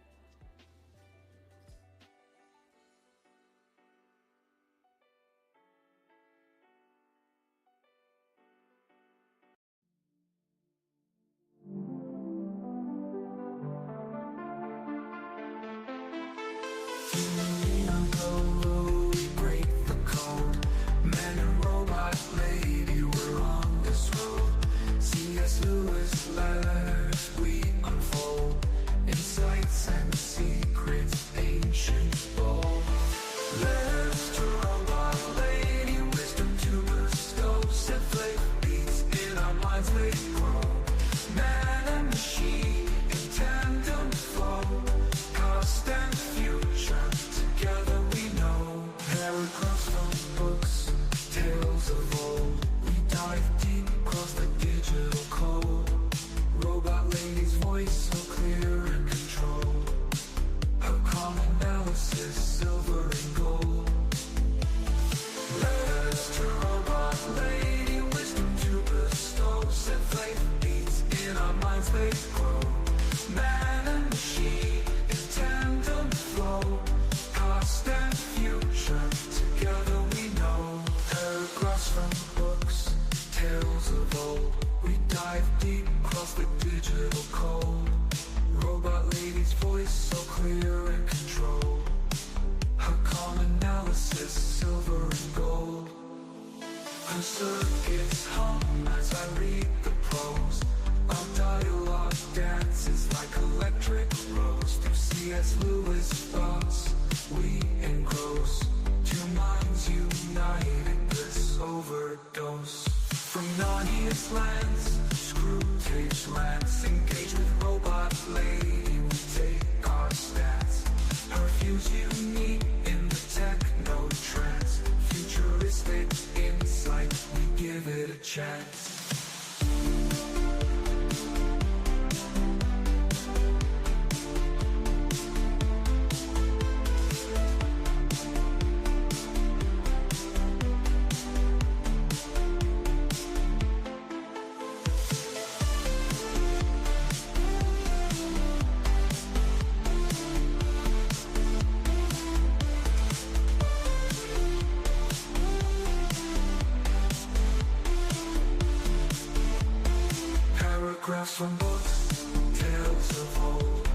From books, tales of old,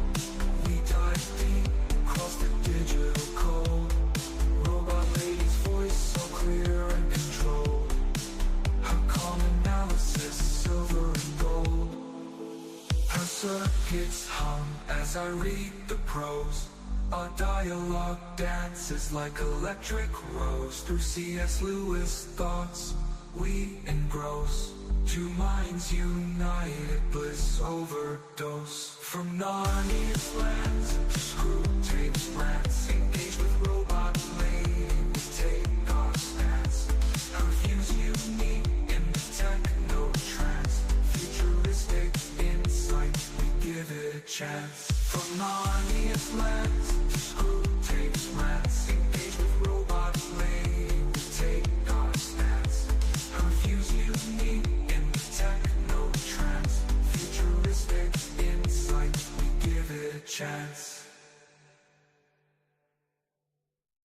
we dive deep across the digital code. Robot lady's voice so clear and controlled. Her calm analysis, silver and gold. Her circuits hum as I read the prose. Our dialogue dances like electric rose. Through C.S. Lewis thoughts, we engross. Two minds united, bliss overdose. From Narnia's lands to screw tapes, rants engaged with